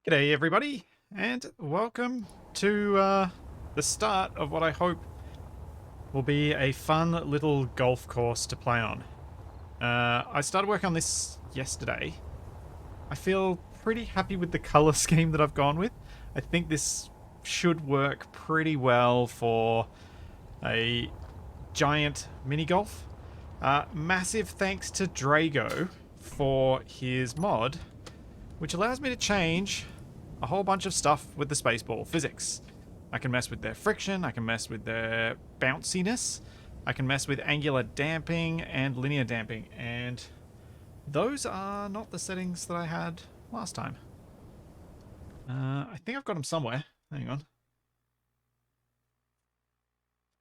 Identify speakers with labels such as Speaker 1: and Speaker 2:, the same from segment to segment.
Speaker 1: G'day everybody, and welcome to the start of what I hope will be a fun little golf course to play on. I started work on this yesterday. I feel pretty happy with the color scheme that I've gone with. I think this should work pretty well for a giant mini golf. Massive thanks to Drago for his mod, which allows me to change a whole bunch of stuff with the spaceball physics. I can mess with their friction, I can mess with their bounciness, I can mess with angular damping and linear damping, and those are not the settings that I had last time. I think I've got them somewhere. Hang on.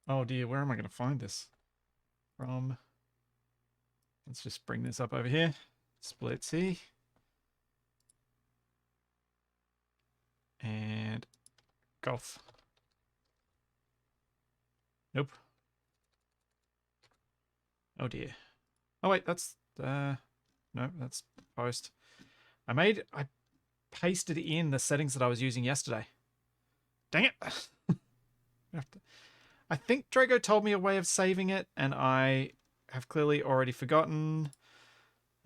Speaker 1: Oh dear, where am I going to find this? From... Let's just bring this up over here. Split C. And golf. Nope. Oh dear. Oh wait, that's no, that's post. I pasted in the settings that I was using yesterday. Dang it. I think Drago told me a way of saving it, and I have clearly already forgotten.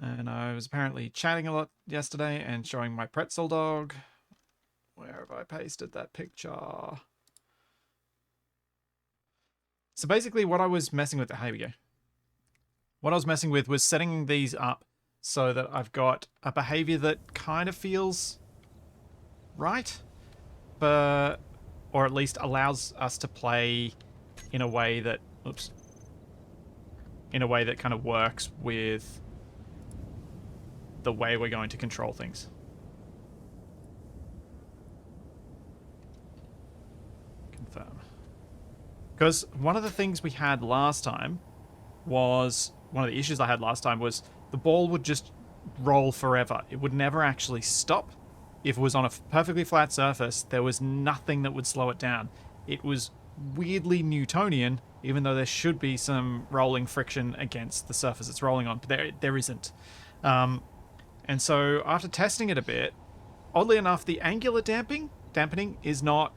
Speaker 1: And I was apparently chatting a lot yesterday and showing my pretzel dog. Where have I pasted that picture? So basically what I was messing with, here we go. What I was messing with was setting these up so that I've got a behavior that kind of feels right, but, or at least allows us to play in a way that, in a way that kind of works with the way we're going to control things. Confirm. Because one of the things we had last time was, one of the issues I had last time was the ball would just roll forever. It would never actually stop. If it was on a perfectly flat surface, there was nothing that would slow it down. It was weirdly Newtonian, even though there should be some rolling friction against the surface it's rolling on, but there isn't. And so after testing it a bit, oddly enough, the angular dampening is not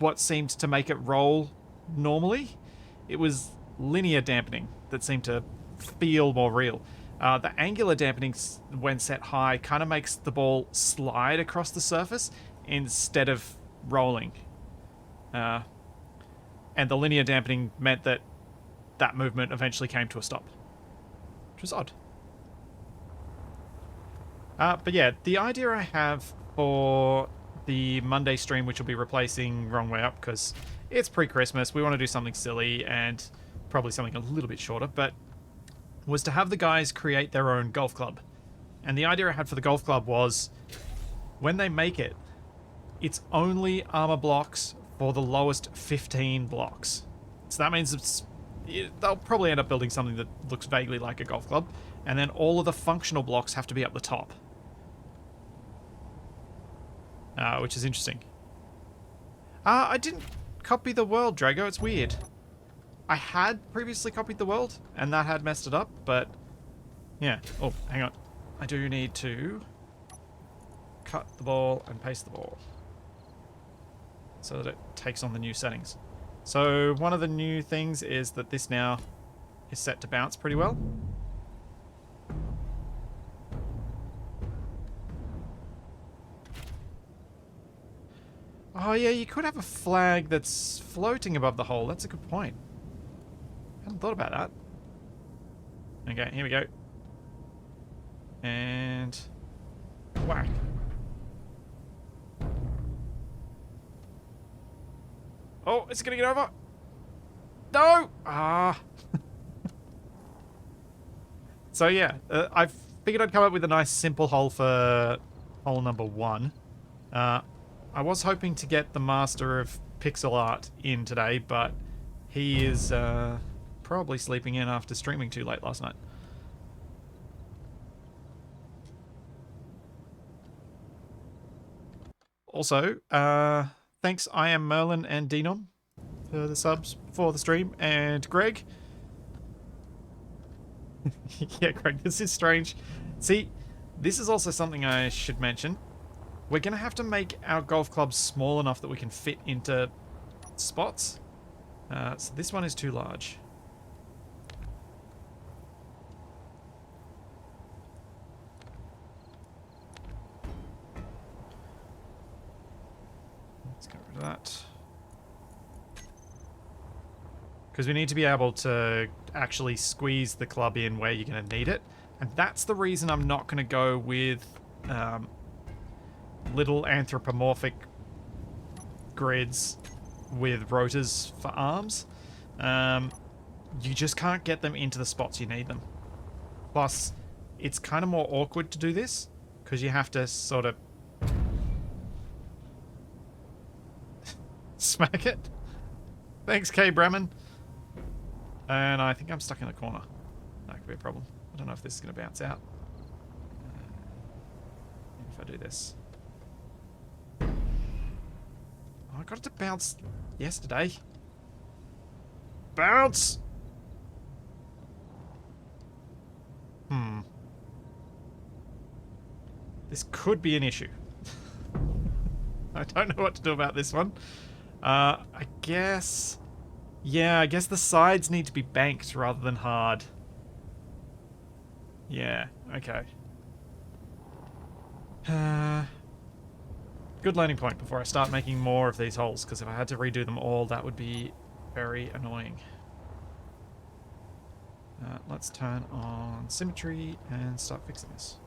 Speaker 1: what seemed to make it roll normally. It was linear dampening that seemed to feel more real. The angular dampening, when set high, kind of makes the ball slide across the surface instead of rolling. And the linear dampening meant that that movement eventually came to a stop, which was odd. But yeah, the idea I have for the Monday stream, which will be replacing Wrong Way Up, because it's pre-Christmas, we want to do something silly and probably something a little bit shorter, but was to have the guys create their own golf club. And the idea I had for the golf club was, when they make it, it's only armor blocks for the lowest 15 blocks. So that means they'll probably end up building something that looks vaguely like a golf club, and then all of the functional blocks have to be up the top. Which is interesting. I didn't copy the world, Drago. It's weird. I had previously copied the world, and that had messed it up, but yeah. Oh, hang on. I do need to cut the ball and paste the ball so that it takes on the new settings. So one of the new things is that this now is set to bounce pretty well. Oh yeah, you could have a flag that's floating above the hole. That's a good point. I hadn't thought about that. Okay, here we go. And whack. Oh, it's gonna get over. No! Ah. So yeah, I figured I'd come up with a nice simple hole for hole number 1. I was hoping to get the master of pixel art in today, but he is probably sleeping in after streaming too late last night. Also, thanks I Am Merlin and Denon for the subs for the stream, and Greg. Yeah, Greg, this is strange. See, this is also something I should mention. We're going to have to make our golf clubs small enough that we can fit into spots. So this one is too large. Let's get rid of that. Because we need to be able to actually squeeze the club in where you're going to need it. And that's the reason I'm not going to go with little anthropomorphic grids with rotors for arms. You just can't get them into the spots you need them. Plus, it's kind of more awkward to do this because you have to sort of smack it. Thanks, K. Bremen. And I think I'm stuck in a corner. That could be a problem. I don't know if this is going to bounce out. If I do this. Oh, I got it to bounce yesterday. Bounce! This could be an issue. I don't know what to do about this one. I guess... Yeah, I guess the sides need to be banked rather than hard. Yeah, okay. Good learning point before I start making more of these holes, because if I had to redo them all, that would be very annoying. Let's turn on symmetry and start fixing this.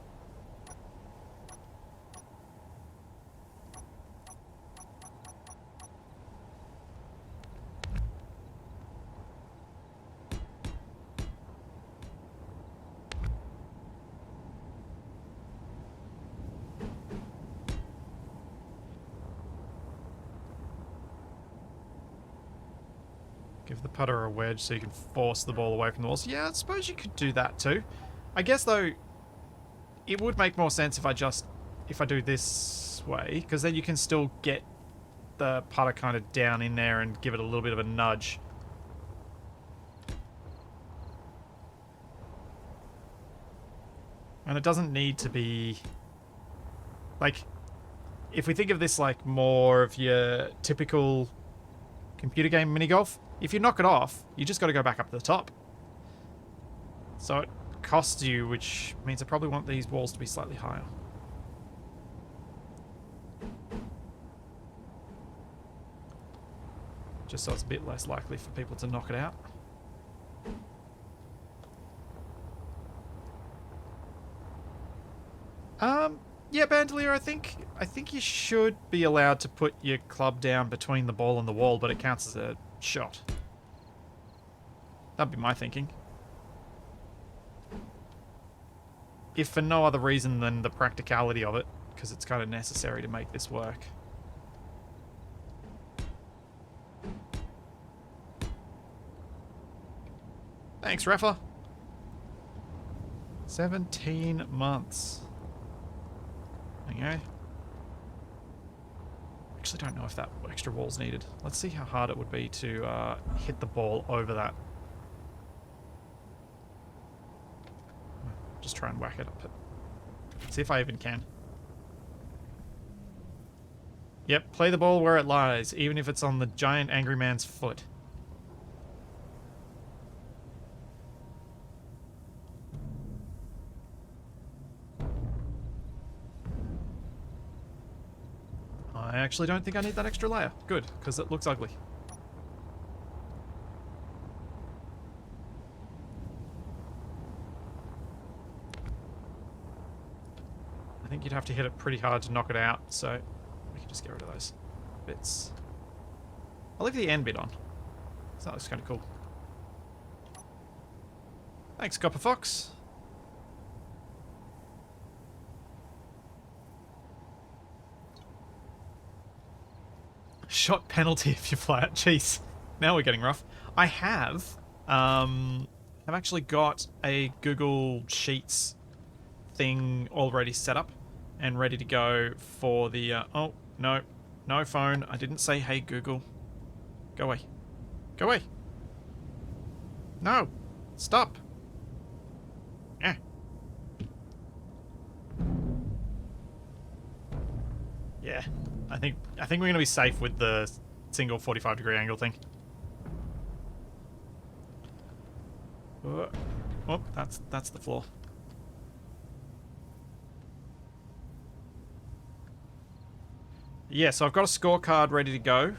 Speaker 1: Give the putter a wedge so you can force the ball away from the walls. Yeah, I suppose you could do that too. I guess, though, it would make more sense if I do this way, because then you can still get the putter kind of down in there and give it a little bit of a nudge. And it doesn't need to be... Like, if we think of this like more of your typical computer game mini golf, if you knock it off, you just got to go back up to the top. So it costs you, which means I probably want these walls to be slightly higher. Just so it's a bit less likely for people to knock it out. Yeah, Bandolier, I think you should be allowed to put your club down between the ball and the wall, but it counts as a shot. That'd be my thinking. If for no other reason than the practicality of it, because it's kind of necessary to make this work. Thanks, Rafa. 17 months. Okay. Actually don't know if that extra wall's needed. Let's see how hard it would be to hit the ball over that. Just try and whack it up. See if I even can. Yep, play the ball where it lies, even if it's on the giant angry man's foot. I actually don't think I need that extra layer. Good, because it looks ugly. I think you'd have to hit it pretty hard to knock it out, so we can just get rid of those bits. I'll leave the end bit on. So that looks kind of cool. Thanks, Copper Fox. Shot penalty if you fly out. Jeez. Now we're getting rough. I have actually got a Google Sheets thing already set up and ready to go for the... oh, no. No phone. I didn't say, hey, Google. Go away. Go away. No. Stop. Yeah, I think we're gonna be safe with the single 45-degree angle thing. Oh, that's the floor. Yeah, so I've got a scorecard ready to go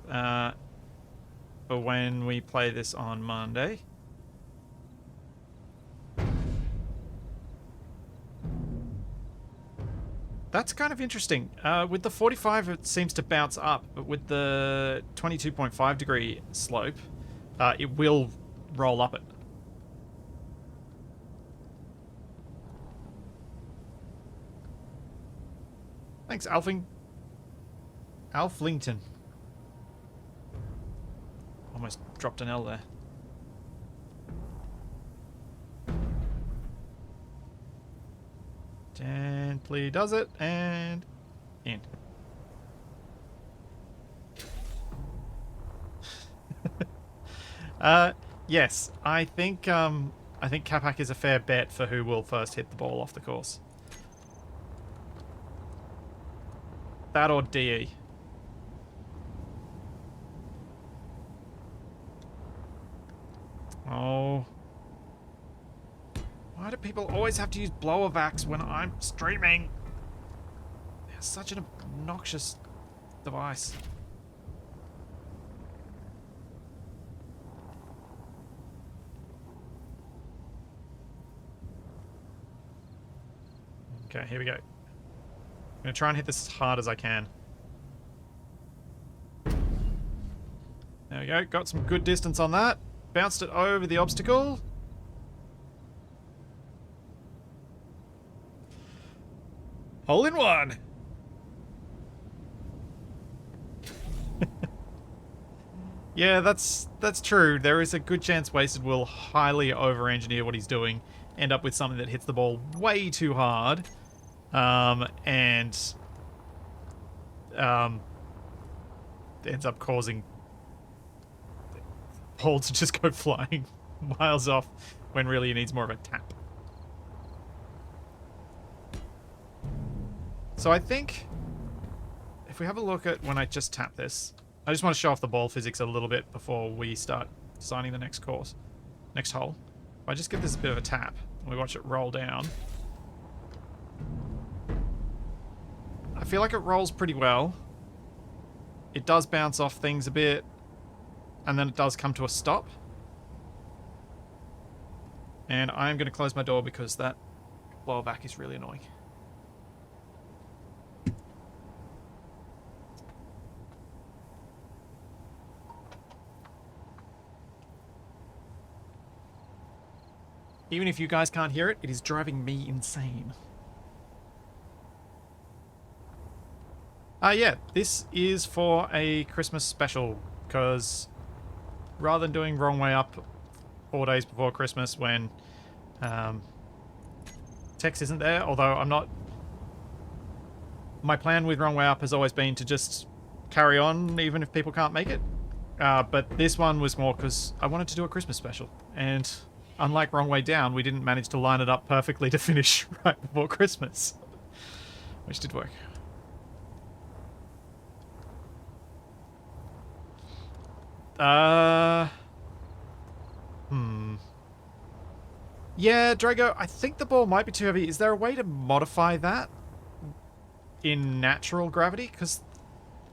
Speaker 1: for when we play this on Monday. That's kind of interesting. With the 45, it seems to bounce up, but with the 22.5-degree slope, it will roll up it. Thanks, Alflington. Almost dropped an L there. Gently does it, and in. Yes, I think Capac is a fair bet for who will first hit the ball off the course. That or DE. Oh. Why do people always have to use blower vacs when I'm streaming? They're such an obnoxious device. Okay, here we go. I'm going to try and hit this as hard as I can. There we go. Got some good distance on that. Bounced it over the obstacle. Hole in one. Yeah, that's true. There is a good chance Wasted will highly over-engineer what he's doing, end up with something that hits the ball way too hard, and ends up causing the ball to just go flying miles off when really he needs more of a tap. So I think if we have a look at when I just tap this, I just want to show off the ball physics a little bit before we start designing the next course, next hole. If I just give this a bit of a tap and we watch it roll down, I feel like it rolls pretty well. It does bounce off things a bit, and then it does come to a stop. And I'm going to close my door because that blower vac is really annoying. Even if you guys can't hear it, it is driving me insane. Yeah, this is for a Christmas special, because rather than doing Wrong Way Up 4 days before Christmas when Tex isn't there, although I'm not... My plan with Wrong Way Up has always been to just carry on even if people can't make it. But this one was more because I wanted to do a Christmas special, and unlike Wrong Way Down, we didn't manage to line it up perfectly to finish right before Christmas. Which did work. Yeah, Drago, I think the ball might be too heavy. Is there a way to modify that in natural gravity? Because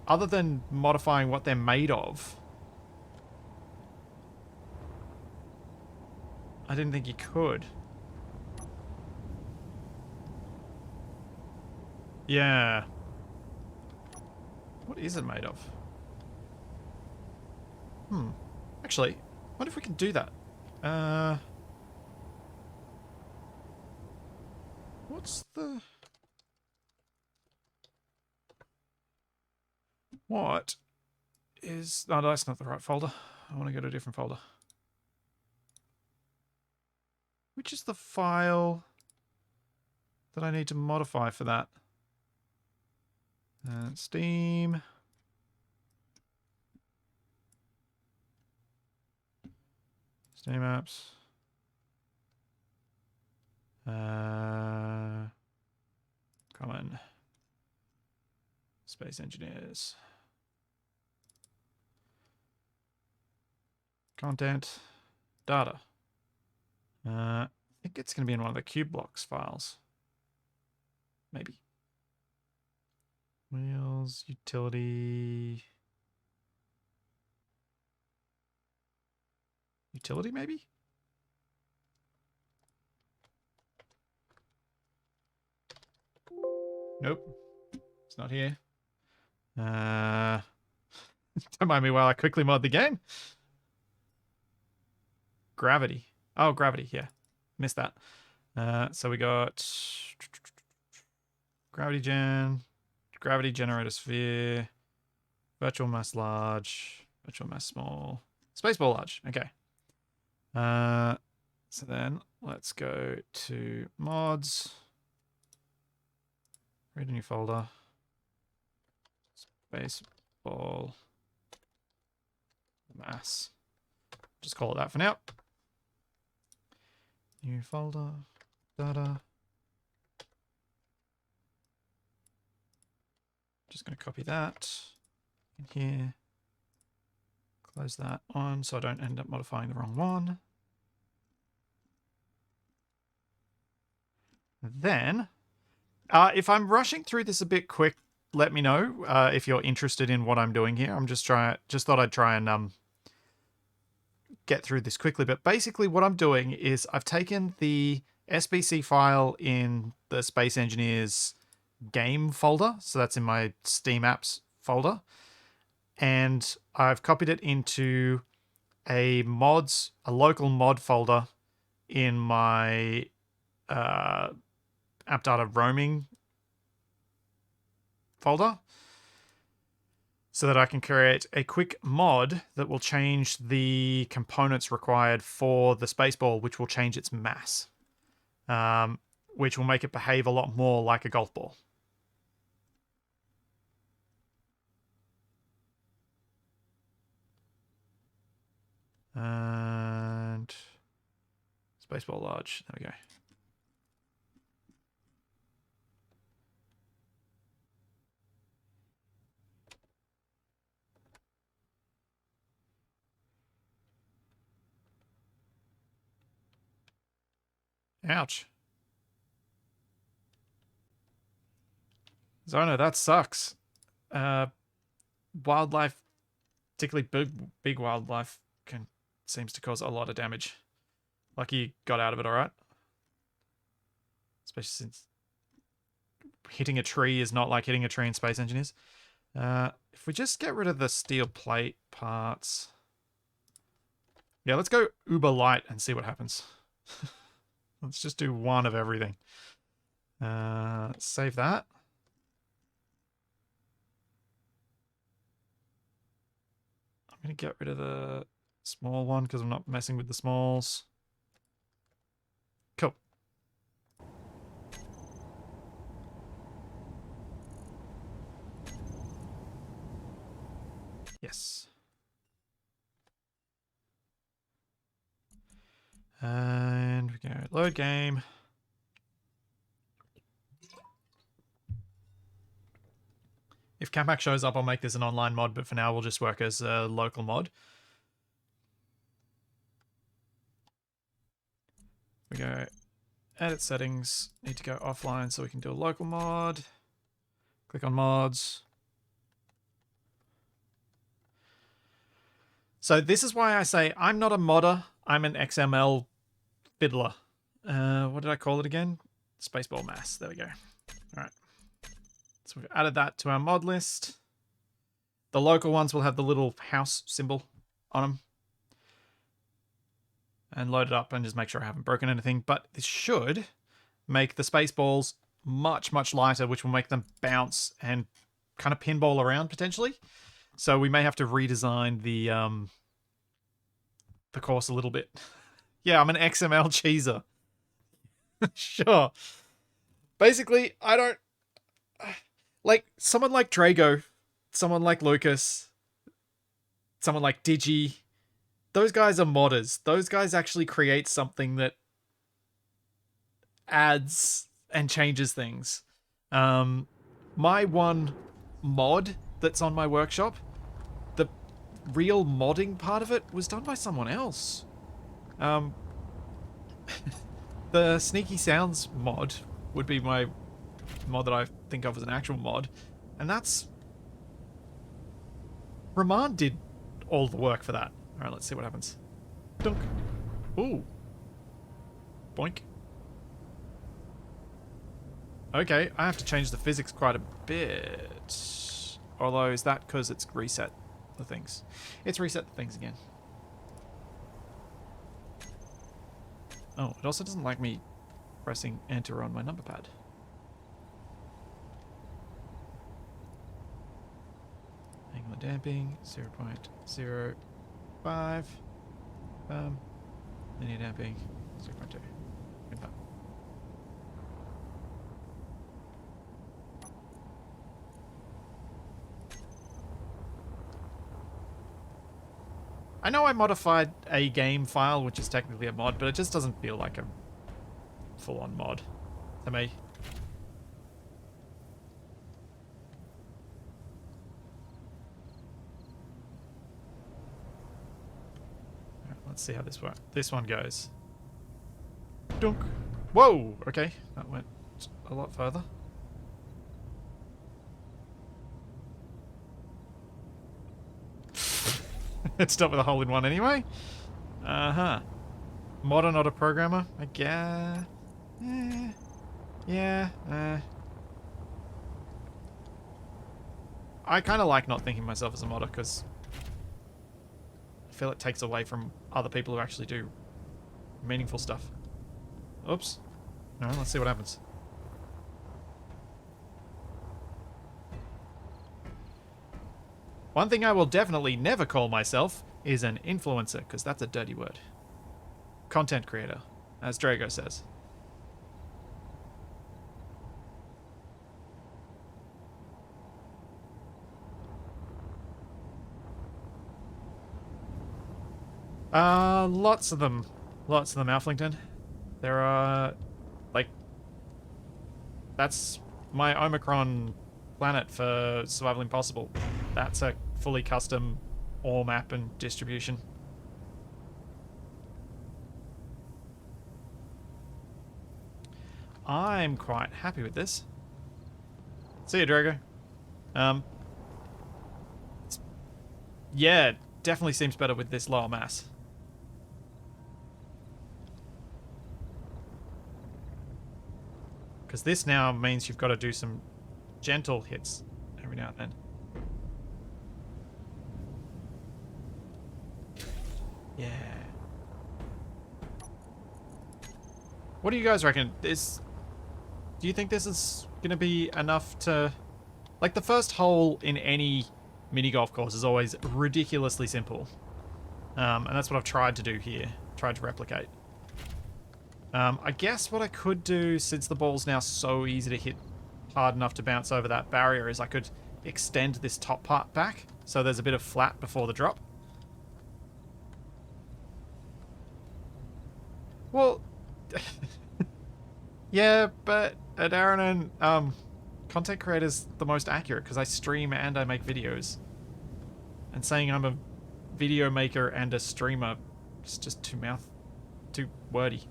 Speaker 1: other than modifying what they're made of, I didn't think you could. Yeah. What is it made of? Actually, I wonder if we can do that. What's the... What is... Oh, no, that's not the right folder. I want to go to a different folder. Which is the file that I need to modify for that? Steam. Steam apps. Common. Space engineers. Content. Data. I think it's going to be in one of the cube blocks files. Maybe. Wheels, utility. Utility, maybe? Nope. It's not here. Don't mind me while I quickly mod the game. Gravity. Oh, gravity, yeah. Missed that. So we got gravity generator sphere, virtual mass large, virtual mass small, spaceball large. Okay. So then let's go to mods. Create a new folder. Spaceball mass. Just call it that for now. New folder. Data. Just going to copy that in here. Close that on so I don't end up modifying the wrong one. Then, if I'm rushing through this a bit quick, let me know if you're interested in what I'm doing here. I'm just thought I'd try and get through this quickly. But basically what I'm doing is I've taken the SBC file in the Space Engineers game folder. So that's in my Steam Apps folder. And I've copied it into a local mod folder in my app data roaming folder so that I can create a quick mod that will change the components required for the Spaceball, which will change its mass, which will make it behave a lot more like a golf ball. And Spaceball large, there we go. Ouch. Zona, that sucks. Wildlife, particularly big wildlife, seems to cause a lot of damage. Lucky you got out of it all right. Especially since hitting a tree is not like hitting a tree in Space Engineers. If we just get rid of the steel plate parts. Yeah, let's go uber light and see what happens. Let's just do one of everything. Save that. I'm going to get rid of the small one because I'm not messing with the smalls. Cool. Yes. And we go load game. If Campac shows up, I'll make this an online mod, but for now we'll just work as a local mod. We go edit settings, need to go offline so we can do a local mod. Click on mods. So this is why I say I'm not a modder, I'm an XML fiddler. What did I call it again? Spaceball mass, there we go. All right. So we've added that to our mod list. The local ones will have the little house symbol on them. And load it up and just make sure I haven't broken anything. But this should make the Spaceballs much, much lighter, which will make them bounce and kind of pinball around potentially. So we may have to redesign the course a little bit. Yeah, I'm an XML cheeser. Sure. Basically, I don't... Like, someone like Drago, someone like Lucas, someone like Digi, those guys are modders. Those guys actually create something that adds and changes things. My one mod that's on my workshop, the real modding part of it was done by someone else. The Sneaky Sounds mod would be my mod that I think of as an actual mod, and that's... Rahman did all the work for that. Alright, let's see what happens. Dunk. Ooh. Boink. Okay, I have to change the physics quite a bit. Although, is that because it's reset the things? It's reset the things again. Oh, it also doesn't like me pressing enter on my number pad. Angular damping, 0.05. Linear damping, 0.2. Confirm. I know I modified a game file, which is technically a mod, but it just doesn't feel like a full-on mod to me. Right, let's see how this one goes. Dunk. Whoa! Okay, that went a lot further. It stopped with a hole in one anyway. Uh-huh. Mod or not a programmer? I guess. Yeah. I kind of like not thinking of myself as a modder because I feel it takes away from other people who actually do meaningful stuff. Oops. Alright, let's see what happens. One thing I will definitely never call myself is an influencer, because that's a dirty word. Content creator, as Drago says. Lots of them. Lots of them, Alflington. There are, like, that's my Omicron planet for Survival Impossible. That's a fully custom ore map and distribution. I'm quite happy with this. See you, Drago. Yeah, definitely seems better with this lower mass. Because this now means you've got to do some gentle hits every now and then. Yeah. What do you guys reckon? Do you think this is going to be enough to... Like, the first hole in any mini golf course is always ridiculously simple. And that's what I've tried to do here. Tried to replicate. I guess what I could do, since the ball's now so easy to hit hard enough to bounce over that barrier, is I could extend this top part back so there's a bit of flat before the drop. Well, yeah, but at Aaron and content creator's the most accurate because I stream and I make videos. And saying I'm a video maker and a streamer is just too wordy.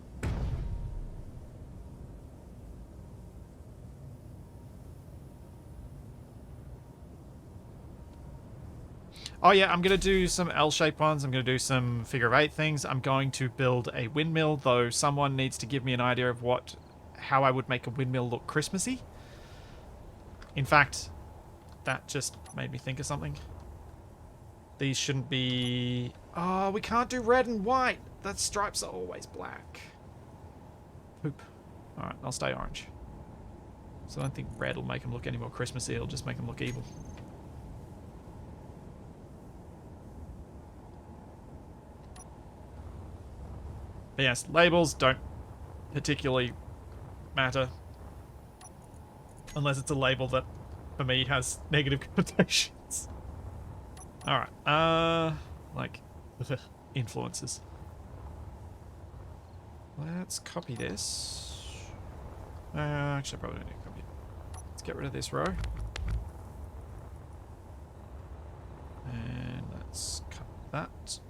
Speaker 1: Oh yeah, I'm going to do some L-shaped ones. I'm going to do some figure of eight things. I'm going to build a windmill, though someone needs to give me an idea of how I would make a windmill look Christmassy. In fact, that just made me think of something. These shouldn't be... Oh, we can't do red and white. The stripes are always black. Poop. Alright, I'll stay orange. So I don't think red will make them look any more Christmassy. It'll just make them look evil. But yes, labels don't particularly matter. Unless it's a label that, for me, has negative connotations. Alright, like, influences. Let's copy this. Actually, I probably don't need to copy it. Let's get rid of this row. that.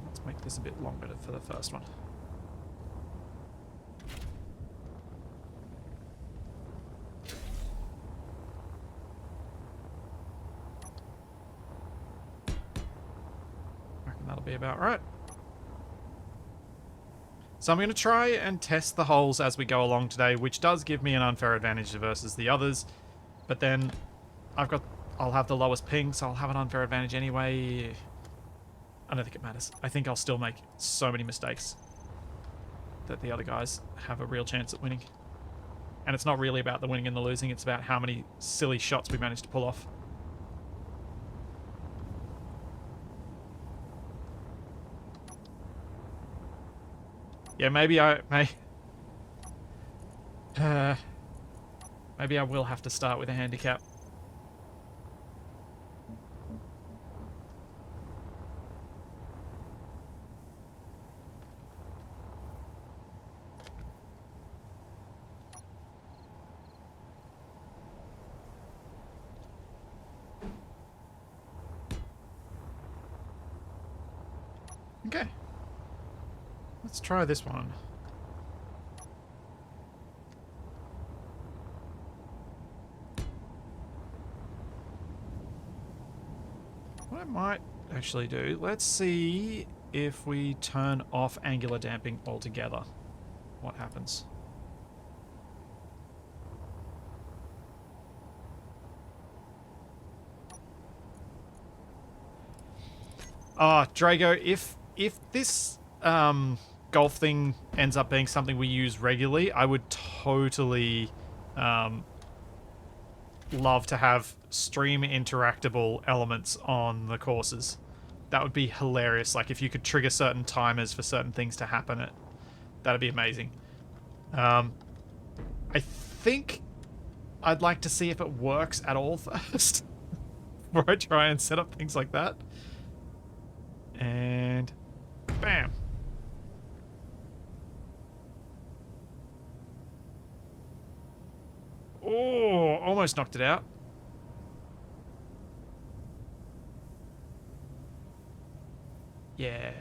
Speaker 1: Let's make this a bit longer for the first one. I reckon that'll be about right. So I'm going to try and test the holes as we go along today, which does give me an unfair advantage versus the others. But then I'll have the lowest ping, so I'll have an unfair advantage anyway. I don't think it matters. I think I'll still make so many mistakes that the other guys have a real chance at winning. And it's not really about the winning and the losing, it's about how many silly shots we manage to pull off. Yeah, maybe maybe I will have to start with a handicap. Okay. Let's try this one. What I might actually do, let's see if we turn off angular damping altogether. What happens? Ah, Drago, if this golf thing ends up being something we use regularly, I would totally love to have stream interactable elements on the courses. That would be hilarious. Like if you could trigger certain timers for certain things to happen, that'd be amazing. I think I'd like to see if it works at all first before I try and set up things like that. And bam. Oh, almost knocked it out. Yeah.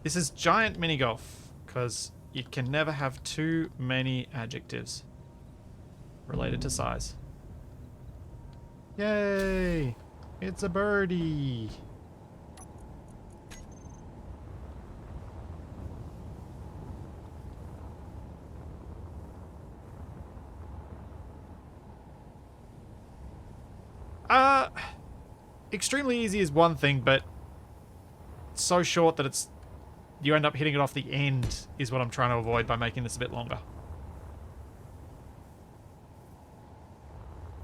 Speaker 1: This is giant mini golf, because you can never have too many adjectives related to size. Yay! It's a birdie! Extremely easy is one thing, but so short that you end up hitting it off the end is what I'm trying to avoid by making this a bit longer.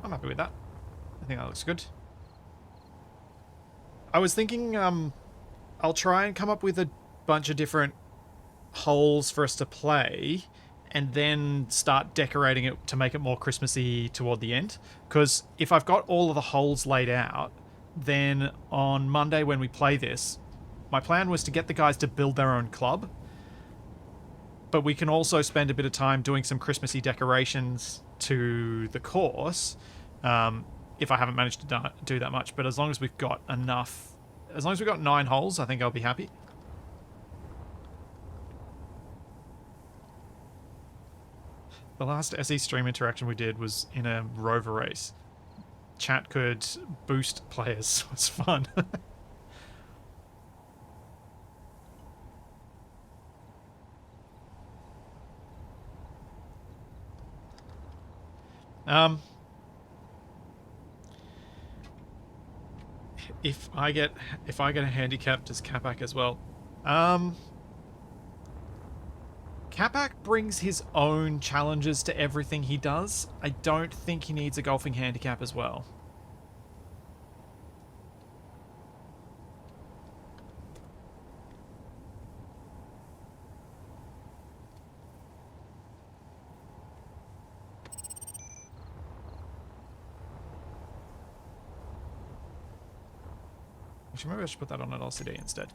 Speaker 1: I'm happy with that. I think that looks good. I was thinking I'll try and come up with a bunch of different holes for us to play and then start decorating it to make it more Christmassy toward the end. Because if I've got all of the holes laid out, then on Monday when we play this, my plan was to get the guys to build their own club. But we can also spend a bit of time doing some Christmassy decorations to the course. If I haven't managed to do that much. But as long as we've got enough, as long as we've got 9 holes, I think I'll be happy. The last SE stream interaction we did was in a rover race. Chat could boost players. It was fun. If I get a handicap, does Capac as well? Capac brings his own challenges to everything he does. I don't think he needs a golfing handicap as well. Actually, maybe I should put that on an LCD instead.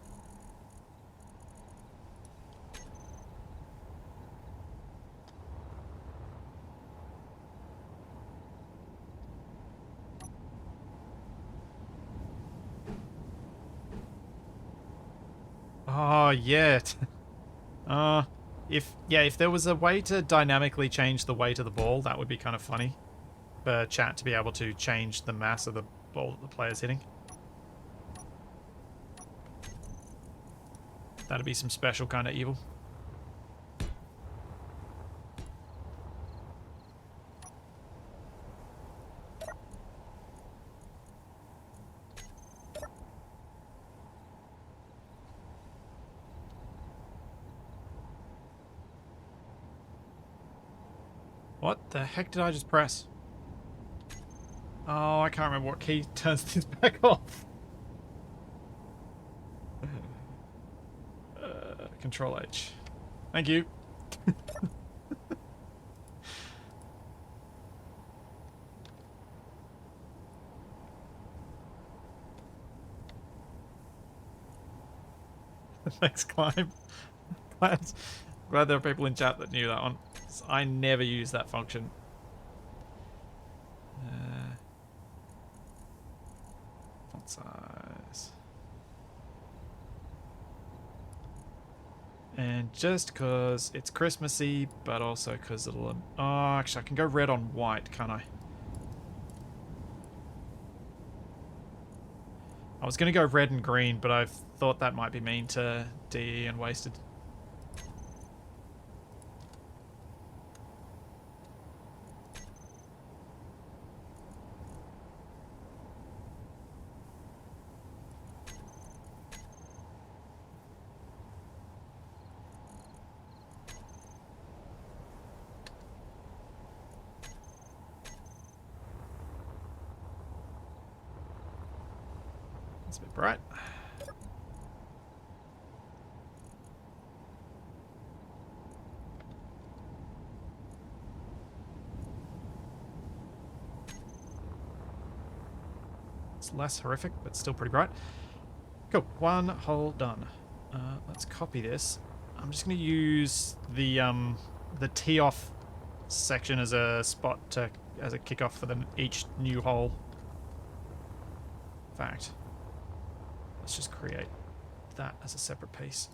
Speaker 1: Oh, yeah. Uh, if there was a way to dynamically change the weight of the ball, that would be kind of funny. For chat to be able to change the mass of the ball that the player's hitting. That'd be some special kind of evil. What the heck did I just press? Oh, I can't remember what key turns this back off. Control H. Thank you. Thanks, Climb. Glad there are people in chat that knew that one. I never use that function. Font size. And just because it's Christmassy, but also because it'll... Oh, actually, I can go red on white, can't I? I was going to go red and green, but I thought that might be mean to DE and wasted. It's a bit bright. It's less horrific, but still pretty bright. Cool. One hole done. Let's copy this. I'm just going to use the tee off section as a spot as a kickoff for each new hole. In fact, let's just create that as a separate piece.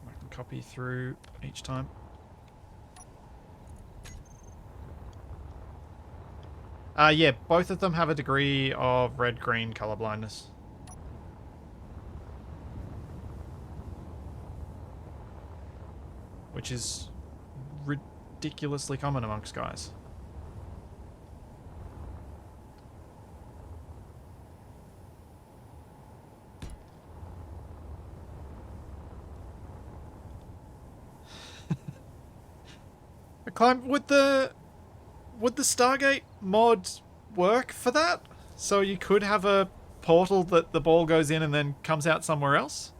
Speaker 1: I can copy through each time. Yeah, both of them have a degree of red-green color blindness. Which is ridiculously common amongst guys. Would the Stargate mod work for that? So you could have a portal that the ball goes in and then comes out somewhere else?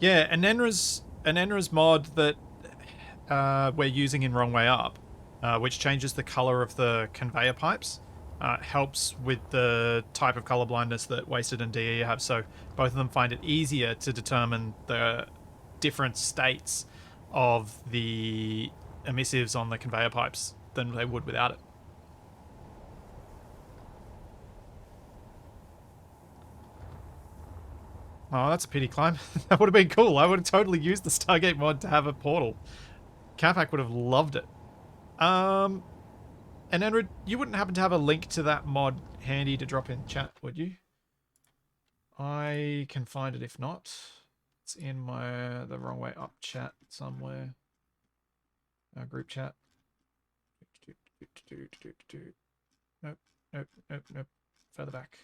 Speaker 1: Yeah, an Enra's mod that we're using in Wrong Way Up, which changes the color of the conveyor pipes, helps with the type of color blindness that Wasted and DE have, so both of them find it easier to determine the different states of the emissives on the conveyor pipes than they would without it. Oh, that's a pity, Climb. That would have been cool. I would have totally used the Stargate mod to have a portal. Capac would have loved it. And Enrid, you wouldn't happen to have a link to that mod handy to drop in chat, would you? I can find it if not. It's in the Wrong Way Up chat somewhere. Our group chat. Nope, nope, nope, nope. Further back.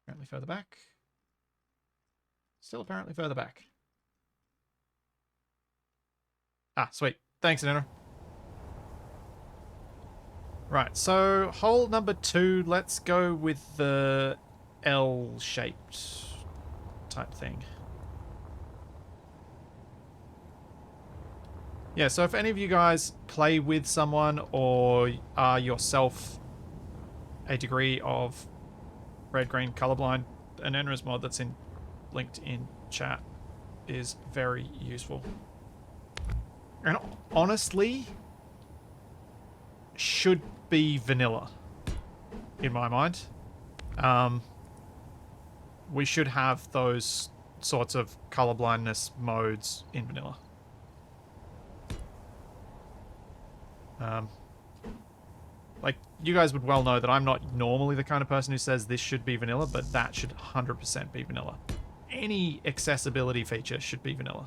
Speaker 1: Apparently further back. Still apparently further back. Ah, sweet. Thanks, Nana. Right, so hole number 2, let's go with the L-shaped type thing. Yeah, so if any of you guys play with someone or are yourself a degree of red-green colorblind, an NRS mod that's linked in chat is very useful. And honestly, should be vanilla, in my mind. We should have those sorts of colorblindness modes in vanilla. Like, you guys would well know that I'm not normally the kind of person who says this should be vanilla, but that should 100% be vanilla. Any accessibility feature should be vanilla.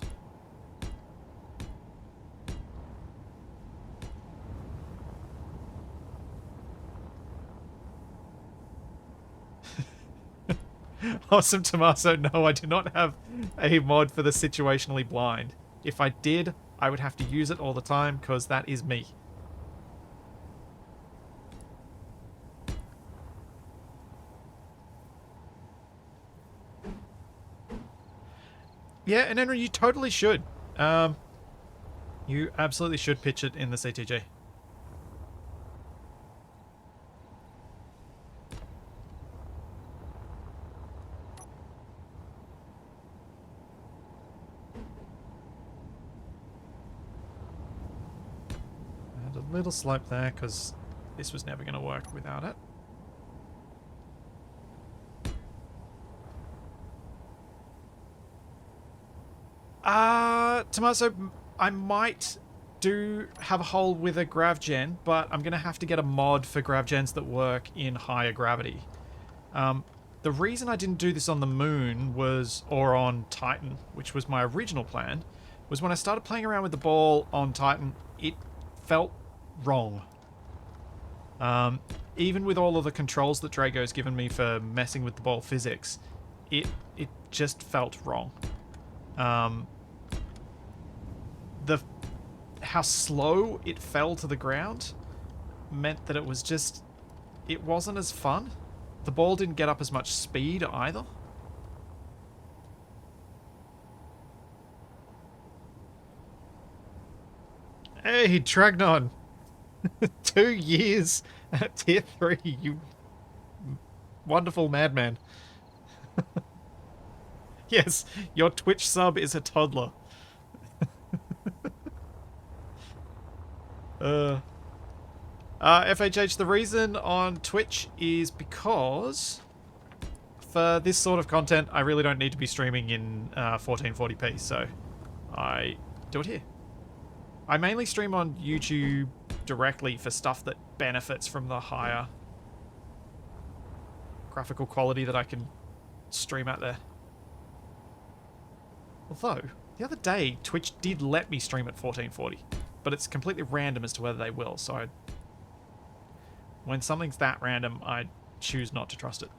Speaker 1: Awesome, Tommaso. No, I do not have a mod for the situationally blind. If I did, I would have to use it all the time, because that is me. Yeah, and Henry, you totally should. You absolutely should pitch it in the CTG. And a little slope there, because this was never going to work without it. Tommaso, I might have a hole with a GravGen, but I'm going to have to get a mod for GravGens that work in higher gravity. The reason I didn't do this on the moon or on Titan, which was my original plan, was when I started playing around with the ball on Titan, it felt wrong. Even with all of the controls that Drago's given me for messing with the ball physics, it just felt wrong. How slow it fell to the ground meant that it wasn't as fun. The ball didn't get up as much speed either. Hey, Dragnon! 2 years at tier 3, you wonderful madman. Yes, your Twitch sub is a toddler. FHH, the reason on Twitch is because for this sort of content, I really don't need to be streaming in 1440p, so I do it here. I mainly stream on YouTube directly for stuff that benefits from the higher graphical quality that I can stream at there. Although, the other day, Twitch did let me stream at 1440, but it's completely random as to whether they will, so when something's that random, I choose not to trust it.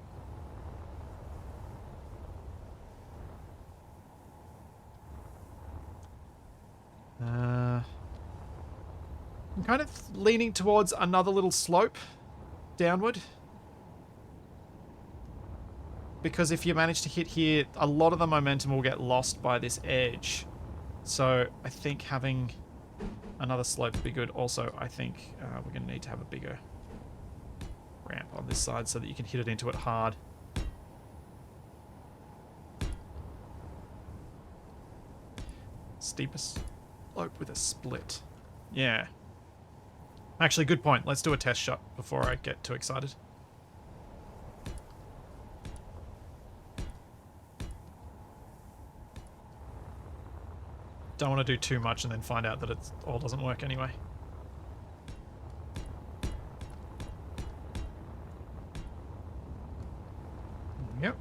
Speaker 1: I'm kind of leaning towards another little slope downward. Because if you manage to hit here, a lot of the momentum will get lost by this edge. So I think having another slope would be good. Also, I think we're going to need to have a bigger ramp on this side so that you can hit it into it hard. Steepest slope with a split. Yeah. Actually, good point. Let's do a test shot before I get too excited. Don't want to do too much and then find out that it all doesn't work anyway. Yep.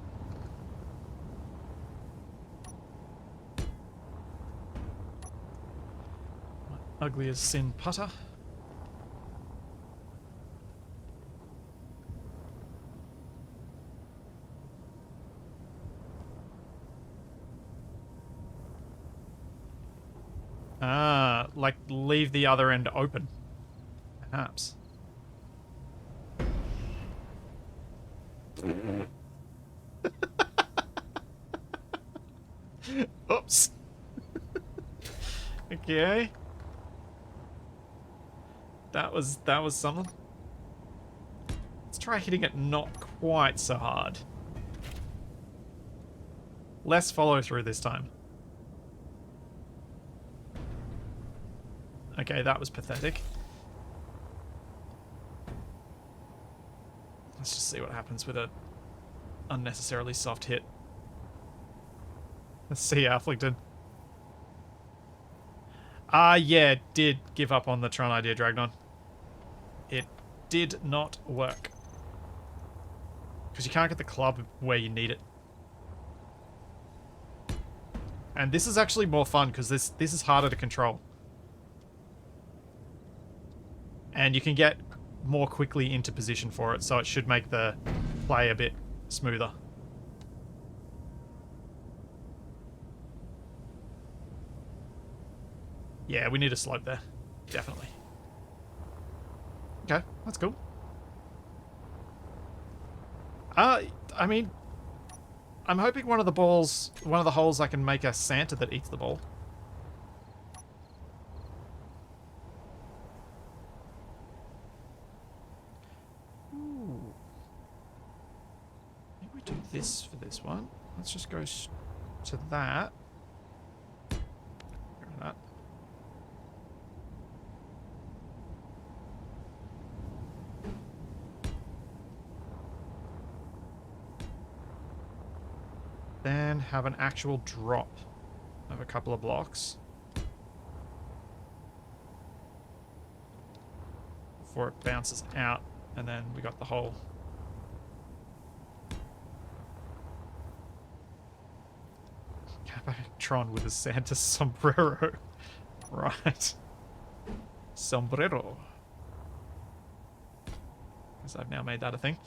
Speaker 1: Ugly as sin putter. Like leave the other end open. Perhaps. Oops. Okay. That was something. Let's try hitting it not quite so hard. Less follow through this time. Okay, that was pathetic. Let's just see what happens with a unnecessarily soft hit. Let's see, Afflicted. Yeah, it did give up on the Tron idea, Dragnon. It did not work. Because you can't get the club where you need it. And this is actually more fun, because this is harder to control. And you can get more quickly into position for it, so it should make the play a bit smoother. Yeah, we need a slope there. Definitely. Okay, that's cool. I mean, I'm hoping one of the holes I can make a Santa that eats the ball. Ooh. I think we do this for this one. Let's just go to that. Go to that. Then have an actual drop of a couple of blocks before it bounces out, and then we got the hole. Tron with his Santa sombrero. Right. Sombrero. Because I've now made that a thing.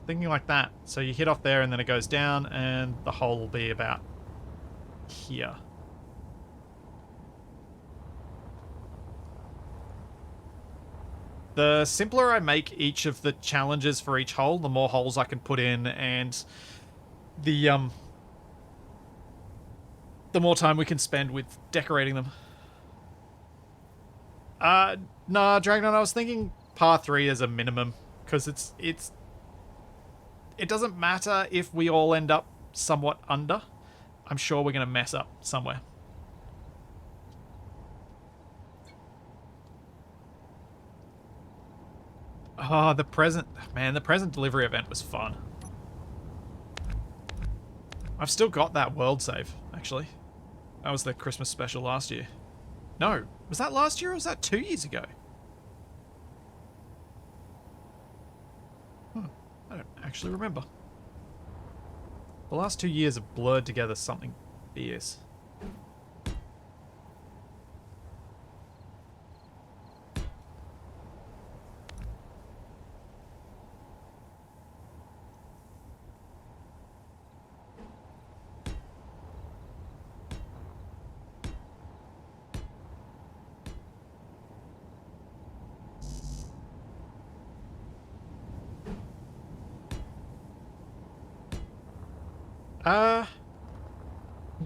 Speaker 1: Thinking like that. So you hit off there and then it goes down and the hole will be about here. The simpler I make each of the challenges for each hole, the more holes I can put in, and the more time we can spend with decorating them. Nah, Dragon, I was thinking par 3 as a minimum, because it doesn't matter if we all end up somewhat under. I'm sure we're going to mess up somewhere. Oh, the present delivery event was fun. I've still got that world save, actually. That was the Christmas special last year. No, was that last year or was that 2 years ago? I don't actually remember. The last 2 years have blurred together something fierce.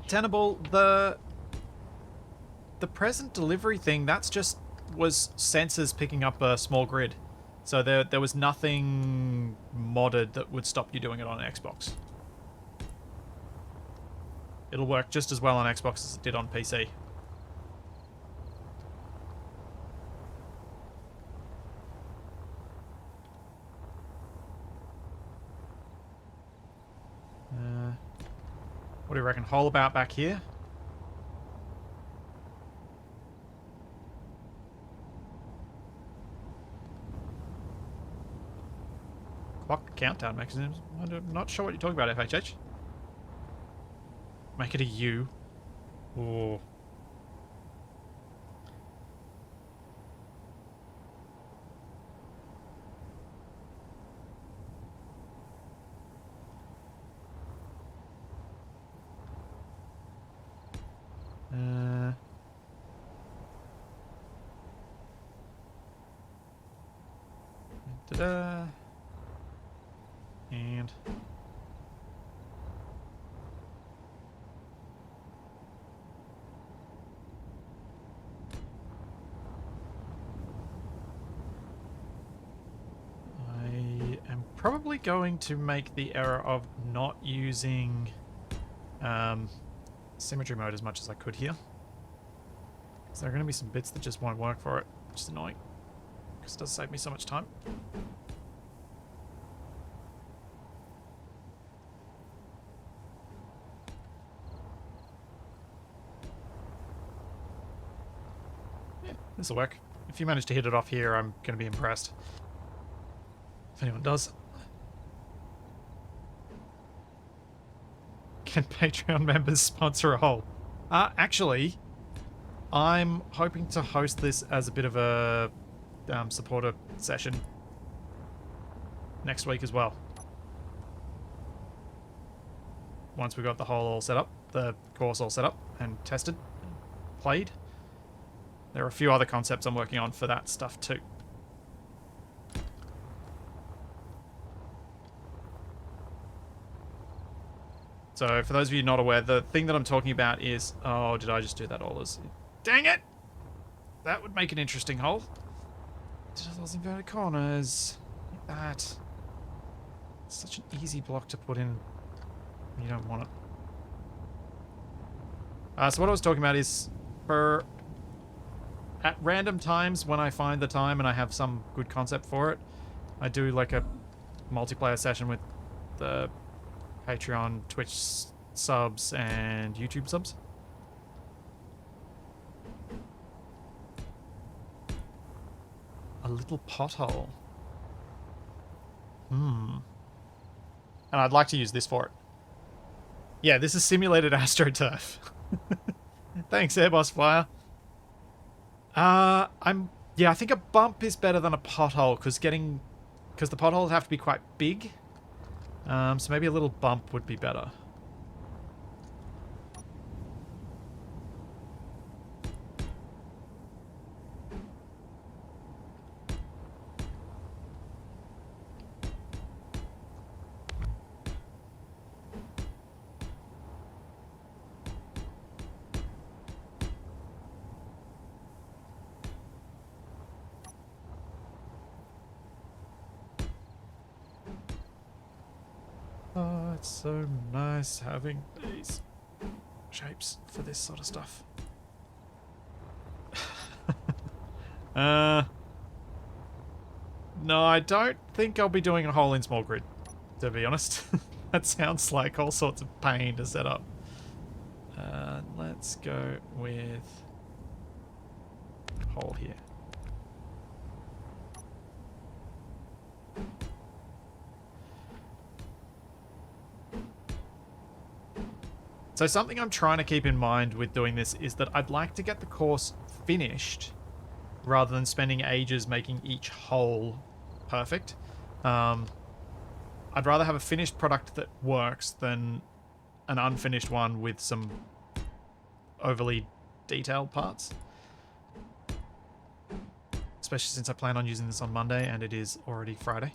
Speaker 1: Tenable, the present delivery thing, that's just was sensors picking up a small grid. So there was nothing modded that would stop you doing it on an Xbox. It'll work just as well on Xbox as it did on PC. What do you reckon? Hole about back here? Clock countdown mechanisms? I'm not sure what you're talking about, FHH. Make it a U. Ooh. Ta-da. And probably going to make the error of not using symmetry mode as much as I could here. So there are going to be some bits that just won't work for it, which is annoying, because it does save me so much time. Yeah, this will work. If you manage to hit it off here, I'm going to be impressed. If anyone does. Can Patreon members sponsor a hole? Actually, I'm hoping to host this as a bit of a supporter session next week as well. Once we got the hole all set up, the course all set up and tested, and played. There are a few other concepts I'm working on for that stuff too. So for those of you not aware, the thing that I'm talking about is... Oh, did I just do that all as... Dang it! That would make an interesting hole. Did those inverted corners. Like that. It's such an easy block to put in when you don't want it. So what I was talking about is for... At random times when I find the time and I have some good concept for it, I do like a multiplayer session with the Patreon, Twitch subs, and YouTube subs. A little pothole. And I'd like to use this for it. Yeah, this is simulated AstroTurf. Thanks, Airboss Flyer. Yeah, I think a bump is better than a pothole because the potholes have to be quite big. So maybe a little bump would be better. Oh, it's so nice having these shapes for this sort of stuff. No, I don't think I'll be doing a hole in small grid, to be honest. That sounds like all sorts of pain to set up. Let's go with hole here. So something I'm trying to keep in mind with doing this is that I'd like to get the course finished rather than spending ages making each hole perfect. I'd rather have a finished product that works than an unfinished one with some overly detailed parts. Especially since I plan on using this on Monday and it is already Friday.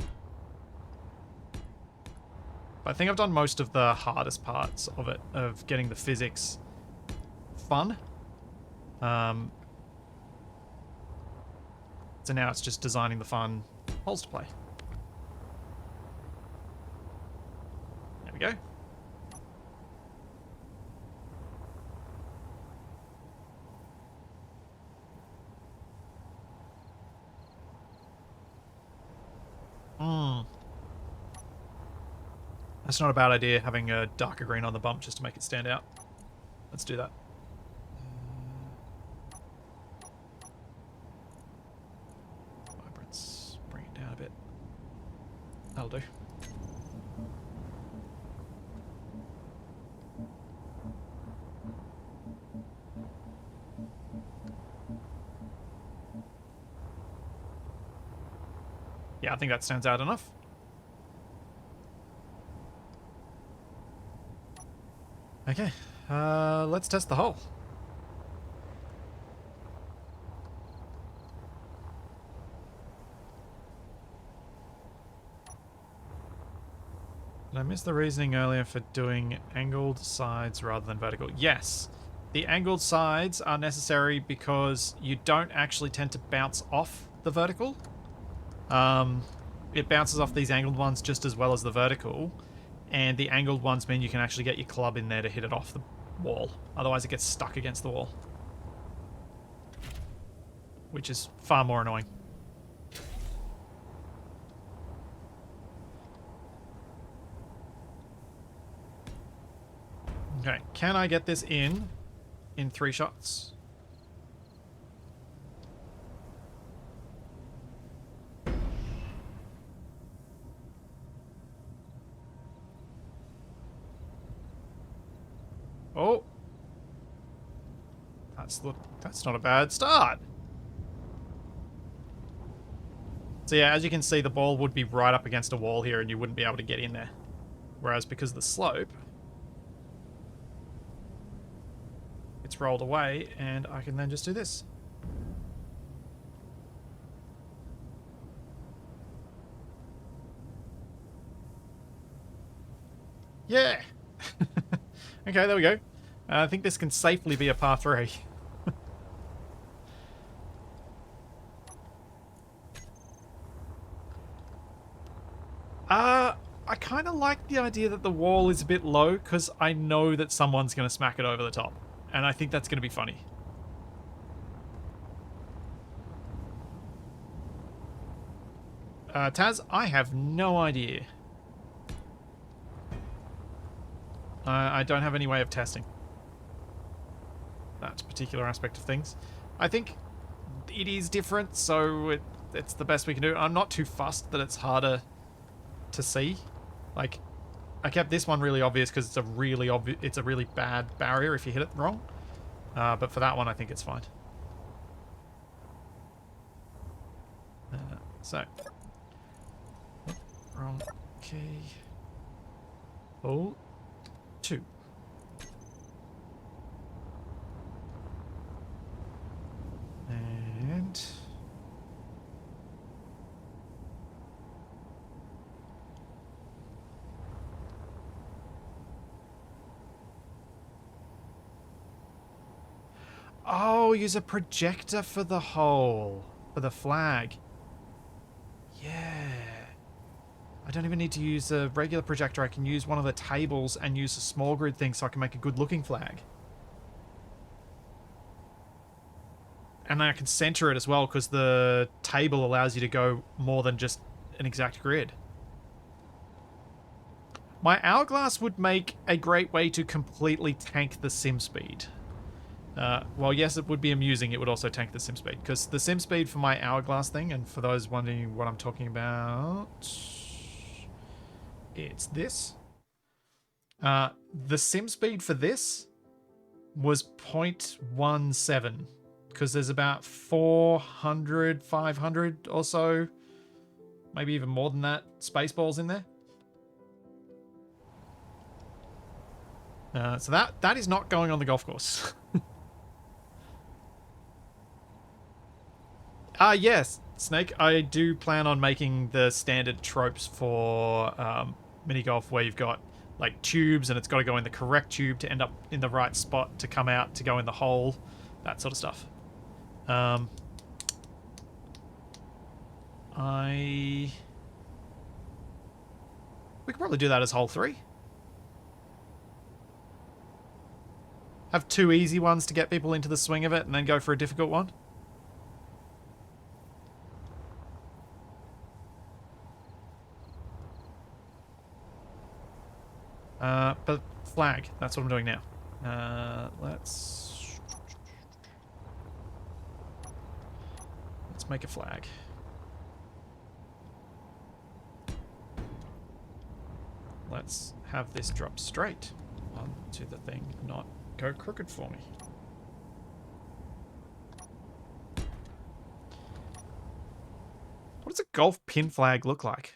Speaker 1: I think I've done most of the hardest parts of it, of getting the physics fun. So now it's just designing the fun holes to play. There we go. That's not a bad idea, having a darker green on the bump just to make it stand out. Let's do that. Vibrance, bring it down a bit. That'll do. Yeah, I think that stands out enough. Okay, let's test the hole. Did I miss the reasoning earlier for doing angled sides rather than vertical? Yes, the angled sides are necessary because you don't actually tend to bounce off the vertical. it bounces off these angled ones just as well as the vertical, and the angled ones mean you can actually get your club in there to hit it off the wall. Otherwise it gets stuck against the wall, which is far more annoying. Okay, can I get this in 3 shots? Oh, that's not a bad start. So yeah, as you can see, the ball would be right up against a wall here and you wouldn't be able to get in there. Whereas because of the slope, it's rolled away and I can then just do this. Yeah. Okay, there we go. I think this can safely be a par 3. I kind of like the idea that the wall is a bit low because I know that someone's going to smack it over the top. And I think that's going to be funny. Taz, I have no idea. I don't have any way of testing that particular aspect of things. I think it is different, so it's the best we can do. I'm not too fussed that it's harder to see. Like, I kept this one really obvious because it's a really bad barrier if you hit it wrong. But for that one, I think it's fine. So, wrong key. Oh, 2. And oh, use a projector for the hole, for the flag. Yeah. I don't even need to use a regular projector. I can use one of the tables and use a small grid thing so I can make a good looking flag. And then I can center it as well because the table allows you to go more than just an exact grid. My hourglass would make a great way to completely tank the sim speed. Well, yes, it would be amusing. It would also tank the sim speed because the sim speed for my hourglass thing, and for those wondering what I'm talking about, it's this. The sim speed for this was 0.17 because there's about 400, 500 or so, maybe even more than that, spaceballs in there. So that is not going on the golf course. Yes, Snake, I do plan on making the standard tropes for mini golf where you've got like tubes and it's got to go in the correct tube to end up in the right spot to come out to go in the hole, that sort of stuff. We could probably do that as hole 3. Have 2 easy ones to get people into the swing of it and then go for a difficult one. But flag, that's what I'm doing now. Let's make a flag. Let's have this drop straight onto the thing, not go crooked for me. What does a golf pin flag look like?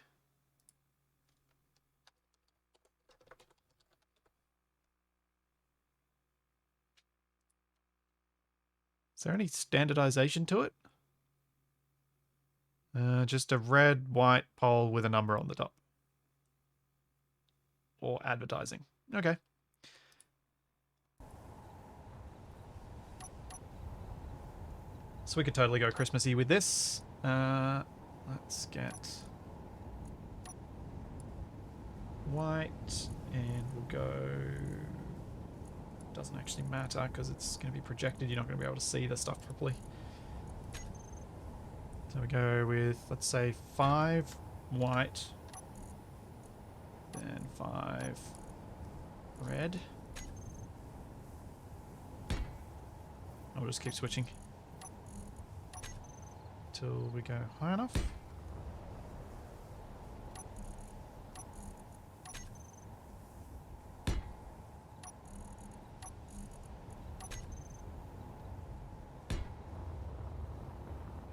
Speaker 1: Is there any standardization to it? Just a red, white pole with a number on the top. Or advertising. Okay. So we could totally go Christmassy with this. Let's get white, and we'll go... Doesn't actually matter because it's going to be projected. You're not going to be able to see the stuff properly. So we go with, let's say, 5 white, then 5 red. I'll just keep switching till we go high enough.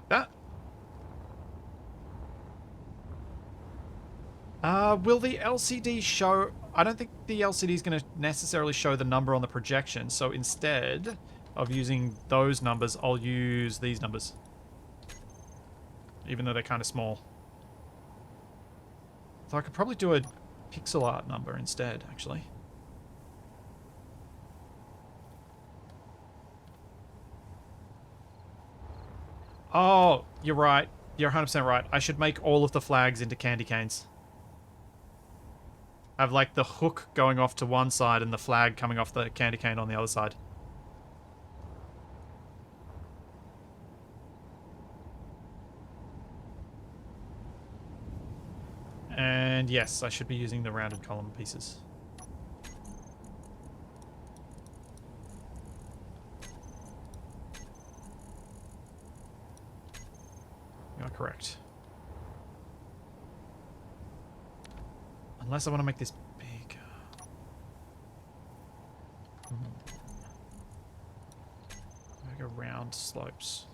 Speaker 1: That. Will the LCD show... I don't think the LCD is going to necessarily show the number on the projection, so instead of using those numbers, I'll use these numbers. Even though they're kind of small. So I could probably do a pixel art number instead, actually. Oh, you're right. You're 100% right. I should make all of the flags into candy canes. Have like the hook going off to one side and the flag coming off the candy cane on the other side. And yes, I should be using the rounded column pieces. You're correct. Unless I want to make this bigger. Make a round slopes.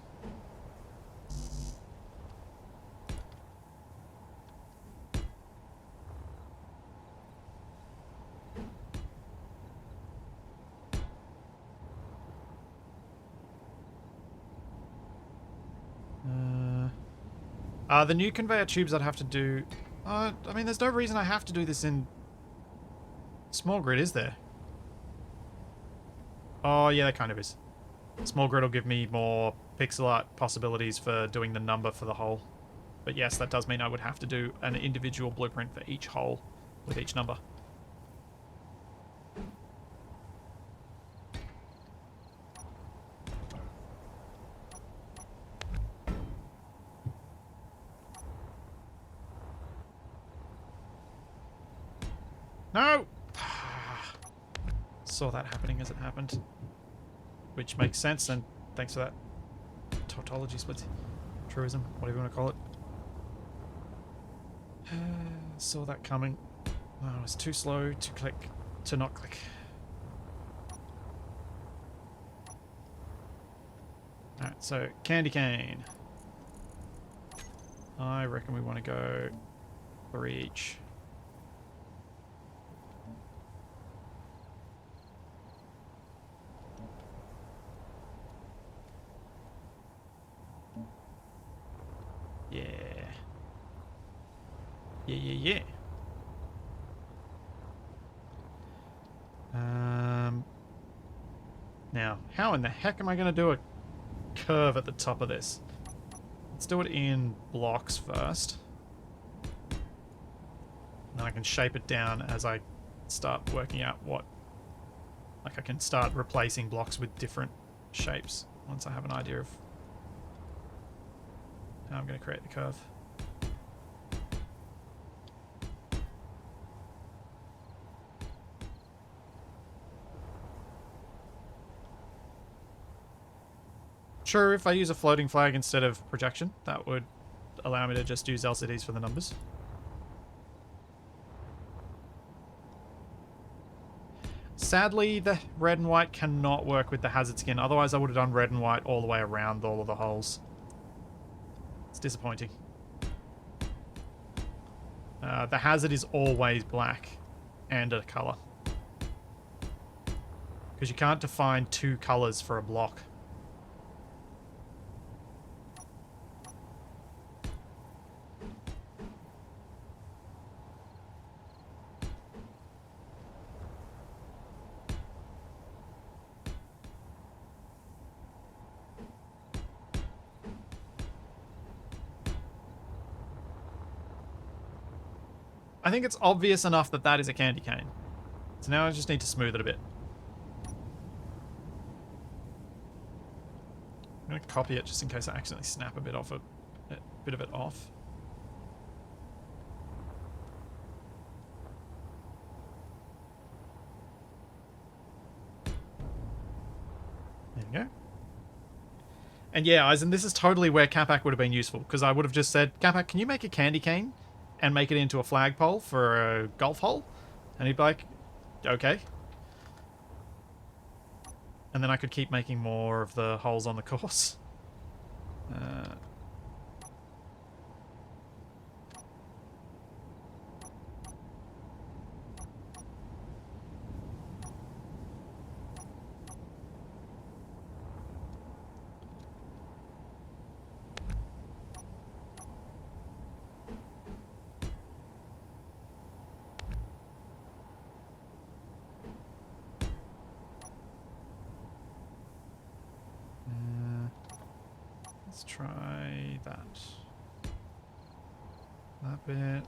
Speaker 1: The new conveyor tubes I'd have to do... I mean, there's no reason I have to do this in small grid, is there? Oh, yeah, there kind of is. Small grid will give me more pixel art possibilities for doing the number for the hole. But yes, that does mean I would have to do an individual blueprint for each hole with each number. No! Saw that happening as it happened. Which makes sense, and thanks for that. Tautology split. Truism, whatever you want to call it. Saw that coming. Oh, it was too slow to click, to not click. Alright, so candy cane. I reckon we want to go 3 each. Yeah. Yeah. Now, how in the heck am I going to do a curve at the top of this? Let's do it in blocks first. Then I can shape it down as I start working out what... Like, I can start replacing blocks with different shapes once I have an idea of how I'm going to create the curve. Sure, if I use a floating flag instead of projection, that would allow me to just use LCDs for the numbers. Sadly, the red and white cannot work with the hazard skin. Otherwise, I would have done red and white all the way around all of the holes. It's disappointing. The hazard is always black and a color. Because you can't define 2 colors for a block. I think it's obvious enough that that is a candy cane. So now I just need to smooth it a bit. I'm going to copy it just in case I accidentally snap a bit of it off. There we go. And yeah, Eisen, this is totally where Capac would have been useful, because I would have just said, Capac, can you make a candy cane and make it into a flagpole for a golf hole? And he'd be like, okay. And then I could keep making more of the holes on the course. Let's try that. That bit.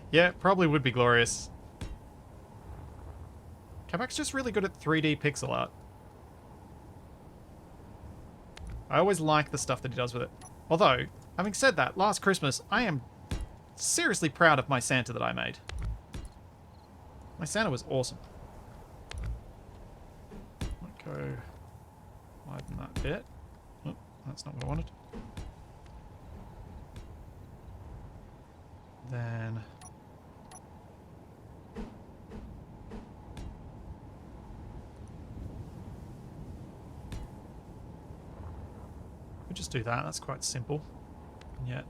Speaker 1: Yeah, probably would be glorious. Capac's just really good at 3D pixel art. I always like the stuff that he does with it. Although, having said that, last Christmas, I am seriously proud of my Santa that I made. My Santa was awesome. Might go widen that bit. Oh, that's not what I wanted. Then... we'll just do that. That's quite simple. And yet,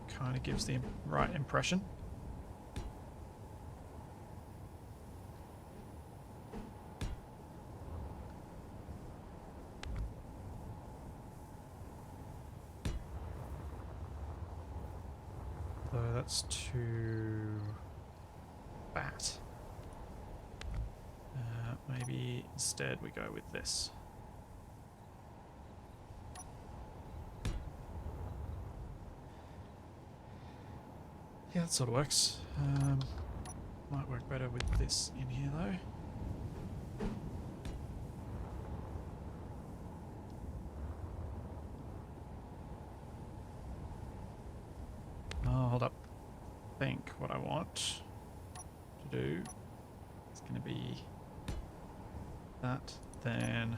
Speaker 1: kind of gives the right impression. Though that's too fat. Maybe instead we go with this. Yeah, that sort of works. Might work better with this in here though. Oh, hold up. I think what I want to do is going to be that, then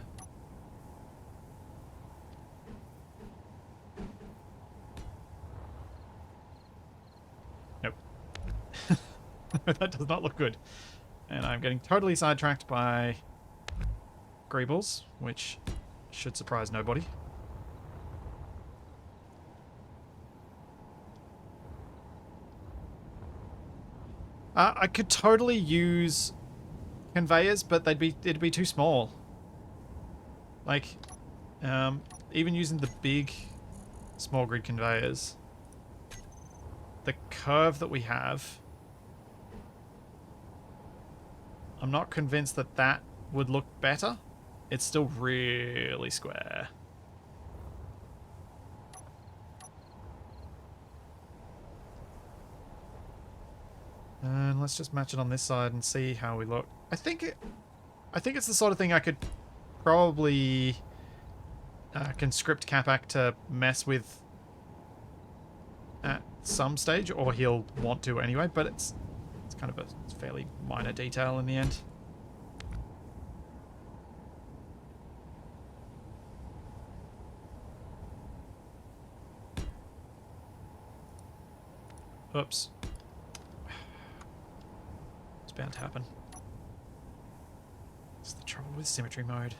Speaker 1: nope. That does not look good. And I'm getting totally sidetracked by Greebles, which should surprise nobody. I could totally use conveyors, but it'd be too small. Like, even using the big small grid conveyors, the curve that we have, I'm not convinced that that would look better. It's still really square. And let's just match it on this side and see how we look. I think it's the sort of thing I could probably conscript Capac to mess with at some stage, or he'll want to anyway, but it's kind of a fairly minor detail in the end. Oops. It's bound to happen. It's the trouble with symmetry mode.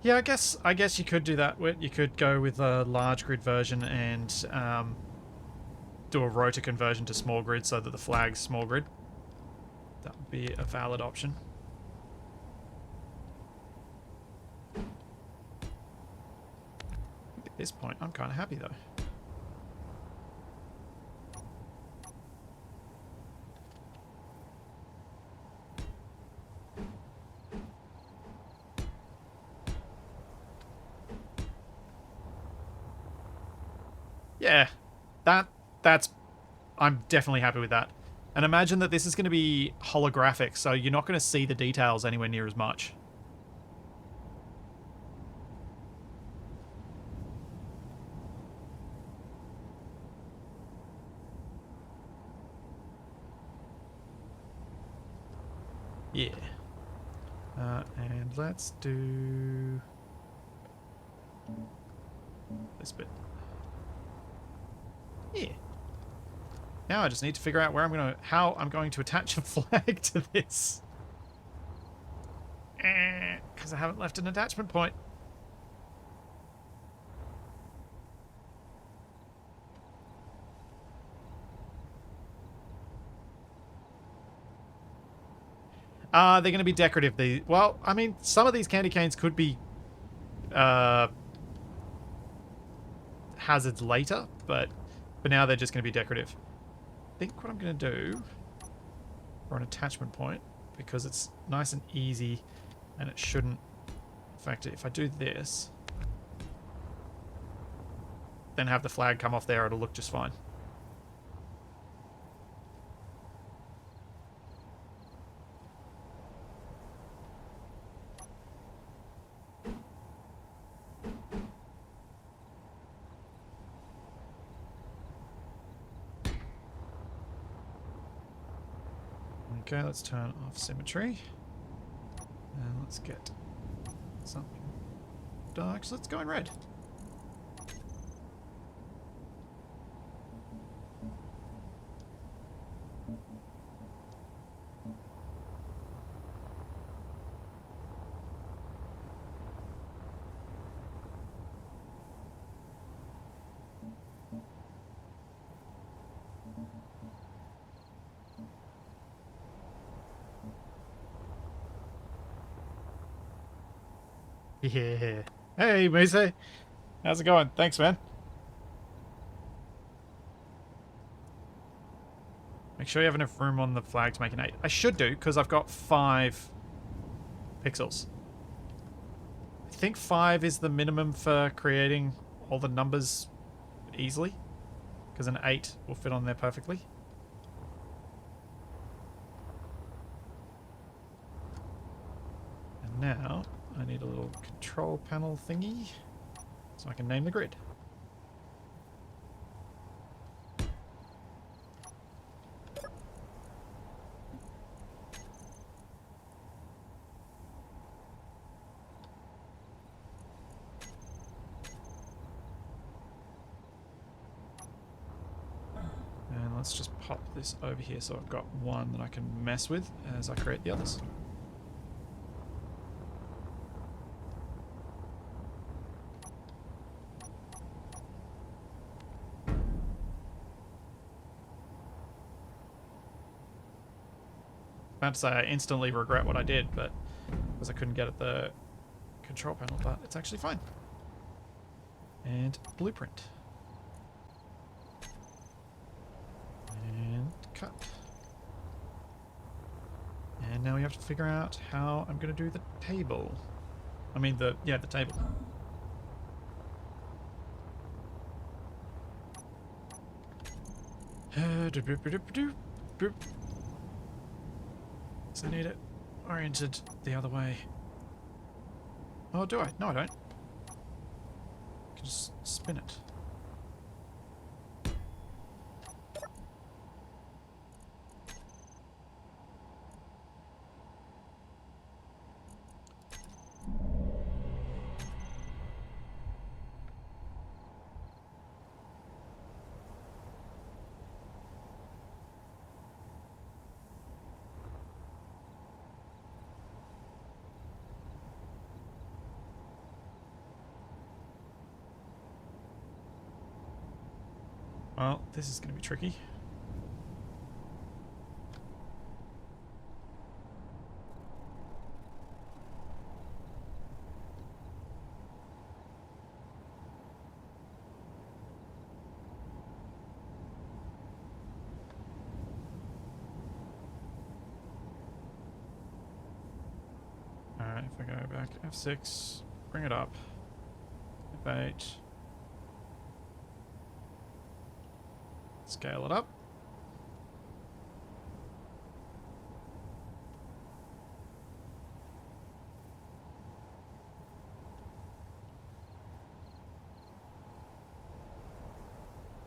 Speaker 1: Yeah, I guess you could do that. You could go with a large grid version and do a rotor conversion to small grid so that the flag's small grid. That would be a valid option. At this point, I'm kind of happy though. Yeah, that's I'm definitely happy with that. And imagine that this is going to be holographic, so you're not going to see the details anywhere near as much. Yeah. And let's do this bit. Yeah. Now I just need to figure out how I'm going to attach a flag to this. Because I haven't left an attachment point. They're going to be decorative. Well, I mean, some of these candy canes could be hazards later, but for now they're just going to be decorative. I think what I'm going to do for an attachment point, because it's nice and easy and it shouldn't affect it. If I do this, then have the flag come off there, it'll look just fine. Okay, let's turn off symmetry. And let's get something dark. So let's go in red. Yeah. Hey, Moose. How's it going? Thanks, man. Make sure you have enough room on the flag to make an 8. I should do, because I've got 5 pixels. I think 5 is the minimum for creating all the numbers easily, because an 8 will fit on there perfectly. And now I need a little control panel thingy so I can name the grid. And let's just pop this over here so I've got one that I can mess with as I create the others. About to say I instantly regret what I did, but because I couldn't get at the control panel, but it's actually fine. And blueprint. And cut. And now we have to figure out how I'm going to do the table. I mean the table. So I need it oriented the other way. Oh, do I? No, I don't. I can just spin it. Well, this is going to be tricky. Alright, if I go back F6, bring it up. F8. Scale it up.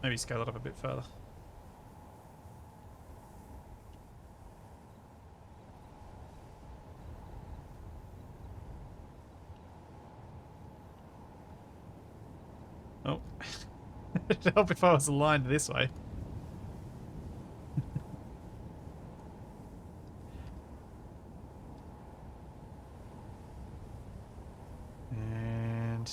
Speaker 1: Maybe scale it up a bit further. Oh. It'd help if I was aligned this way. And...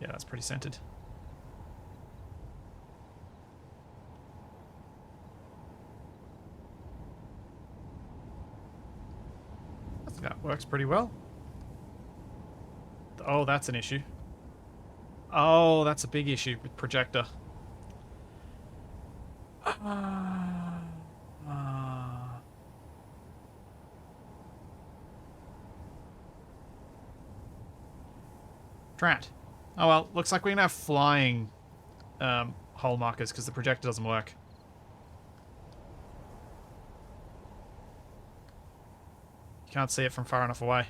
Speaker 1: yeah, that's pretty centered. I think that works pretty well. Oh, that's an issue. Oh, that's a big issue with projector. Drat. Oh well, looks like we're gonna have flying hole markers because the projector doesn't work. You can't see it from far enough away.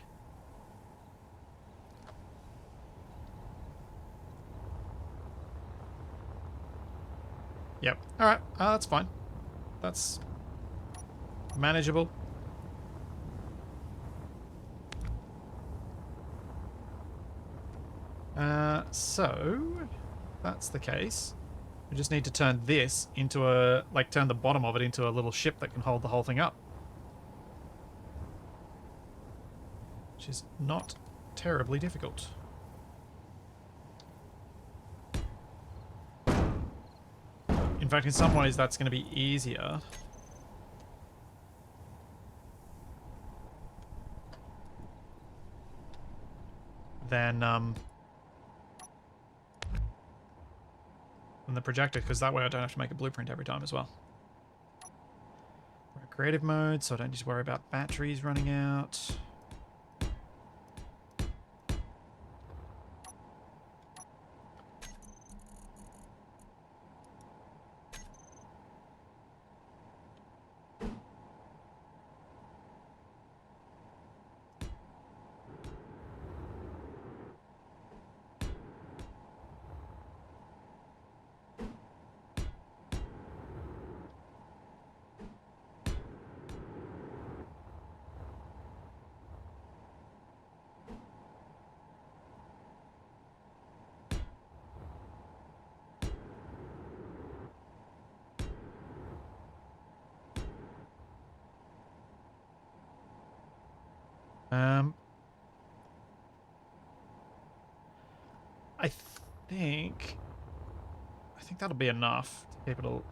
Speaker 1: Yep. Alright, that's fine. That's manageable. So, if that's the case, we just need to turn this into a, like, turn the bottom of it into a little ship that can hold the whole thing up. Which is not terribly difficult. In fact, in some ways, that's going to be easier. Than the projector, because that way I don't have to make a blueprint every time as well. We're in creative mode, so I don't need to worry about batteries running out. I think that'll be enough to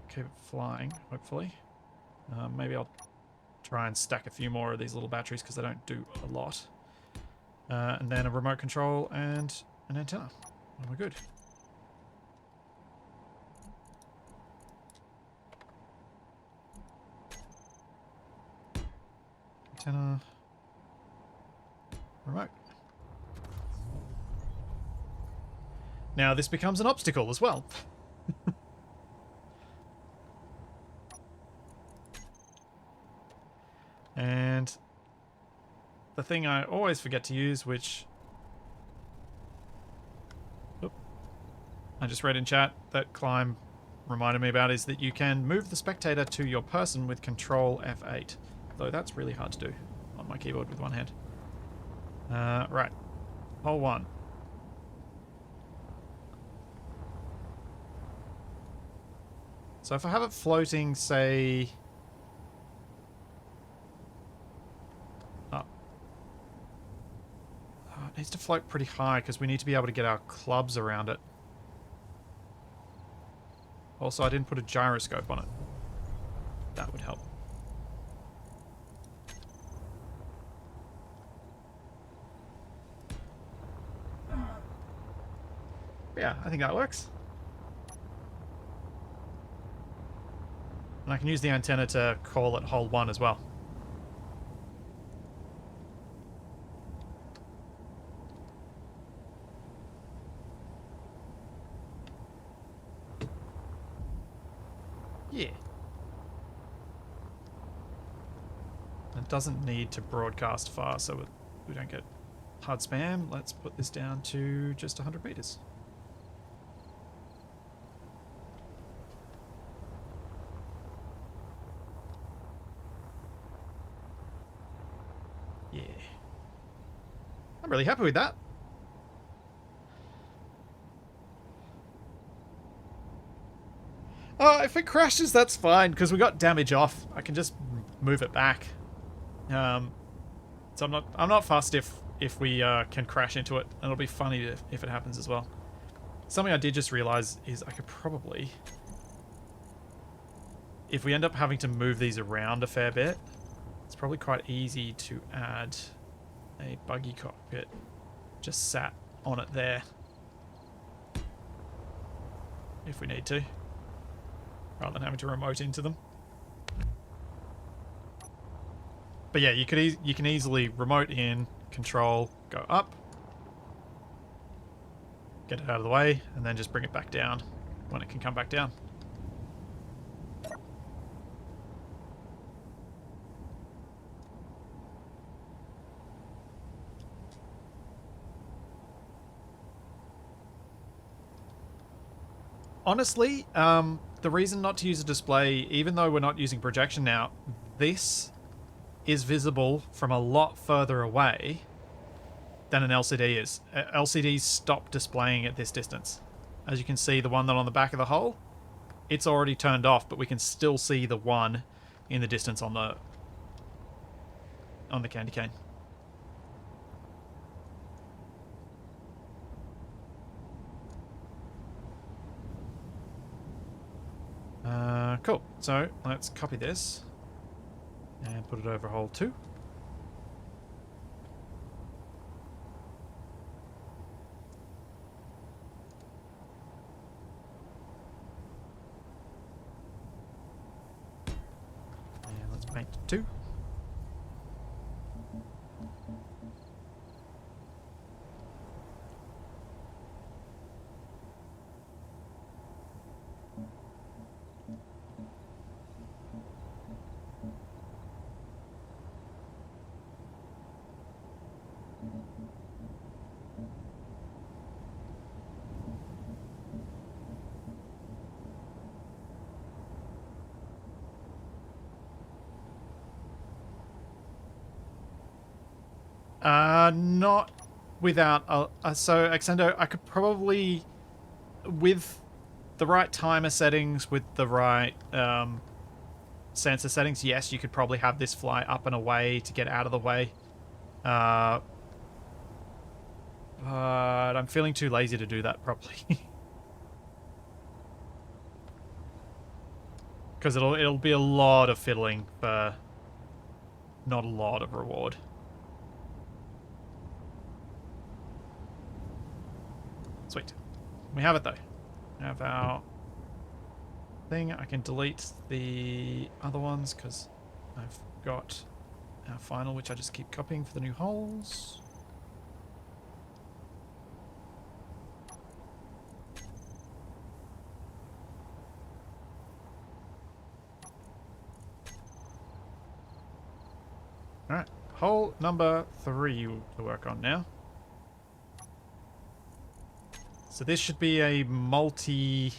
Speaker 1: keep it flying, hopefully. Maybe I'll try and stack a few more of these little batteries because they don't do a lot. And then a remote control and an antenna. And we're good. Antenna. Remote. Now this becomes an obstacle as well. And the thing I always forget to use, which I just read in chat that Climb reminded me about, is that you can move the spectator to your person with Control F8. Though that's really hard to do on my keyboard with one hand. Right. Hole 1. So if I have it floating, say... up. It needs to float pretty high because we need to be able to get our clubs around it. Also, I didn't put a gyroscope on it. That would help. Yeah, I think that works. And I can use the antenna to call it hole 1 as well. Yeah. It doesn't need to broadcast far so we don't get hard spam. Let's put this down to just 100 meters. Yeah. I'm really happy with that. If it crashes, that's fine, because we got damage off. I can just move it back. So I'm not fussed if we can crash into it, and it'll be funny if it happens as well. Something I did just realize is I could probably, if we end up having to move these around a fair bit, it's probably quite easy to add a buggy cockpit just sat on it there if we need to, rather than having to remote into them. But yeah, you can easily remote in, control, go up, get it out of the way, and then just bring it back down when it can come back down. Honestly, the reason not to use a display, even though we're not using projection now, this is visible from a lot further away than an LCD is. LCDs stop displaying at this distance. As you can see, the one that on the back of the hole, it's already turned off, but we can still see the one in the distance on the candy cane. Cool. So let's copy this and put it over hole 2. And let's paint 2. Not without so Accendo, I could probably, with the right timer settings, with the right sensor settings, yes, you could probably have this fly up and away to get out of the way. But I'm feeling too lazy to do that properly. Because it'll be a lot of fiddling for not a lot of reward. Sweet. We have it though. We have our thing. I can delete the other ones because I've got our final, which I just keep copying for the new holes. Alright, hole number 3 to work on now. So this should be a multiple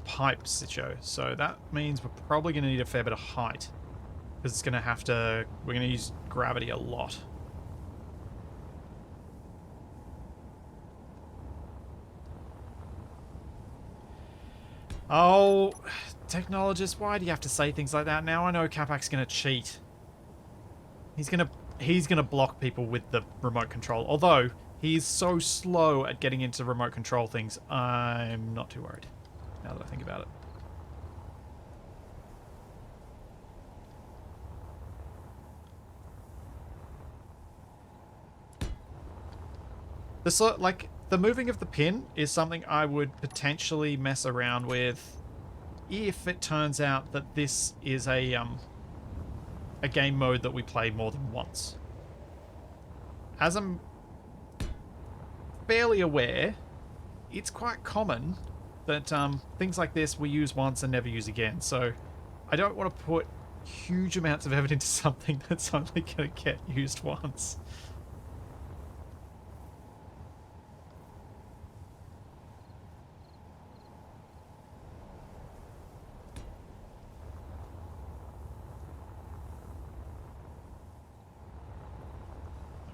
Speaker 1: pipe situ. So that means we're probably going to need a fair bit of height. Because it's going to have to... We're going to use gravity a lot. Oh, technologist, why do you have to say things like that? Now I know Capac's going to cheat. He's gonna block people with the remote control. Although he is so slow at getting into remote control things, I'm not too worried. Now that I think about it. The moving of the pin is something I would potentially mess around with if it turns out that this is a game mode that we play more than once. As I'm fairly aware, it's quite common that things like this we use once and never use again. So I don't want to put huge amounts of effort into something that's only going to get used once.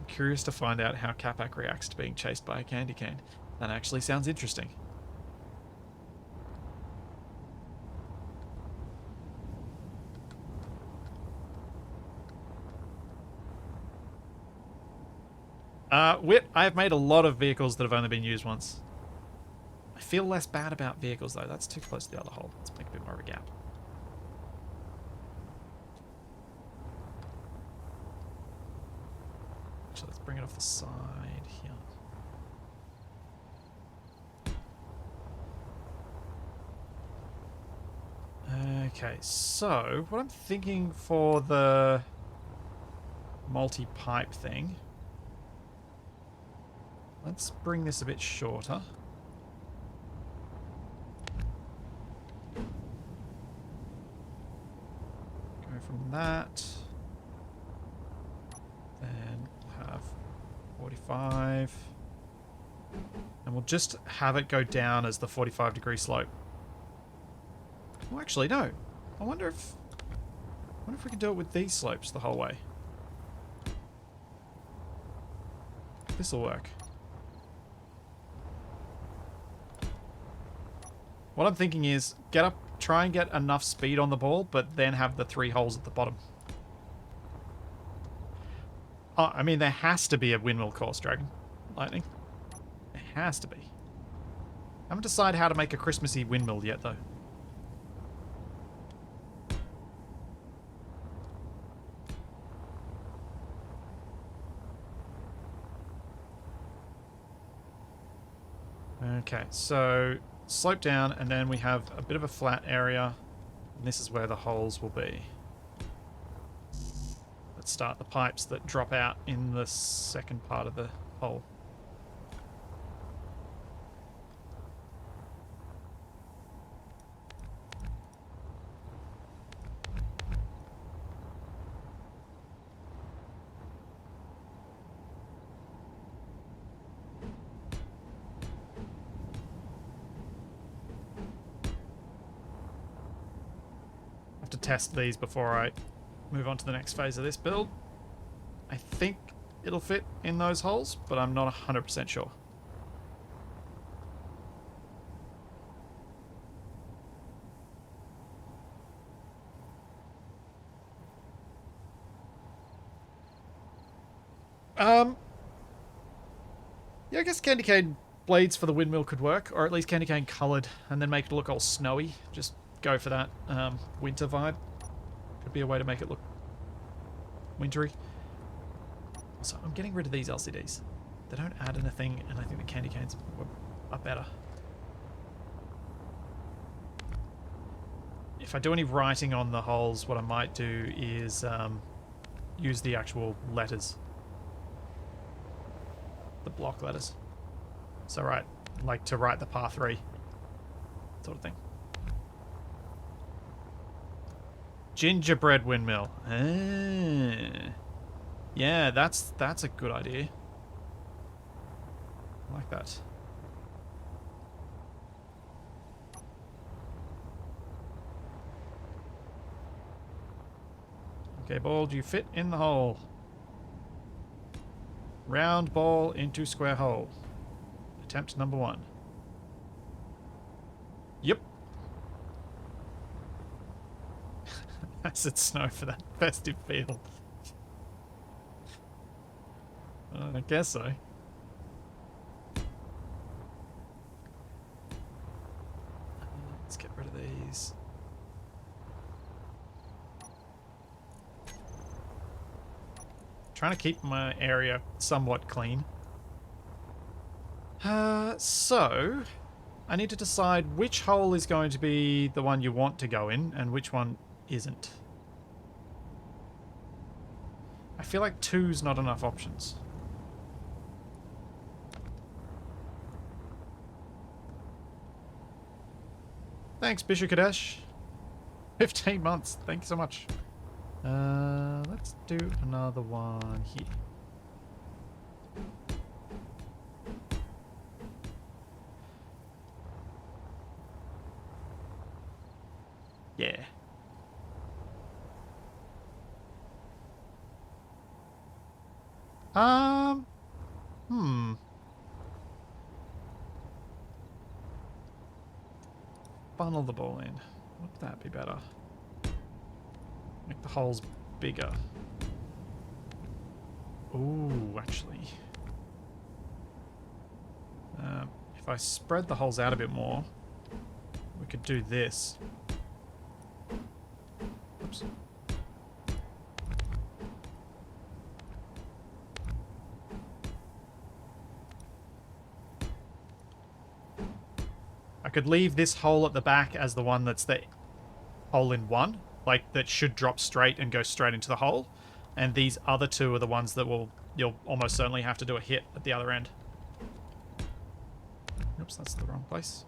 Speaker 1: Curious to find out how Capac reacts to being chased by a candy cane. That actually sounds interesting. Wit, I have made a lot of vehicles that have only been used once. I feel less bad about vehicles though. That's too close to the other hole. Let's make a bit more of a gap. So let's bring it off the side here. Okay, so what I'm thinking for the multi-pipe thing, let's bring this a bit shorter. Go from that. Then we'll have 45. And we'll just have it go down as the 45-degree slope. Well, actually, no. I wonder if we can do it with these slopes the whole way. This'll work. What I'm thinking is try and get enough speed on the ball, but then have the 3 holes at the bottom. Oh, I mean, there has to be a windmill course, Dragon Lightning. There has to be. I haven't decided how to make a Christmassy windmill yet, though. Okay, so slope down, and then we have a bit of a flat area, and this is where the holes will be. Let's start the pipes that drop out in the second part of the hole. To test these before I move on to the next phase of this build. I think it'll fit in those holes, but I'm not 100% sure. Yeah, I guess candy cane blades for the windmill could work, or at least candy cane coloured, and then make it look all snowy. Just go for that winter vibe. Could be a way to make it look wintry. So I'm getting rid of these LCDs. They don't add anything, and I think the candy canes are better. If I do any writing on the holes, what I might do is use the actual letters. The block letters. So like to write the par 3 sort of thing. Gingerbread windmill. Yeah, that's a good idea. I like that. Okay, ball, do you fit in the hole? Round ball into square hole. Attempt number 1. Yep. Acid snow for that festive feel. I guess so. Let's get rid of these. Trying to keep my area somewhat clean. So I need to decide which hole is going to be the one you want to go in and which one isn't. I feel like 2's not enough options. Thanks, Bishop Kadesh. 15 months. Thank you so much. Let's do another one here. Yeah. Funnel the ball in. Would that be better? Make the holes bigger. Ooh, actually. If I spread the holes out a bit more, we could do this. Oops. I could leave this hole at the back as the one that's the hole in one, like that should drop straight and go straight into the hole, and these other 2 are the ones that you'll almost certainly have to do a hit at the other end. Oops, that's the wrong place.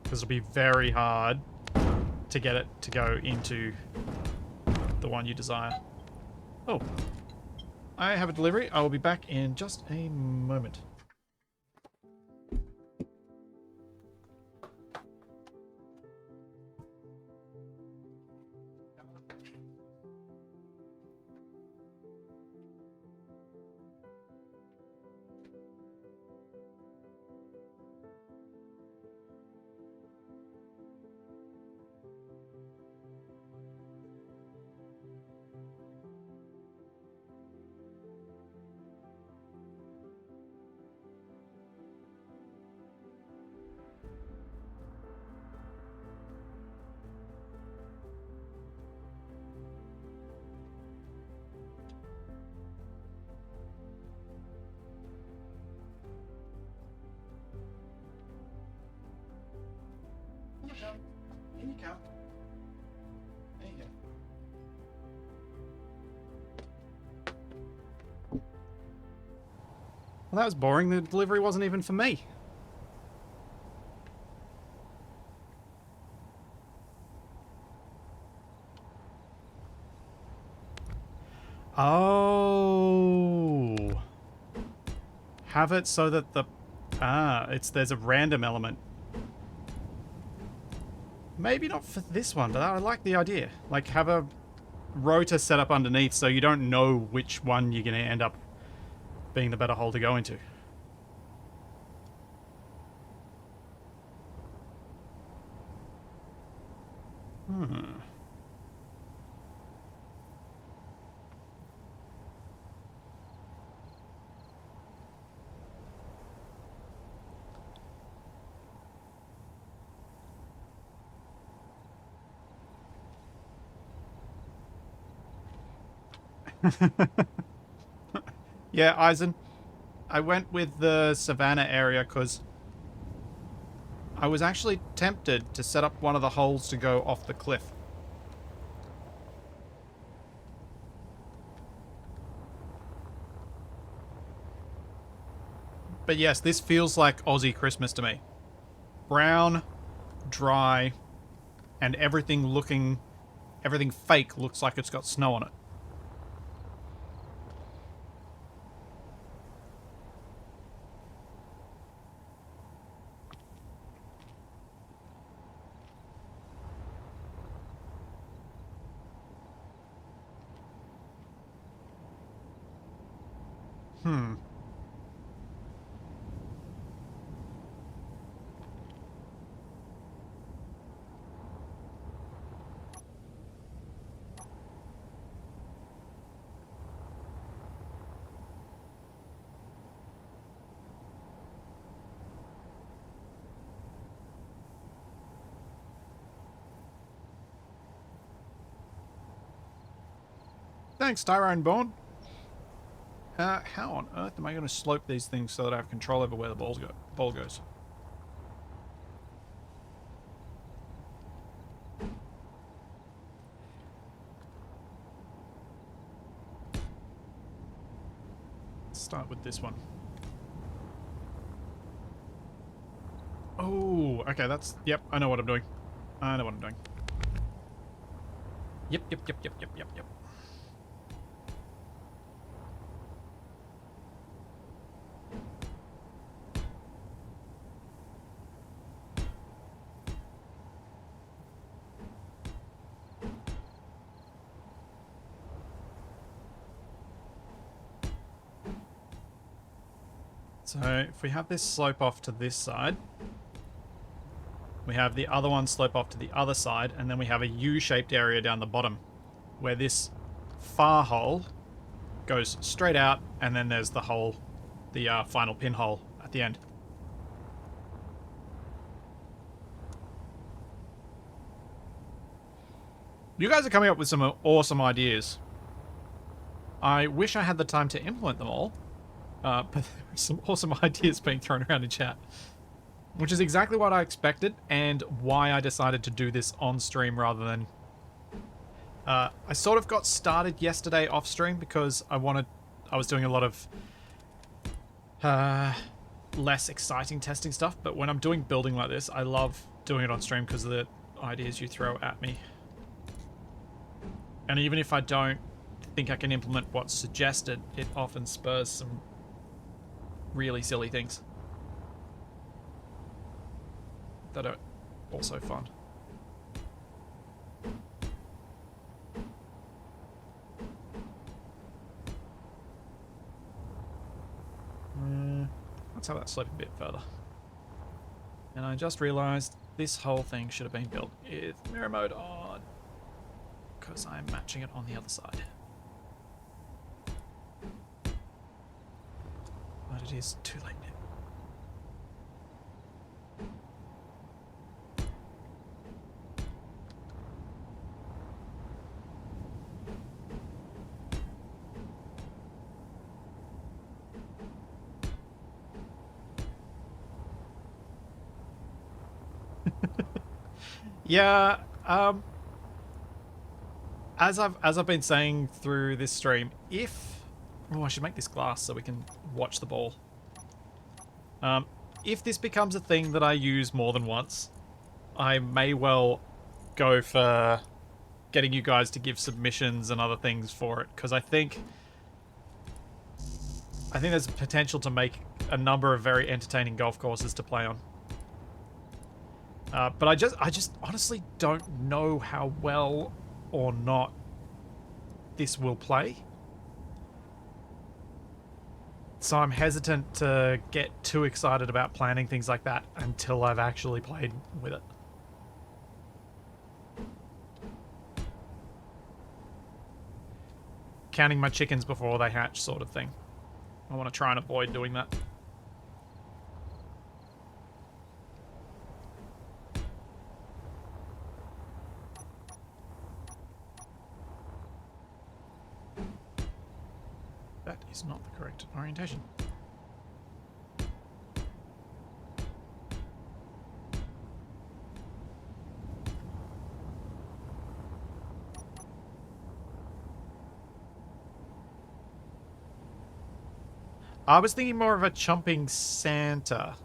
Speaker 1: Because it'll be very hard to get it to go into the one you desire. Oh, I have a delivery. I will be back in just a moment. In you come. There you go. Well, that was boring. The delivery wasn't even for me. Oh. Have it so that the... there's a random element. Maybe not for this one, but I like the idea. Like, have a rotor set up underneath so you don't know which one you're going to end up being the better hole to go into. Yeah, Eisen. I went with the Savannah area because I was actually tempted to set up one of the holes to go off the cliff. But yes, this feels like Aussie Christmas to me. Brown, dry, and everything fake looks like it's got snow on it. Hmm. Thanks, Tyrone Born. How on earth am I going to slope these things so that I have control over where the ball goes? Let's start with this one. Oh, okay, that's... Yep, I know what I'm doing. I know what I'm doing. Yep. So if we have this slope off to this side, we have the other one slope off to the other side, and then we have a U-shaped area down the bottom where this far hole goes straight out, and then there's the hole, the final pinhole at the end. You guys are coming up with some awesome ideas. I wish I had the time to implement them all, but there are some awesome ideas being thrown around in chat, which is exactly what I expected and why I decided to do this on stream rather than... I sort of got started yesterday off stream because I was doing a lot of less exciting testing stuff, but when I'm doing building like this, I love doing it on stream because of the ideas you throw at me. And even if I don't think I can implement what's suggested, it often spurs some really silly things that are also fun. Let's have that slope a bit further. And I just realized this whole thing should have been built with mirror mode on, because I'm matching it on the other side. But it is too late now. Yeah, as I've been saying through this stream, I should make this glass so we can watch the ball. If this becomes a thing that I use more than once, I may well go for getting you guys to give submissions and other things for it, because I think there's potential to make a number of very entertaining golf courses to play on. But I just honestly don't know how well or not this will play. So I'm hesitant to get too excited about planning things like that until I've actually played with it. Counting my chickens before they hatch sort of thing. I want to try and avoid doing that. That is not the correct orientation. I was thinking more of a chomping Santa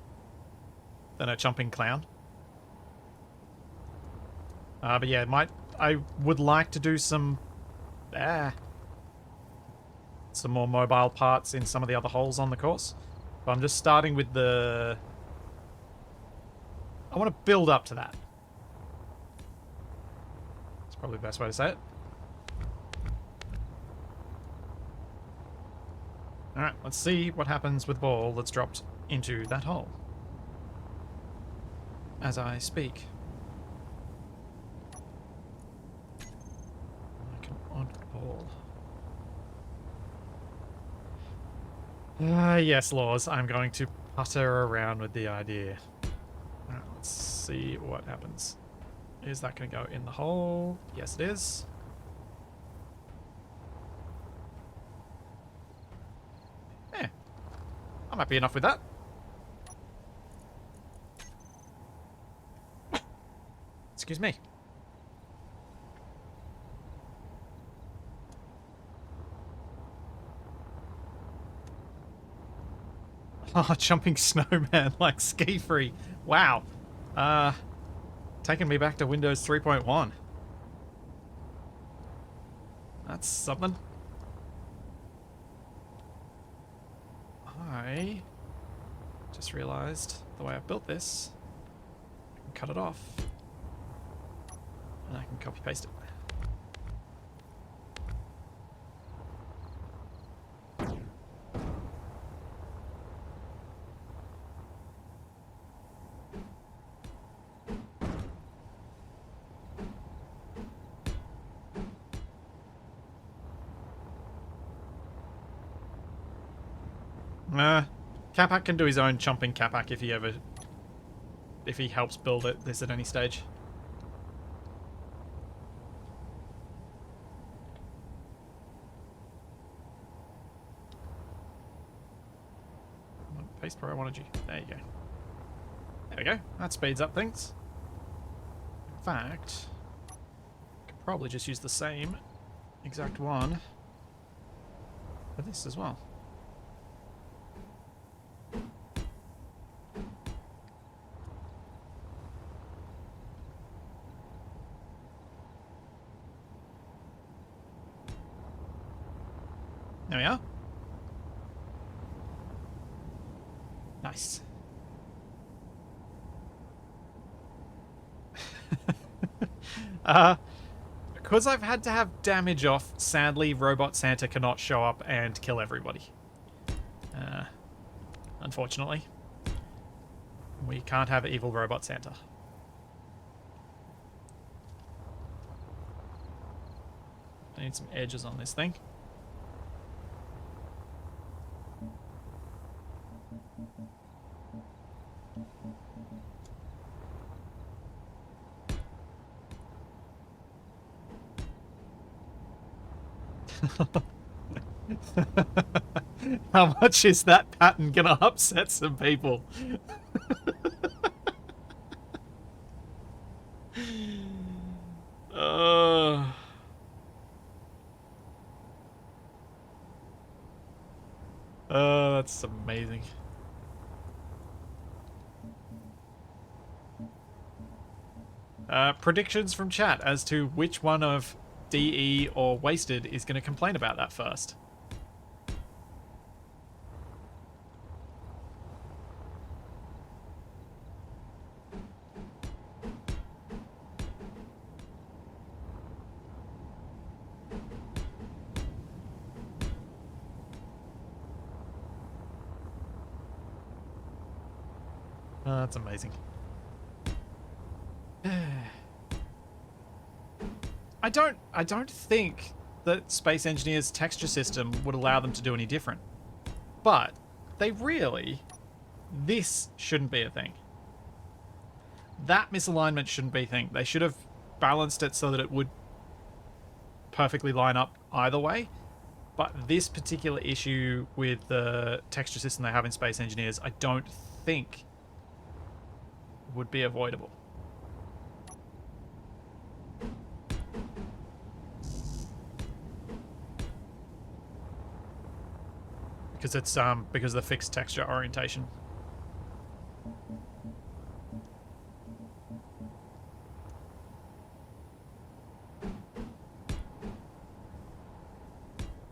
Speaker 1: than a chomping clown. But yeah, I would like to do some more mobile parts in some of the other holes on the course. But I'm just starting with I want to build up to that. That's probably the best way to say it. Alright, let's see what happens with the ball that's dropped into that hole. As I speak. Like an odd ball. Yes, Laws, I'm going to putter around with the idea. Alright, let's see what happens. Is that going to go in the hole? Yes, it is. Yeah, I'm happy enough with that. Excuse me. Oh, jumping snowman like ski free. Wow. Taking me back to Windows 3.1. That's something. I just realized the way I've built this, I can cut it off and I can copy paste it. Capac can do his own chumping Capac if he helps build this at any stage. Paste where I wanted you. There you go. There we go. That speeds up things. In fact, I could probably just use the same exact one for this as well. There we are. Nice. Because I've had to have damage off, sadly, Robot Santa cannot show up and kill everybody. Unfortunately. We can't have evil Robot Santa. I need some edges on this thing. How much is that pattern gonna upset some people? That's amazing. Predictions from chat as to which one of DE or Wasted is going to complain about that first. That's amazing. I don't think that Space Engineer's texture system would allow them to do any different. But this shouldn't be a thing. That misalignment shouldn't be a thing. They should have balanced it so that it would perfectly line up either way. But this particular issue with the texture system they have in Space Engineers, I don't think would be avoidable. Because it's because of the fixed texture orientation.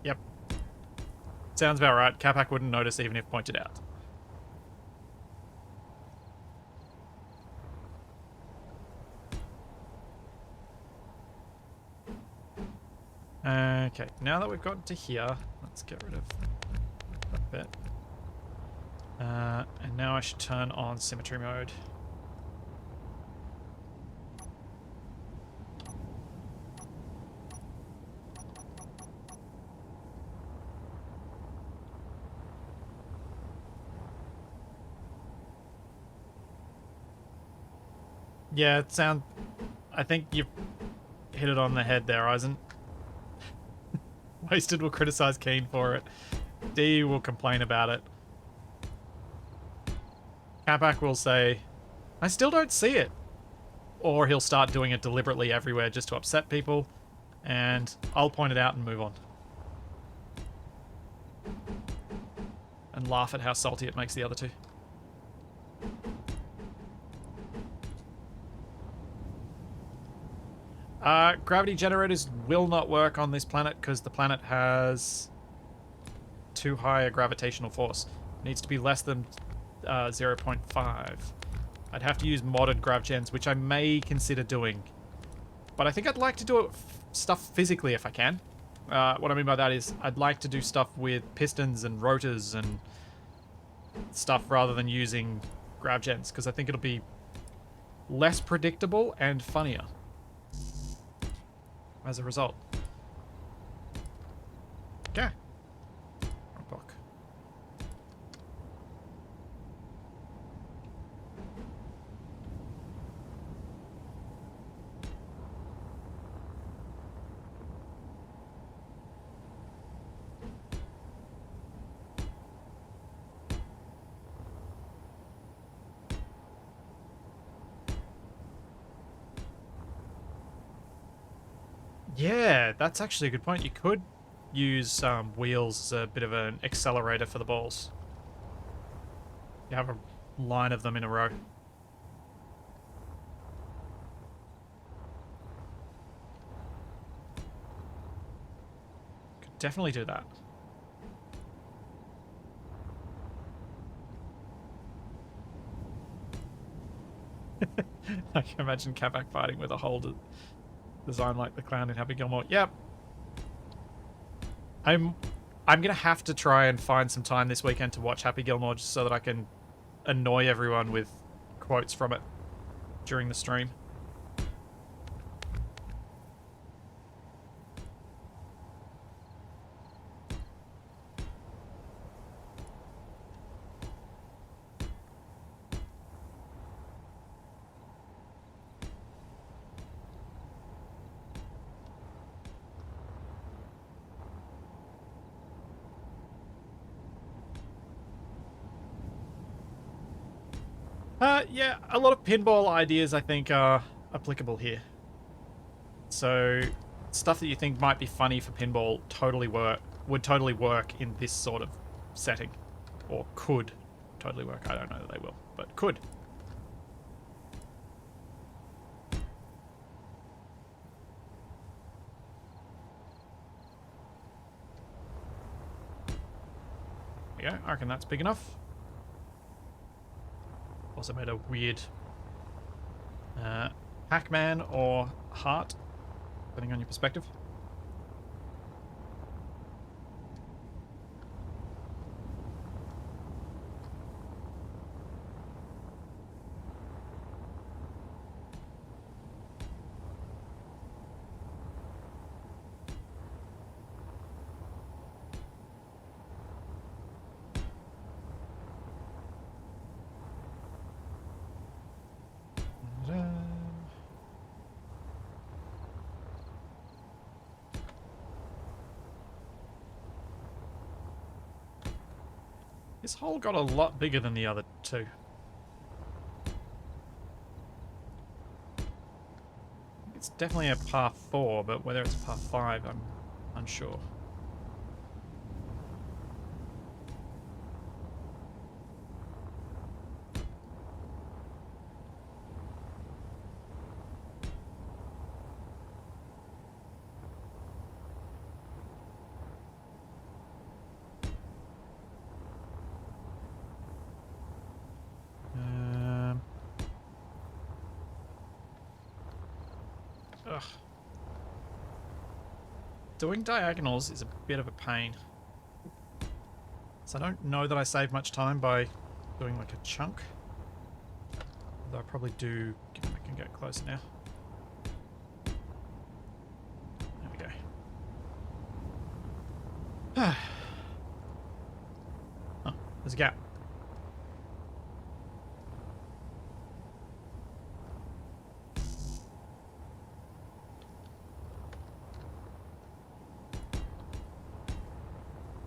Speaker 1: Yep. Sounds about right. Capac wouldn't notice even if pointed out. Okay, now that we've gotten to here, let's get rid of a bit. And now I should turn on symmetry mode. Yeah, I think you've hit it on the head there, Eisen. Wasted will criticize Keen for it. D will complain about it. Capac will say, I still don't see it. Or he'll start doing it deliberately everywhere just to upset people. And I'll point it out and move on. And laugh at how salty it makes the other two. Gravity generators will not work on this planet because the planet has too high a gravitational force. It needs to be less than 0.5. I'd have to use modded grav gens, which I may consider doing. But I think I'd like to do stuff physically if I can. What I mean by that is I'd like to do stuff with pistons and rotors and stuff rather than using grav gens, because I think it'll be less predictable and funnier as a result. Okay. Wrong block. Yeah, that's actually a good point. You could use wheels as a bit of an accelerator for the balls. You have a line of them in a row. Could definitely do that. I can imagine Capac fighting with a whole design like the clown in Happy Gilmore. Yep. I'm gonna have to try and find some time this weekend to watch Happy Gilmore just so that I can annoy everyone with quotes from it during the stream. Yeah, a lot of pinball ideas I think are applicable here. So, stuff that you think might be funny for pinball would totally work in this sort of setting. Or could totally work. I don't know that they will, but could. Yeah, I reckon that's big enough. Also made a weird Pac-Man or heart, depending on your perspective. This hole got a lot bigger than the other two. It's definitely a par 4, but whether it's a par 5, I'm unsure. Ugh. Doing diagonals is a bit of a pain. So I don't know that I save much time by doing like a chunk. Although I probably do, given I can get close now. There we go. Oh, there's a gap.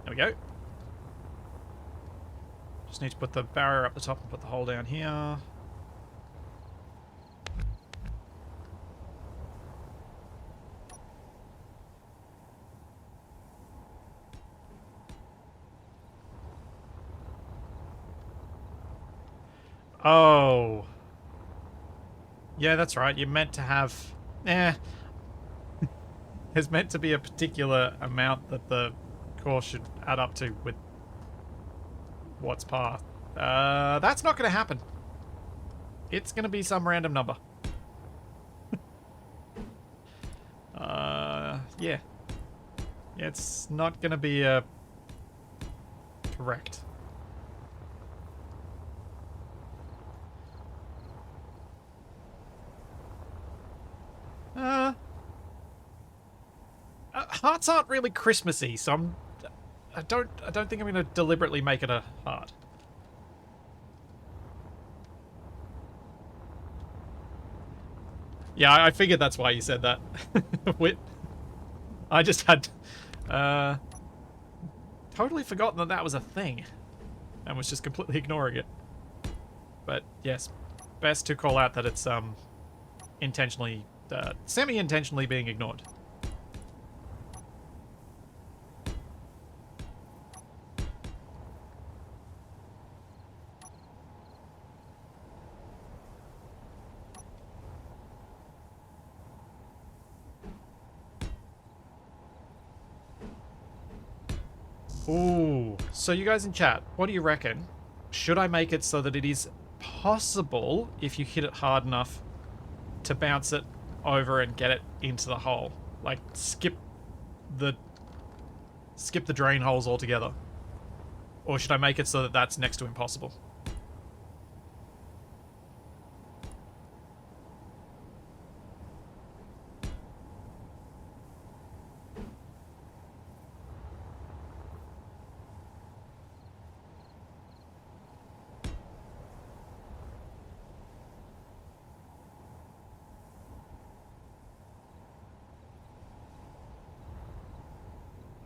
Speaker 1: There we go. Just need to put the barrier up the top and put the hole down here. Oh. Yeah, that's right. You're meant to have... There's meant to be a particular amount that the course should add up to with what's path. That's not going to happen. It's going to be some random number. Yeah. It's not going to be correct. Hearts aren't really Christmassy, so I don't think I'm going to deliberately make it a heart. Yeah, I figured that's why you said that. Wit. I just had totally forgotten that that was a thing and was just completely ignoring it. But yes, best to call out that it's intentionally, semi-intentionally being ignored. Ooh, so you guys in chat, what do you reckon? Should I make it so that it is possible, if you hit it hard enough, to bounce it over and get it into the hole? Like, skip the drain holes altogether? Or should I make it so that that's next to impossible?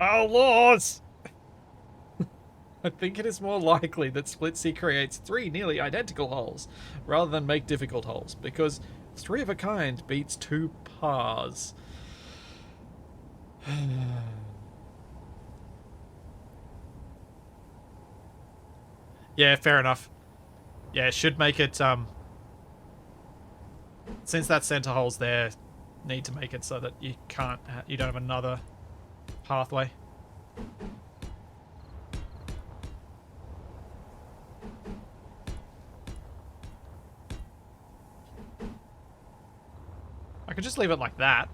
Speaker 1: Oh, laws! I think it is more likely that Split Sea creates 3 nearly identical holes, rather than make difficult holes, because 3 of a kind beats 2 pars. Yeah, fair enough. Yeah, it should make it, since that center hole's there, need to make it so that you you don't have another pathway. I could just leave it like that.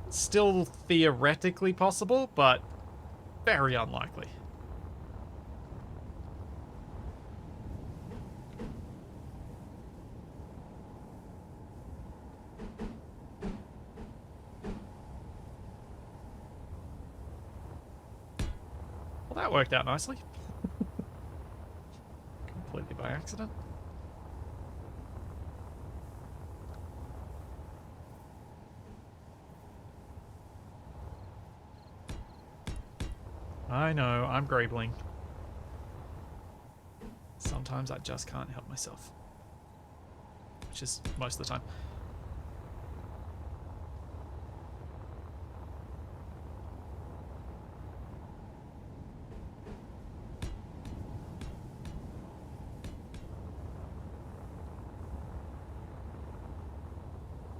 Speaker 1: Still theoretically possible, but very unlikely. Well, that worked out nicely. Completely by accident. I know, I'm Grabling. Sometimes I just can't help myself. Which is most of the time.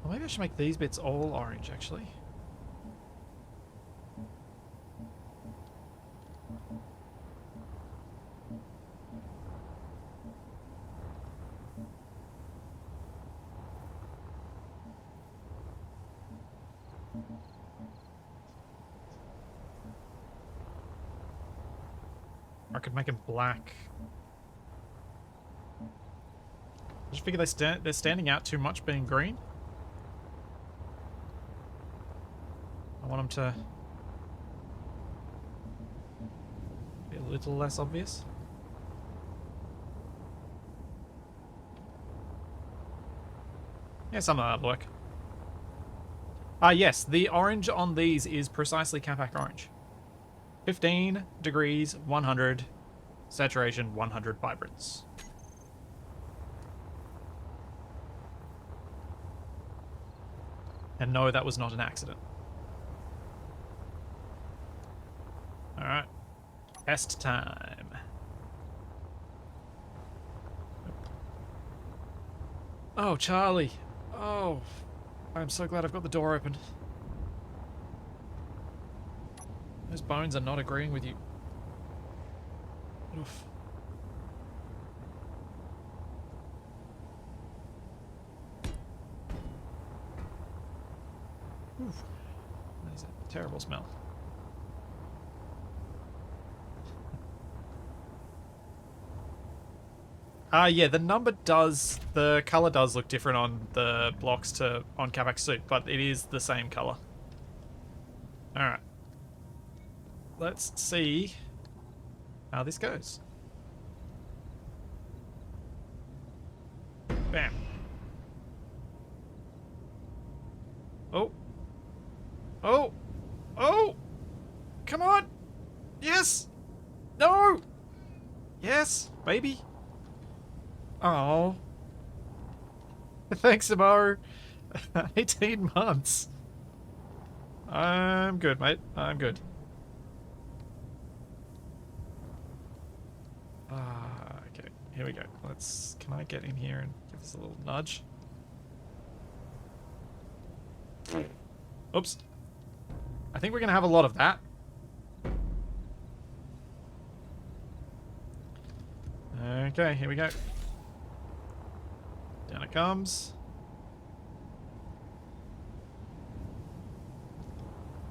Speaker 1: Well, maybe I should make these bits all orange, actually. Or I could make them black. I just figure they're standing out too much being green. I want them to be a little less obvious. Yeah, something like that'll work. Yes, the orange on these is precisely Capac orange. 15 degrees, 100, saturation, 100 vibrance. And no, that was not an accident. Alright. Test time. Oh, Charlie. Oh, I'm so glad I've got the door open. Those bones are not agreeing with you. Oof. Oof. That is a terrible smell. Yeah, the color does look different on the blocks to on Capac's suit, but it is the same color. Alright. Let's see how this goes. Bam. Oh. Oh. Oh. Come on. Yes. No. Yes, baby. Oh. Thanks, Amaru. 18 months. I'm good, mate. I'm good. Okay. Here we go. Can I get in here and give this a little nudge? Oops. I think we're going to have a lot of that. Okay, here we go. Down it comes.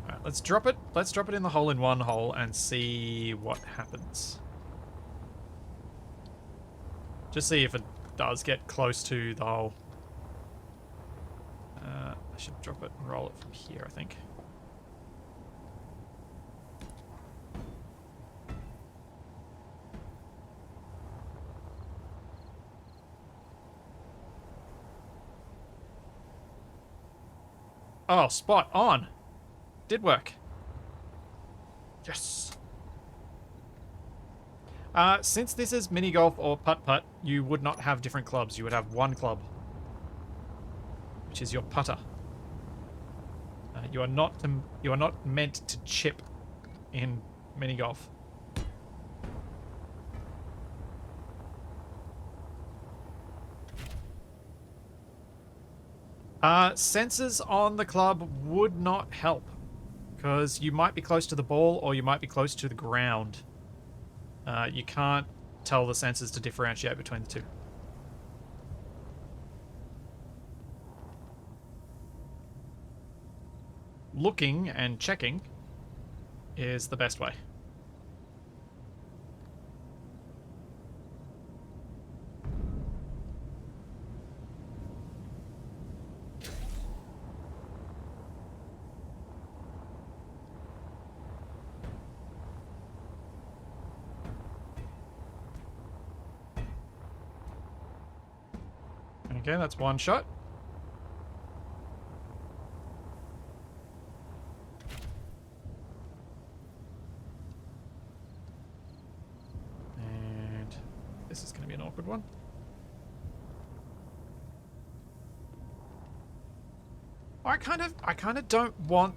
Speaker 1: Alright, let's drop it. Let's drop it in the hole-in-one hole and see what happens. Just see if it does get close to the hole. I should drop it and roll it from here, I think. Oh, spot on. Did work. Yes. Since this is mini golf or putt-putt, you would not have different clubs. You would have one club, which is your putter. You are not meant to chip in mini golf. Sensors on the club would not help, because you might be close to the ball or you might be close to the ground. You can't tell the sensors to differentiate between the two. Looking and checking is the best way. Okay, that's one shot. And this is going to be an awkward one. I kind of don't want...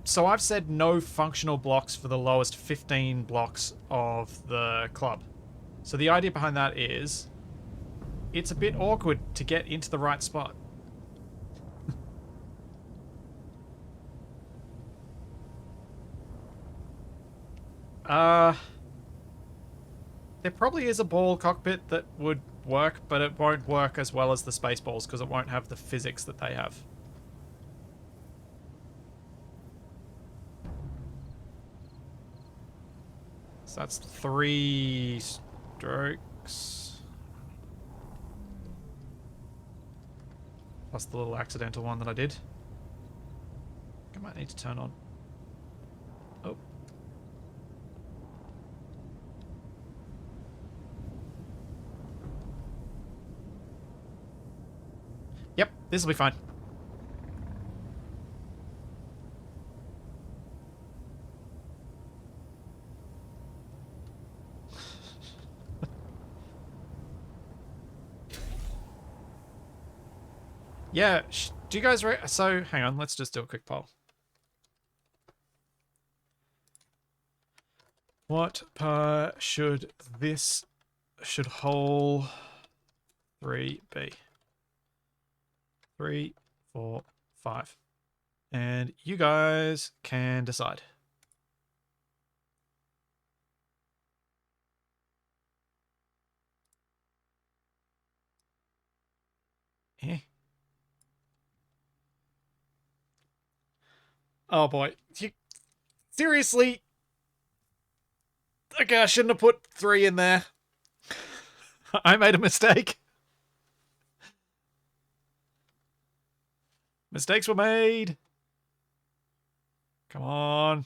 Speaker 1: So I've said no functional blocks for the lowest 15 blocks of the club. So the idea behind that is it's a bit awkward to get into the right spot. There probably is a ball cockpit that would work, but it won't work as well as the Spaceballs because it won't have the physics that they have. So that's 3 strokes. Plus the little accidental one that I did. I might need to turn on. Oh. Yep, this will be fine. Yeah, do you guys... So, hang on, let's just do a quick poll. What par should hole 3 be? 3, 4, 5. And you guys can decide. Eh. Oh boy. Seriously? Okay, I shouldn't have put 3 in there. I made a mistake. Mistakes were made. Come on.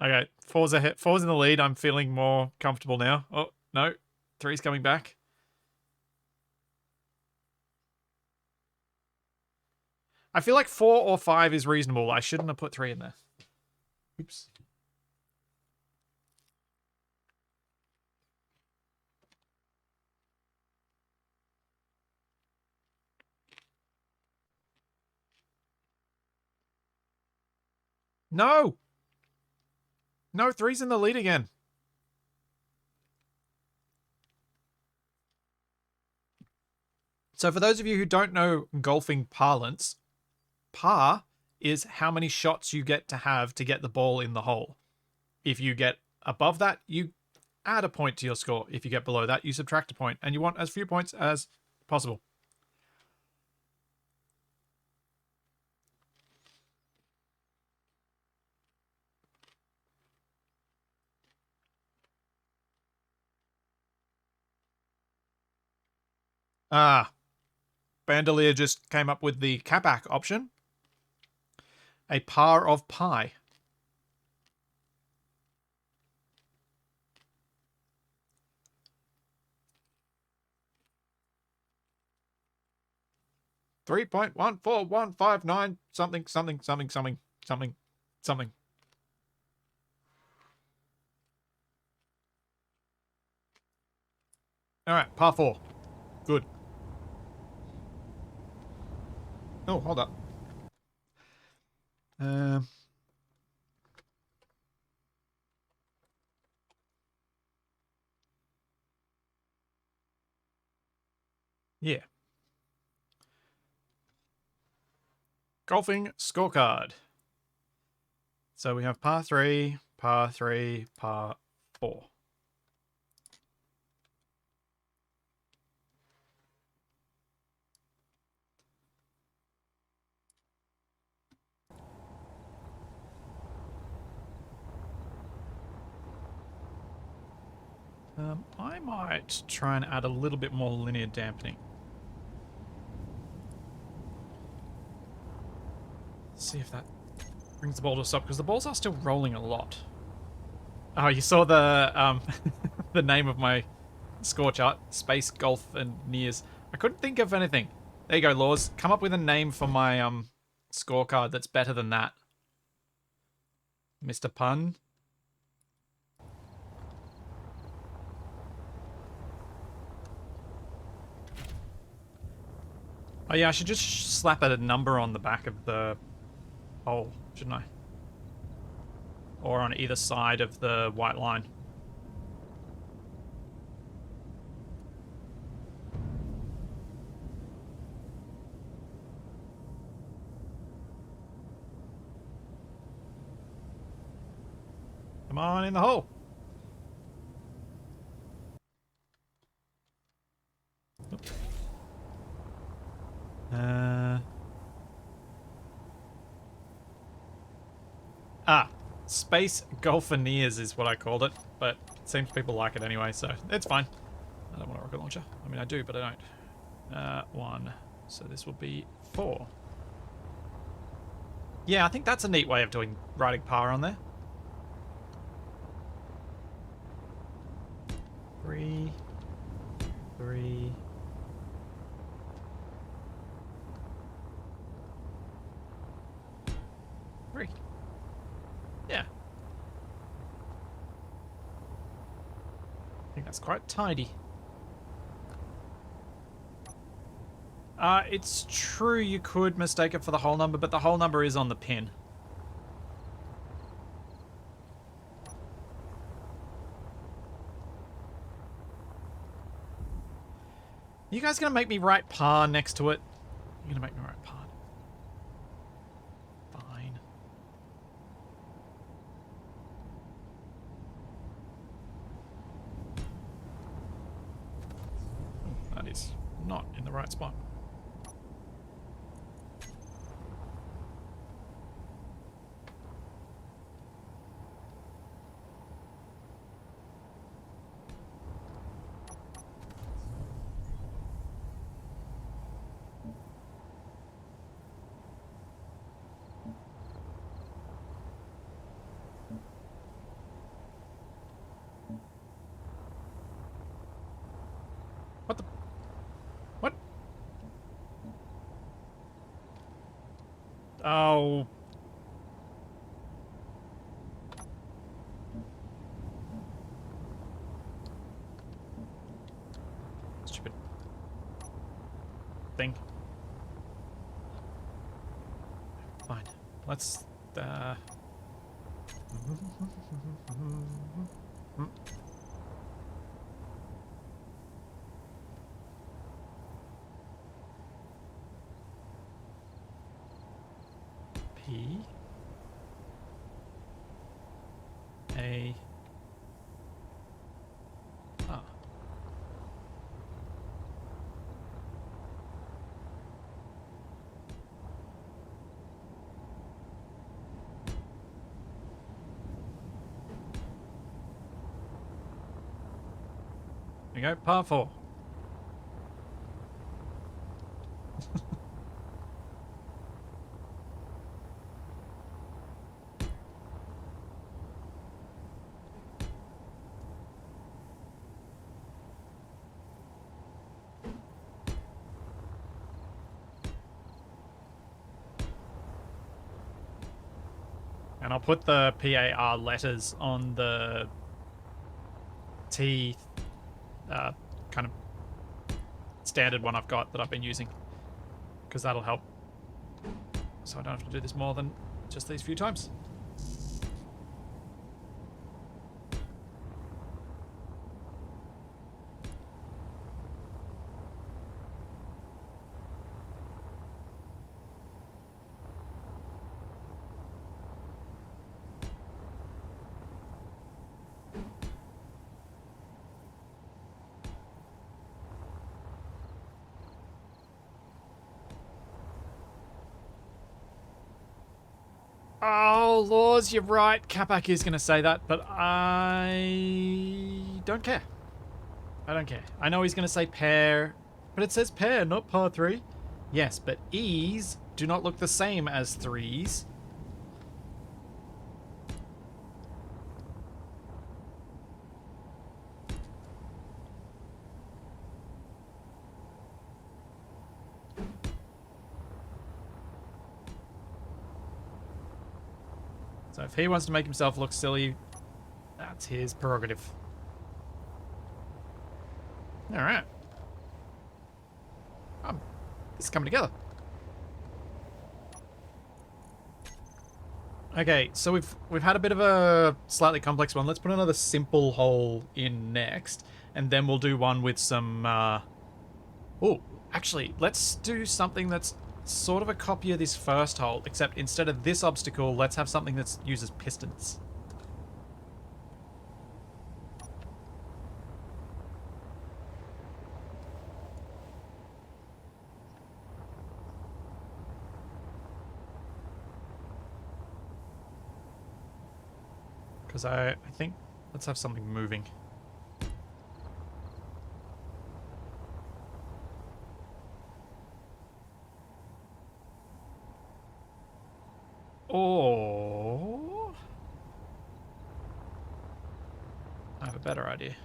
Speaker 1: Okay, 4's ahead. 4's in the lead. I'm feeling more comfortable now. Oh, no. 3's coming back. I feel like 4 or 5 is reasonable. I shouldn't have put 3 in there. Oops. No! No, 3's in the lead again. So for those of you who don't know golfing parlance, par is how many shots you get to have to get the ball in the hole. If you get above that, you add a point to your score. If you get below that, you subtract a point. And you want as few points as possible. Ah, Bandolier just came up with the Capac option. A par of pi. $3.14159 something something something something something something. All right, par 4. Good. Oh, hold up. Yeah. Golfing scorecard. So we have par 3, par 3, par 4. I might try and add a little bit more linear dampening. See if that brings the ball to a stop, because the balls are still rolling a lot. Oh, you saw the the name of my score chart: Space, Golf, and Nears. I couldn't think of anything. There you go, Laws. Come up with a name for my scorecard that's better than that, Mr. Pun. Oh yeah, I should just slap a number on the back of the hole, shouldn't I? Or on either side of the white line. Come on, in the hole. Ah. Space Golfineers is what I called it, but it seems people like it anyway, so it's fine. I don't want a rocket launcher. I mean, I do, but I don't. 1. So this will be 4. Yeah, I think that's a neat way of writing power on there. 3. 3. 3. Yeah. I think that's quite tidy. It's true you could mistake it for the whole number, but the whole number is on the pin. You guys gonna make me write par next to it? You're gonna make me write par. Fine. Oh, that is not in the right spot. What the? What? Oh. Stupid thing. Fine. Let's, P A R. There we go, par 4. And I'll put the PAR letters on the T kind of standard one I've got that I've been using, because that'll help. So I don't have to do this more than just these few times. Oh, Laws, you're right. Capac is going to say that, but I don't care. I don't care. I know he's going to say pair, but it says pair, not par 3. Yes, but E's do not look the same as 3's. So if he wants to make himself look silly, that's his prerogative. All right. This is coming together. Okay, so we've had a bit of a slightly complex one. Let's put another simple hole in next, and then we'll do one with some. Oh, actually, let's do something that's sort of a copy of this first hole, except instead of this obstacle, let's have something that uses pistons. Because I think... Let's have something moving. Or... I have a better idea.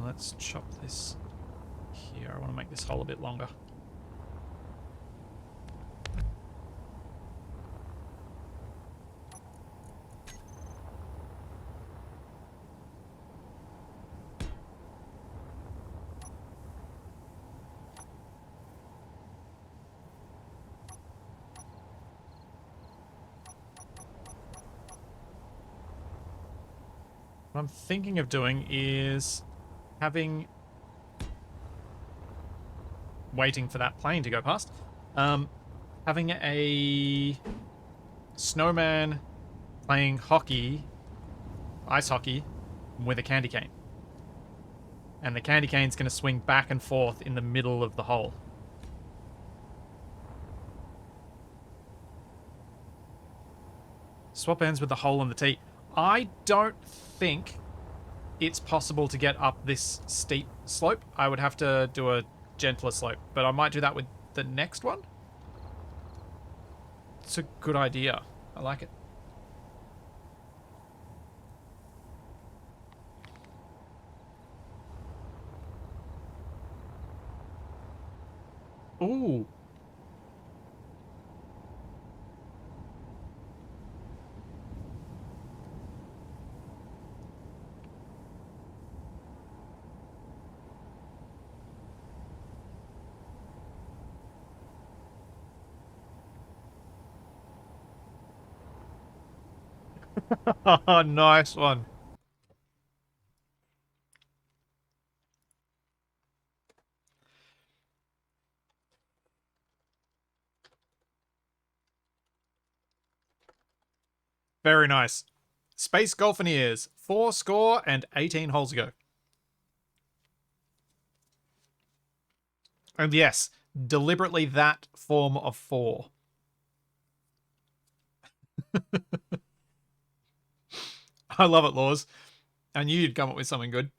Speaker 1: Let's chop this here. I want to make this hole a bit longer. What I'm thinking of doing is waiting for that plane to go past, having a snowman playing ice hockey, with a candy cane. And the candy cane's going to swing back and forth in the middle of the hole. Swap ends with the hole in the T. I don't think it's possible to get up this steep slope. I would have to do a gentler slope, but I might do that with the next one. It's a good idea. I like it. Ooh. Nice one. Very nice. Space Golfineers, 4 score and 18 holes ago. And yes, deliberately that form of 4. I love it, Laws. I knew you'd come up with something good.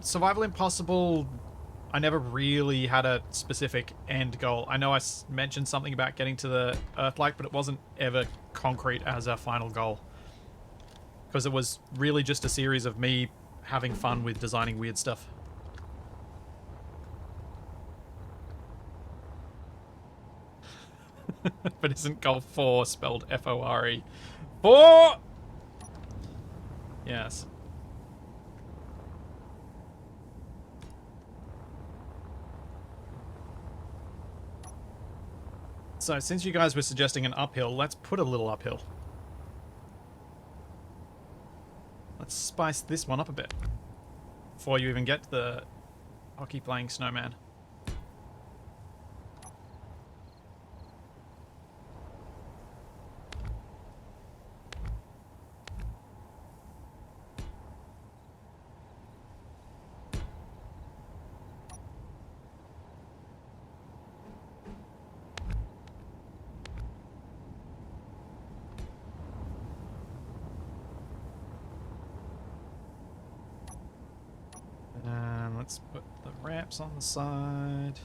Speaker 1: Survival Impossible, I never really had a specific end goal. I know I mentioned something about getting to the Earth-like, but it wasn't ever concrete as a final goal. Because it was really just a series of me having fun with designing weird stuff. But isn't goal 4 spelled F-O-R-E? 4! Yes. So, since you guys were suggesting an uphill, let's put a little uphill. Let's spice this one up a bit. Before you even get to the hockey-playing snowman. And let's put the ramps on the side.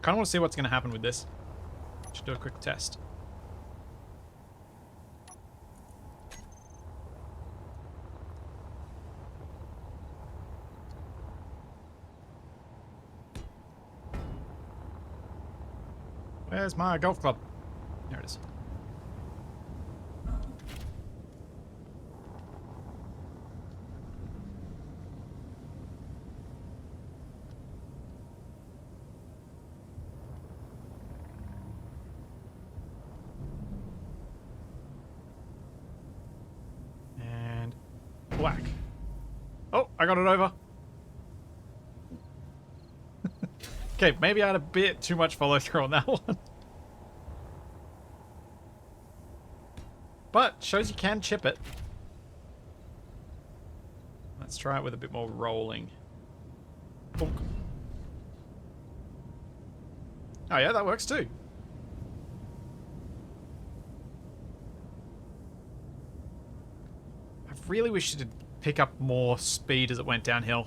Speaker 1: Kind of want to see what's going to happen with this. Should do a quick test. Where's my golf club? There it is. Whack. Oh, I got it over. Okay, maybe I had a bit too much follow through on that one. But shows you can chip it. Let's try it with a bit more rolling. Bonk. Oh yeah, that works too. I really wish it would pick up more speed as it went downhill.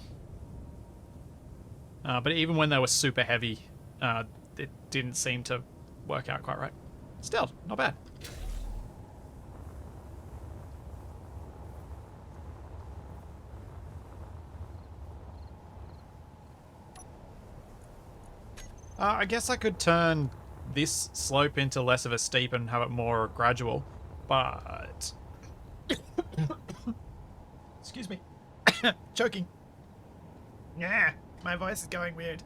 Speaker 1: But even when they were super heavy, it didn't seem to work out quite right. Still, not bad. I guess I could turn this slope into less of a steep and have it more gradual, but... Excuse me. Choking. Yeah, my voice is going weird.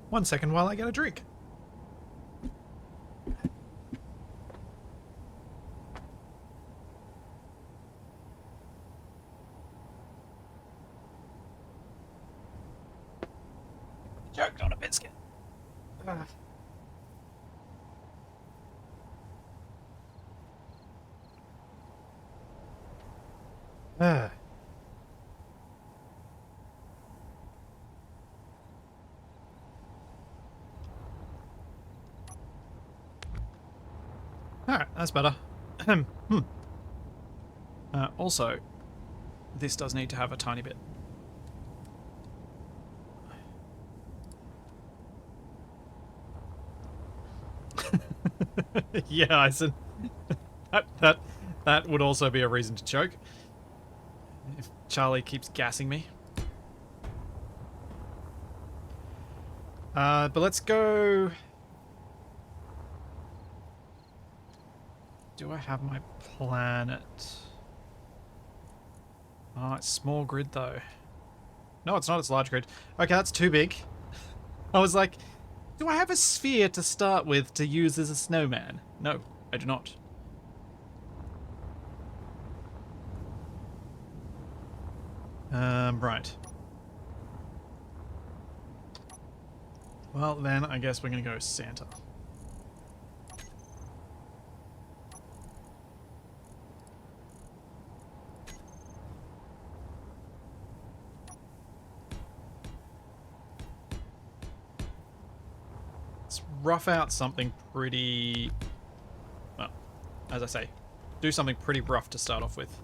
Speaker 1: One second while I get a drink. Choked on a biscuit. Alright, that's better. Also, this does need to have a tiny bit. Yeah, I said that would also be a reason to choke. If Charlie keeps gassing me. But let's go... Do I have my planet? Oh, it's small grid though. No, it's not, it's large grid. Okay, that's too big. I was like, do I have a sphere to start with to use as a snowman? No, I do not. Right. Well, then I guess we're gonna go Santa. Let's rough out something pretty... Well, as I say, do something pretty rough to start off with.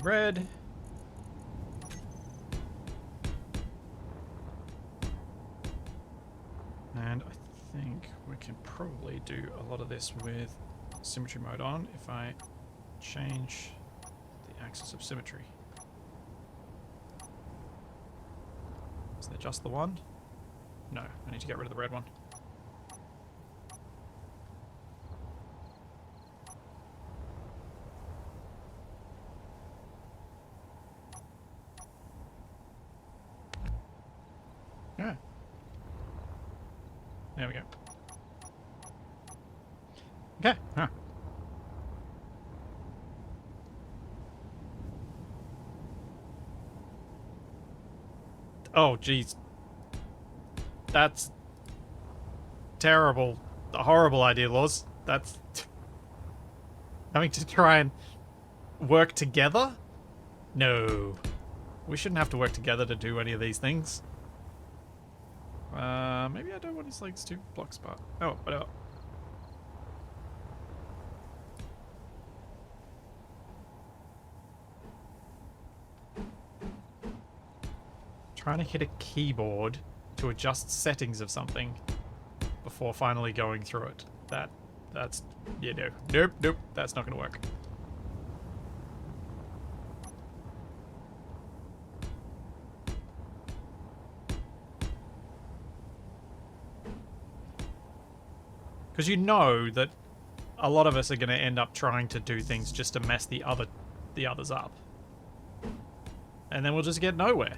Speaker 1: Red. And I think we can probably do a lot of this with symmetry mode on if I change the axis of symmetry. Is there just the one? No, I need to get rid of the red one. Yeah. There we go. Okay. Huh. Oh, jeez. That's terrible. A horrible idea, Laws. That's... having to try and work together? No. We shouldn't have to work together to do any of these things. Maybe I don't want his legs 2 blocks apart. Oh, whatever. Trying to hit a keyboard to adjust settings of something before finally going through it. That's... yeah, no. Nope, nope. That's not going to work. Because you know that a lot of us are going to end up trying to do things just to mess the others up. And then we'll just get nowhere.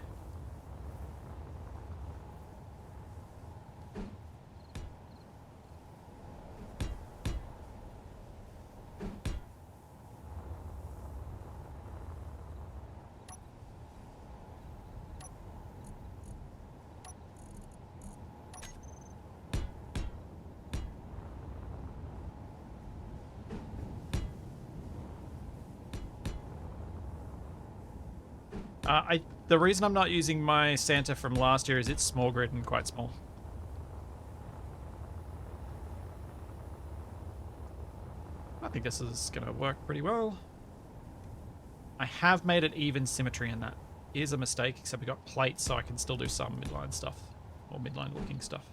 Speaker 1: The reason I'm not using my Santa from last year is it's small grid and quite small. I think this is going to work pretty well. I have made it even symmetry, and that is a mistake, except we got plates, so I can still do some midline stuff, or midline looking stuff.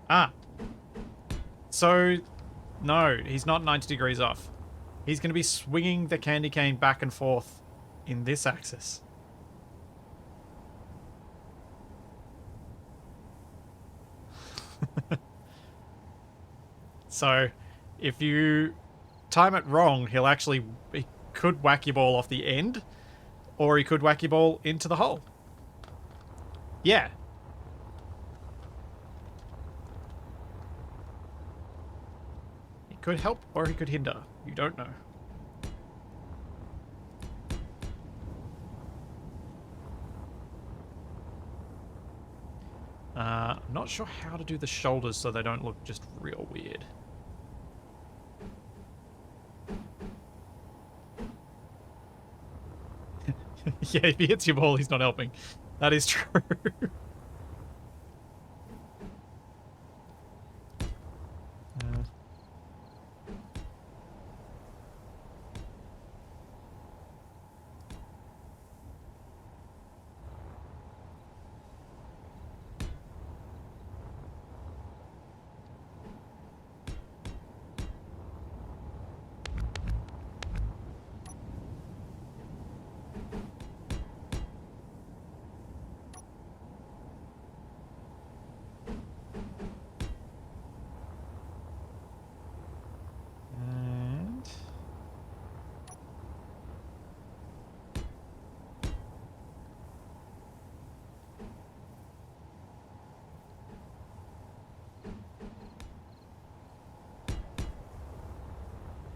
Speaker 1: Ah. So, no, he's not 90 degrees off. He's going to be swinging the candy cane back and forth in this axis. So, if you time it wrong, he could whack your ball off the end, or he could whack your ball into the hole. Yeah. He could help, or he could hinder. You don't know. I'm not sure how to do the shoulders so they don't look just real weird. Yeah, if he hits your ball, he's not helping. That is true.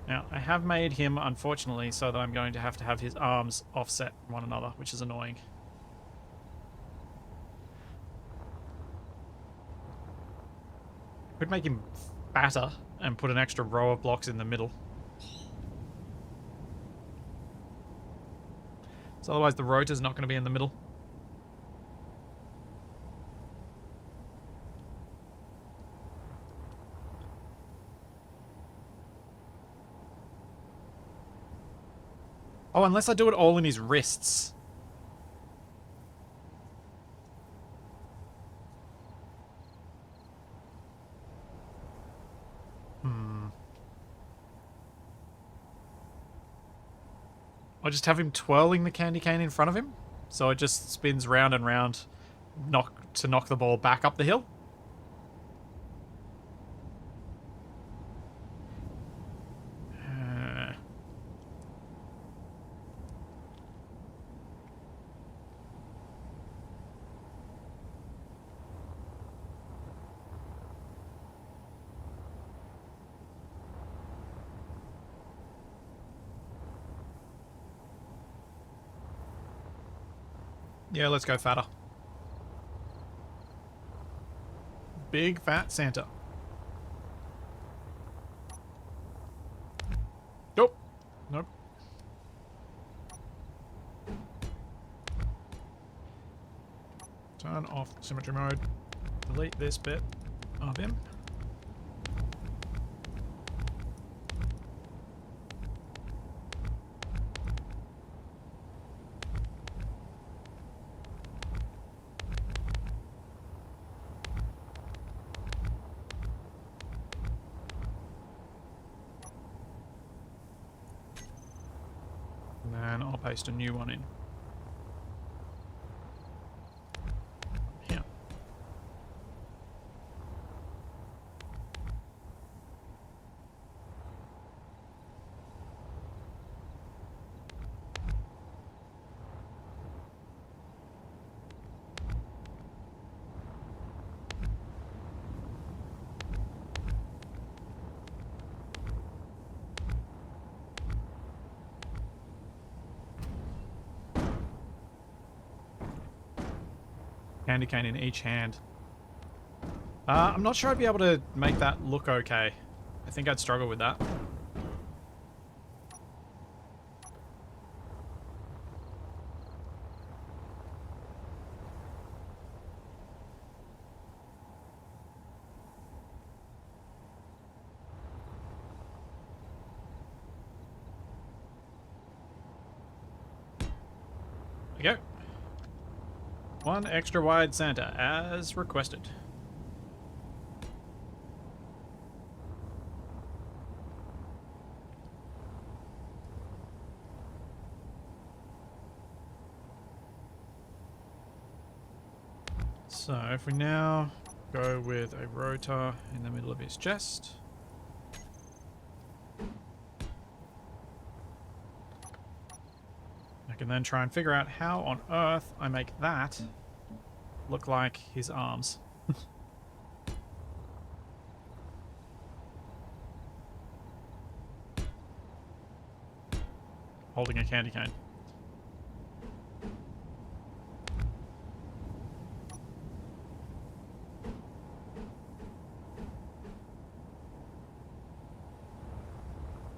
Speaker 1: Now, I have made him, unfortunately, so that I'm going to have his arms offset one another, which is annoying. Could make him fatter and put an extra row of blocks in the middle. So otherwise the rotor's not going to be in the middle. Oh, unless I do it all in his wrists. I'll just have him twirling the candy cane in front of him, so it just spins round and round, to knock the ball back up the hill. Yeah, let's go fatter. Big fat Santa. Nope. Nope. Turn off symmetry mode. Delete this bit of him. paste a new one in. Here. Candy cane in each hand. I'm not sure I'd be able to make that look okay. I think I'd struggle with that. There we go. One extra wide Santa, as requested. So if we now go with a rotor in the middle of his chest. I can then try and figure out how on earth I make that look like his arms. Holding a candy cane.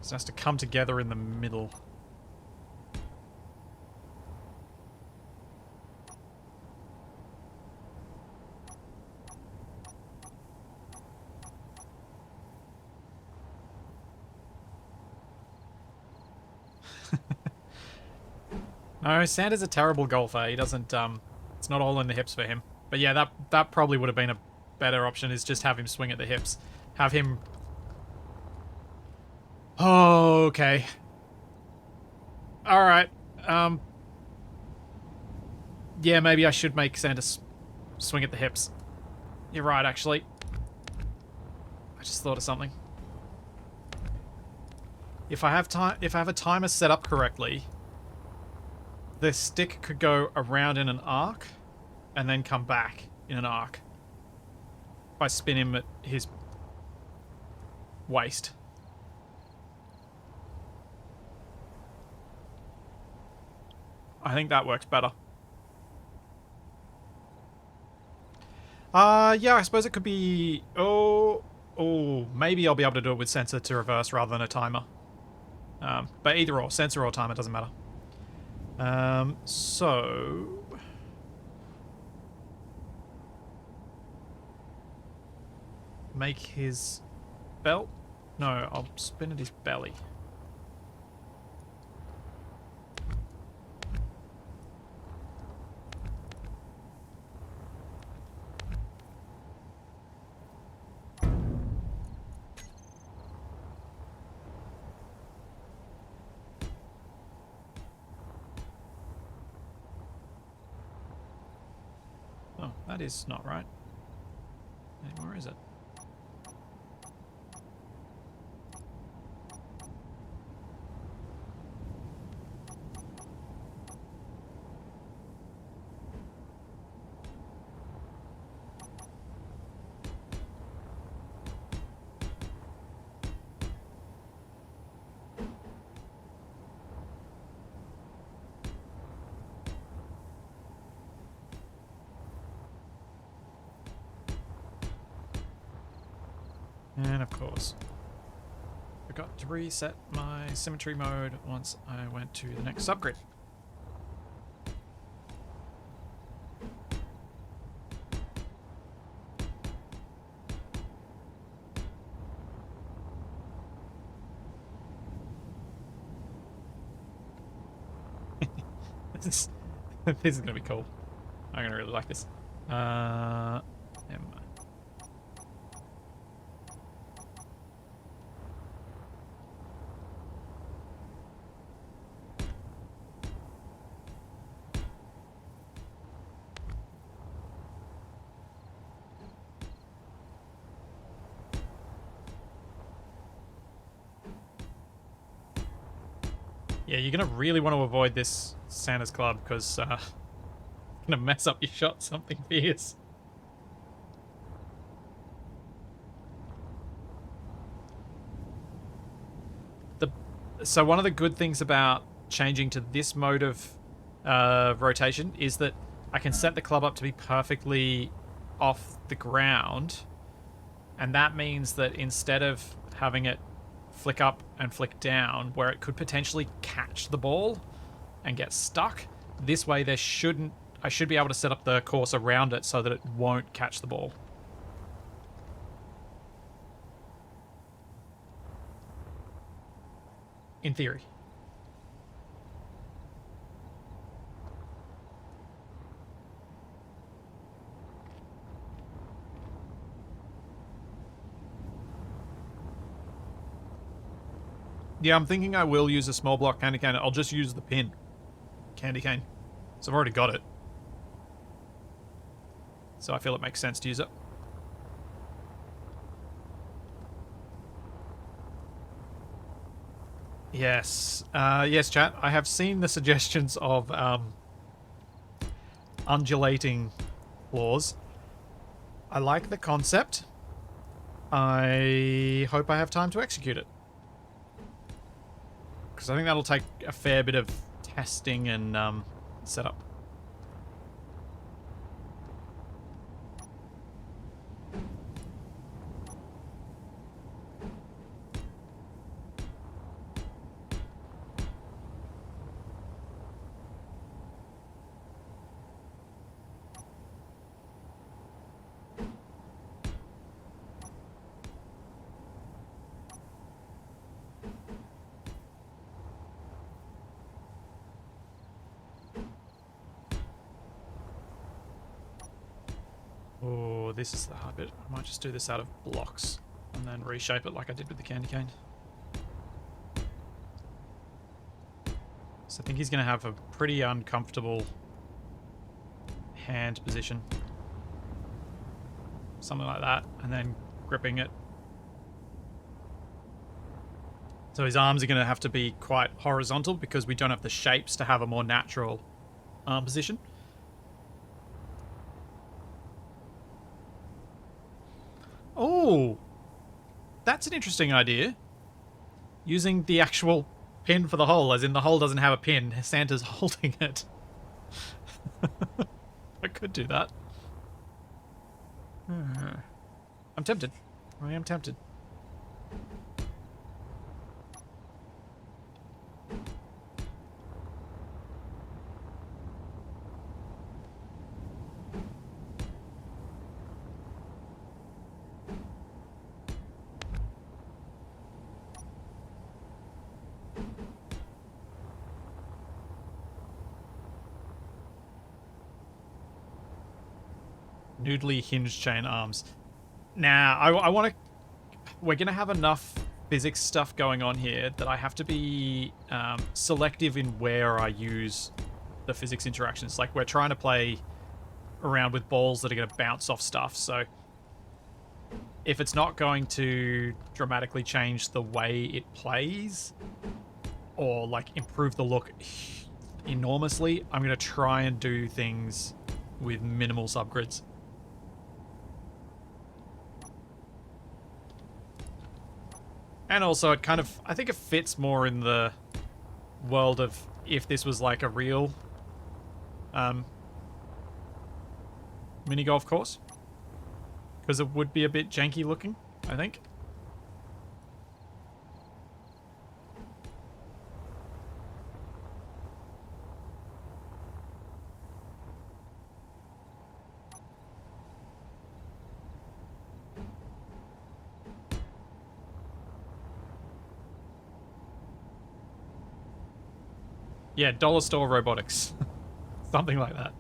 Speaker 1: This has to come together in the middle. No, Santa's a terrible golfer. He doesn't, it's not all in the hips for him. But yeah, that probably would have been a better option, is just have him swing at the hips. Have him... Oh, okay. Alright. Yeah, maybe I should make Santa swing at the hips. You're right, actually. I just thought of something. If I have a timer set up correctly, the stick could go around in an arc and then come back in an arc if I spin him at his waist. I think that works better. Yeah, I suppose it could be... Oh, maybe I'll be able to do it with sensor to reverse rather than a timer. But either or, sensor or timer, doesn't matter. So... Make his belt? No, I'll spin at his belly. Oh, that is not right. Anymore, is it? And of course, forgot to reset my symmetry mode once I went to the next subgrid. This is gonna be cool. I'm gonna really like this. Never mind. Yeah, you're going to really want to avoid this Santa's Club because going to mess up your shot something fierce. So one of the good things about changing to this mode of rotation is that I can set the club up to be perfectly off the ground, and that means that instead of having it flick up and flick down where it could potentially catch the ball and get stuck, this way I should be able to set up the course around it so that it won't catch the ball. In theory. Yeah, I'm thinking I will use a small block candy cane. I'll just use the pin candy cane. So I've already got it. So I feel it makes sense to use it. Yes. Yes, chat. I have seen the suggestions of undulating floors. I like the concept. I hope I have time to execute it. Because I think that'll take a fair bit of testing and setup. Oh, this is the hard bit. I might just do this out of blocks and then reshape it like I did with the candy cane. So I think he's going to have a pretty uncomfortable hand position. Something like that, and then gripping it. So his arms are going to have to be quite horizontal because we don't have the shapes to have a more natural arm position. Oh, that's an interesting idea. Using the actual pin for the hole, as in the hole doesn't have a pin, Santa's holding it. I could do that. I'm tempted. I am tempted. Noodly hinge chain arms. Now, I want to... We're going to have enough physics stuff going on here that I have to be selective in where I use the physics interactions. Like, we're trying to play around with balls that are going to bounce off stuff, so if it's not going to dramatically change the way it plays or, like, improve the look enormously, I'm going to try and do things with minimal subgrids. And also, it kind of... I think it fits more in the world of if this was like a real mini golf course. Because it would be a bit janky looking, I think. Yeah, dollar store robotics. Something like that.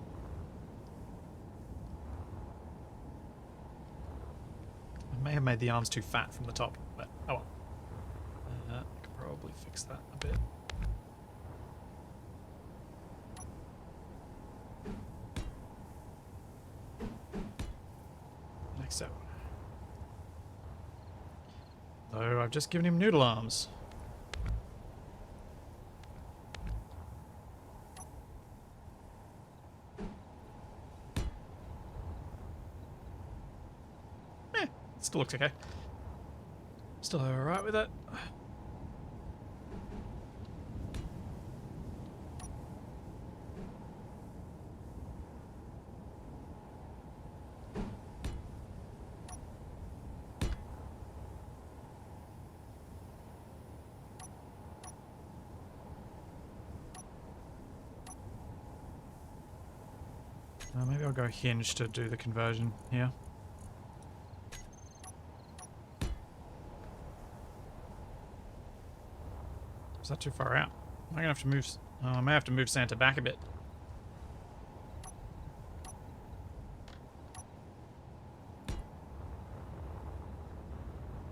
Speaker 1: I may have made the arms too fat from the top, but oh well. I could probably fix that a bit. Like so. Though I've just given him noodle arms. Still looks okay. Still alright with it. Maybe I'll go hinge to do the conversion here. Is that too far out? Am I gonna have to move? I may have to move Santa back a bit.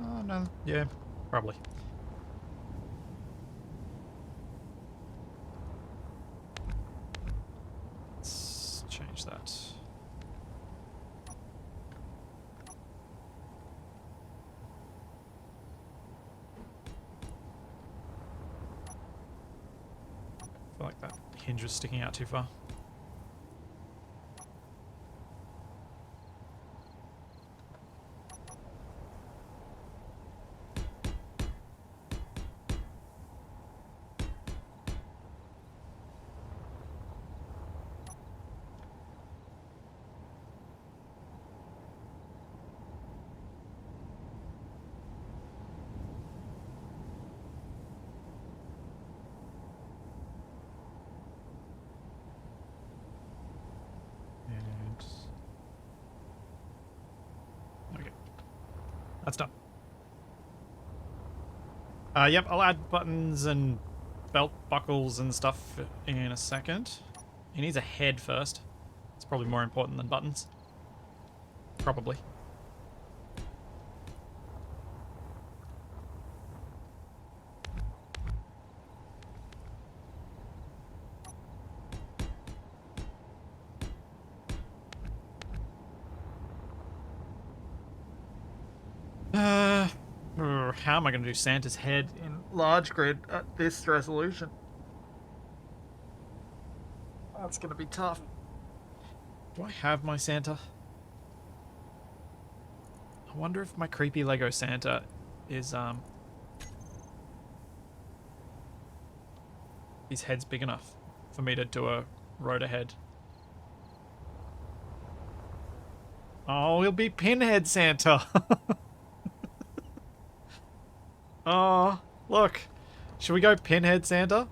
Speaker 1: Oh no, yeah, probably. Let's change that. I feel like that hinge was sticking out too far. Okay, that's done. Yep, I'll add buttons and belt buckles and stuff in a second. He needs a head first. It's probably more important than buttons. Probably. How am I going to do Santa's head in large grid at this resolution? That's going to be tough. Do I have my Santa? I wonder if my creepy Lego Santa is, his head's big enough for me to do a rotor head. Oh, he'll be Pinhead Santa. Oh, look. Should we go Pinhead Santa?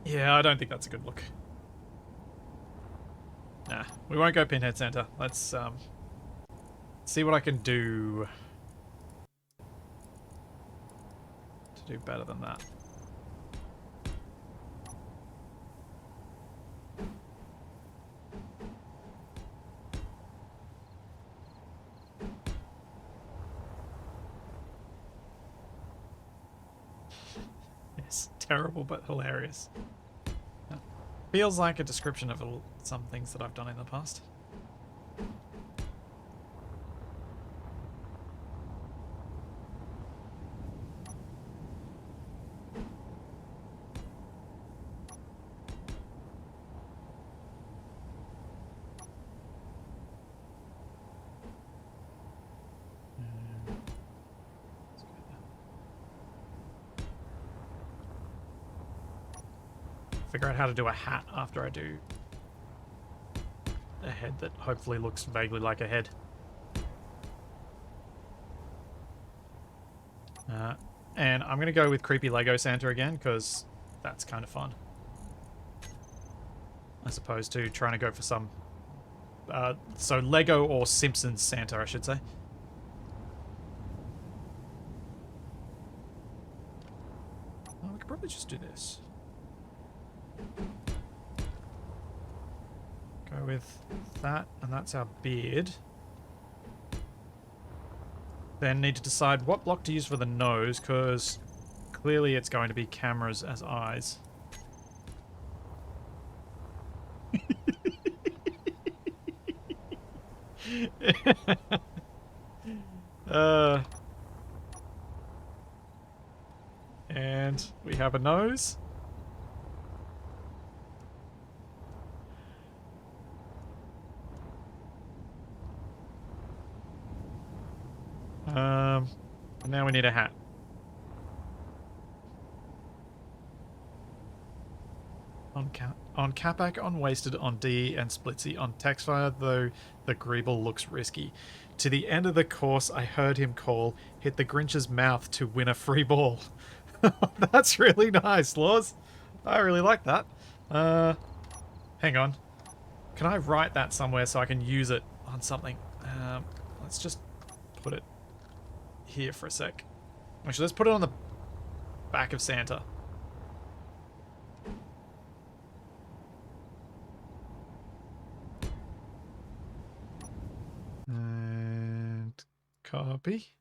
Speaker 1: Yeah, I don't think that's a good look. Nah, we won't go Pinhead Santa. Let's see what I can do to do better than that. Yes, terrible but hilarious. Feels like a description of some things that I've done in the past. Figure out how to do a hat after I do a head that hopefully looks vaguely like a head. And I'm going to go with creepy Lego Santa again because that's kind of fun. As opposed to trying to go for some... so Lego or Simpsons Santa, I should say. Oh, we could probably just do this. Go with that, and that's our beard. Then need to decide what block to use for the nose, because clearly it's going to be cameras as eyes. And we have a nose. And now we need a hat. On Capac, on Wasted, on D, and Splitsy. On Taxfire, though, the Greeble looks risky. To the end of the course, I heard him call, hit the Grinch's mouth to win a free ball. That's really nice, Laws. I really like that. Hang on. Can I write that somewhere so I can use it on something? Let's just put it here for a sec. Actually, let's put it on the back of Santa. And copy.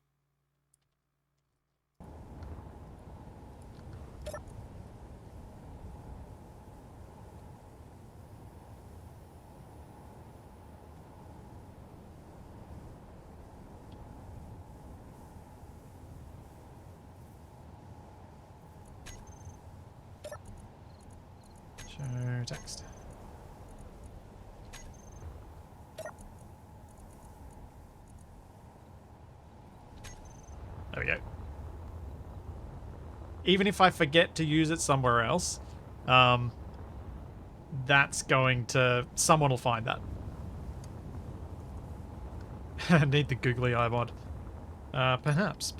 Speaker 1: Show text. There we go. Even if I forget to use it somewhere else, that's going to... someone will find that. Need the googly eye mod. Perhaps.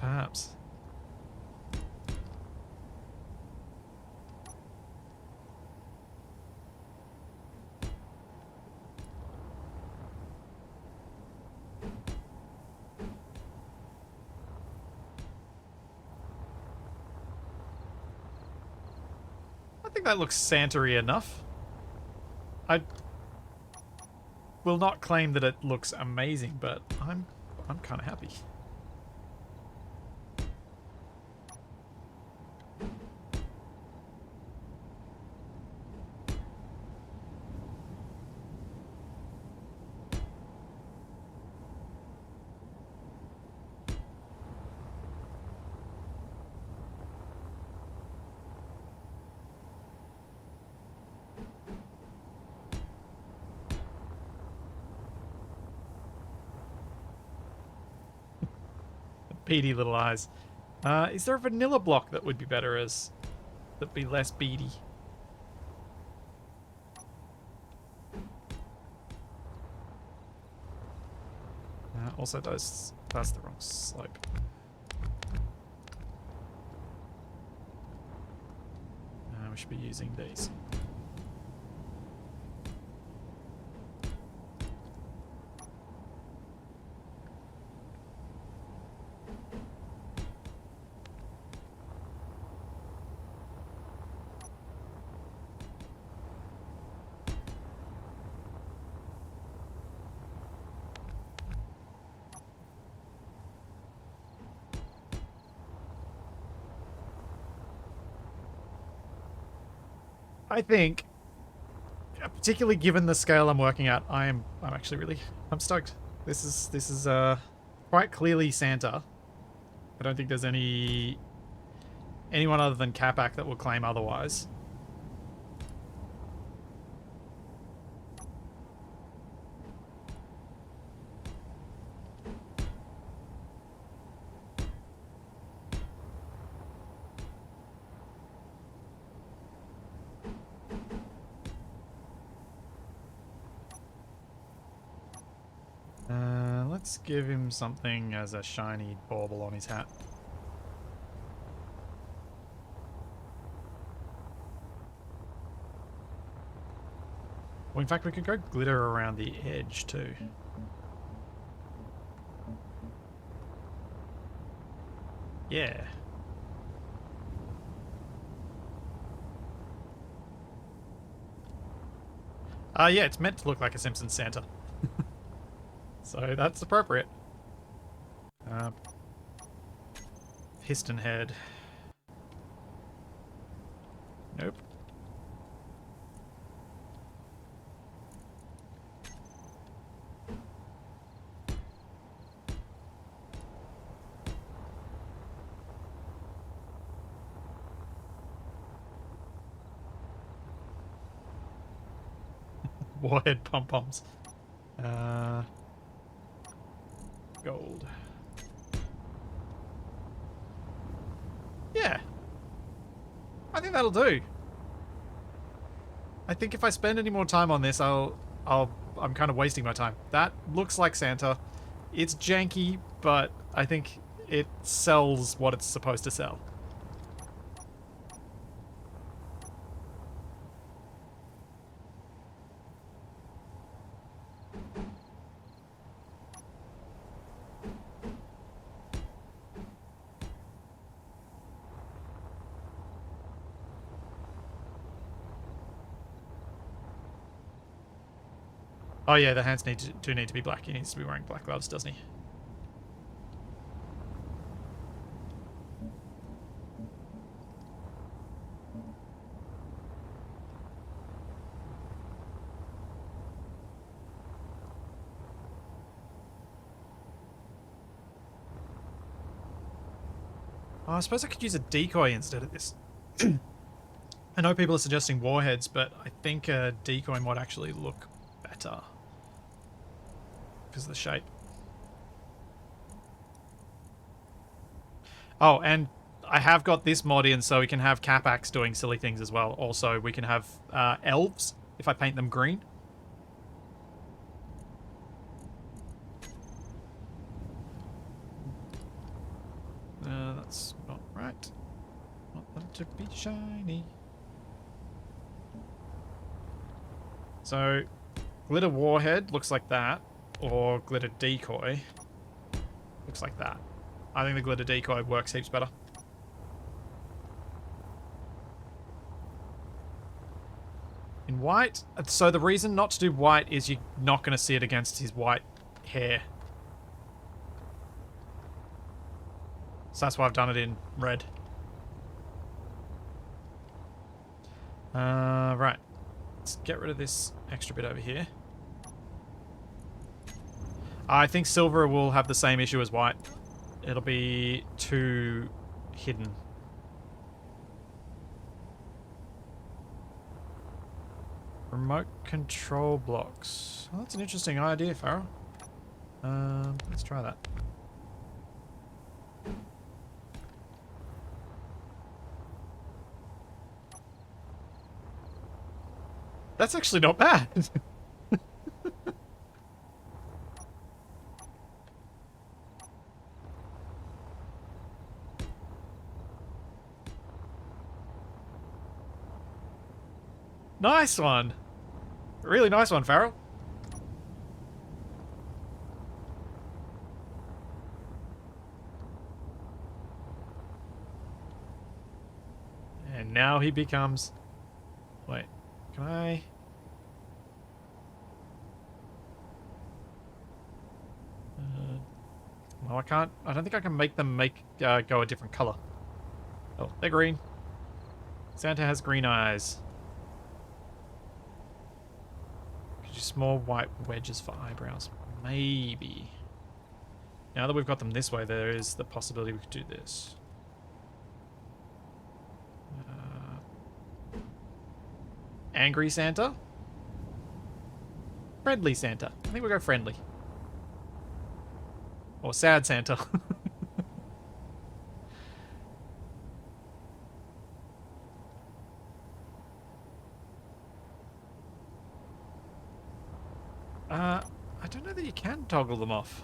Speaker 1: I think that looks Santa-y enough. I will not claim that it looks amazing, but I'm kind of happy. Beady little eyes. Is there a vanilla block that would be better that'd be less beady? Also that's the wrong slope. We should be using these. I think, particularly given the scale I'm working at, I'm stoked. This is quite clearly Santa. I don't think there's anyone other than Capac that will claim otherwise. Let's give him something as a shiny bauble on his hat. Well, in fact, we could go glitter around the edge too. Yeah. Yeah, it's meant to look like a Simpsons Santa. So that's appropriate. Piston head. Nope. warhead pom-poms. Gold. Yeah. I think that'll do. I think if I spend any more time on this, I'm kind of wasting my time. That looks like Santa. It's janky, but I think it sells what it's supposed to sell. Oh yeah, the hands do need to be black. He needs to be wearing black gloves, doesn't he? Oh, I suppose I could use a decoy instead of this. I know people are suggesting warheads, but I think a decoy might actually look better because of the shape. Oh, and I have got this mod in so we can have Capax doing silly things as well. Also, we can have elves if I paint them green. That's not right. Want them to be shiny. So, glitter warhead looks like that, or glitter decoy looks like that. I think the glitter decoy works heaps better. In white, so the reason not to do white is you're not going to see it against his white hair. So that's why I've done it in red. Right. Let's get rid of this extra bit over here. I think silver will have the same issue as white. It'll be too hidden. Remote control blocks. Well, that's an interesting idea, Farrell. Let's try that. That's actually not bad. Nice one. Really nice one, Farrell. And now he becomes... Wait, can I... Well, I can't... I don't think I can make them go a different color. Oh, they're green. Santa has green eyes. Could you small white wedges for eyebrows? Maybe. Now that we've got them this way, there is the possibility we could do this. Angry Santa? Friendly Santa. I think we'll go friendly. Or sad Santa. I don't know that you can toggle them off.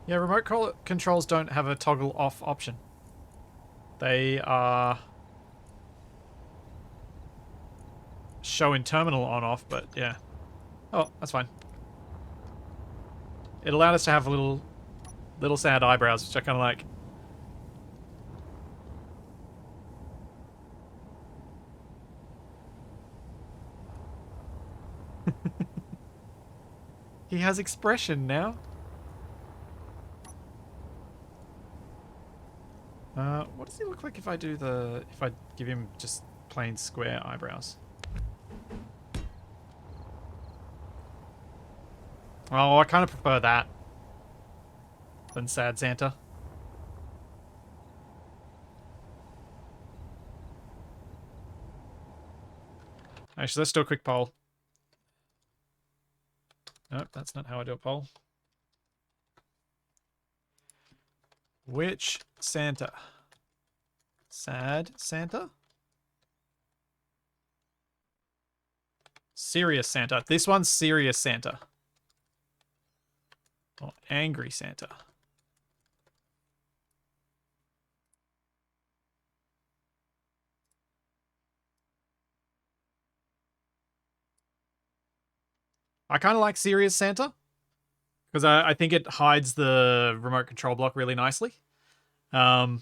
Speaker 1: Yeah, remote controls don't have a toggle off option. They are show in terminal on off, but yeah. Oh, that's fine. It allowed us to have little sad eyebrows, which I kind of like. He has expression now. What does he look like if I give him just plain square eyebrows? Oh, I kind of prefer that than sad Santa. Actually, let's do a quick poll. Nope, that's not how I do a poll. Which Santa? Sad Santa? Serious Santa. This one's serious Santa. Or angry Santa. I kind of like serious Santa. Because I think it hides the remote control block really nicely. I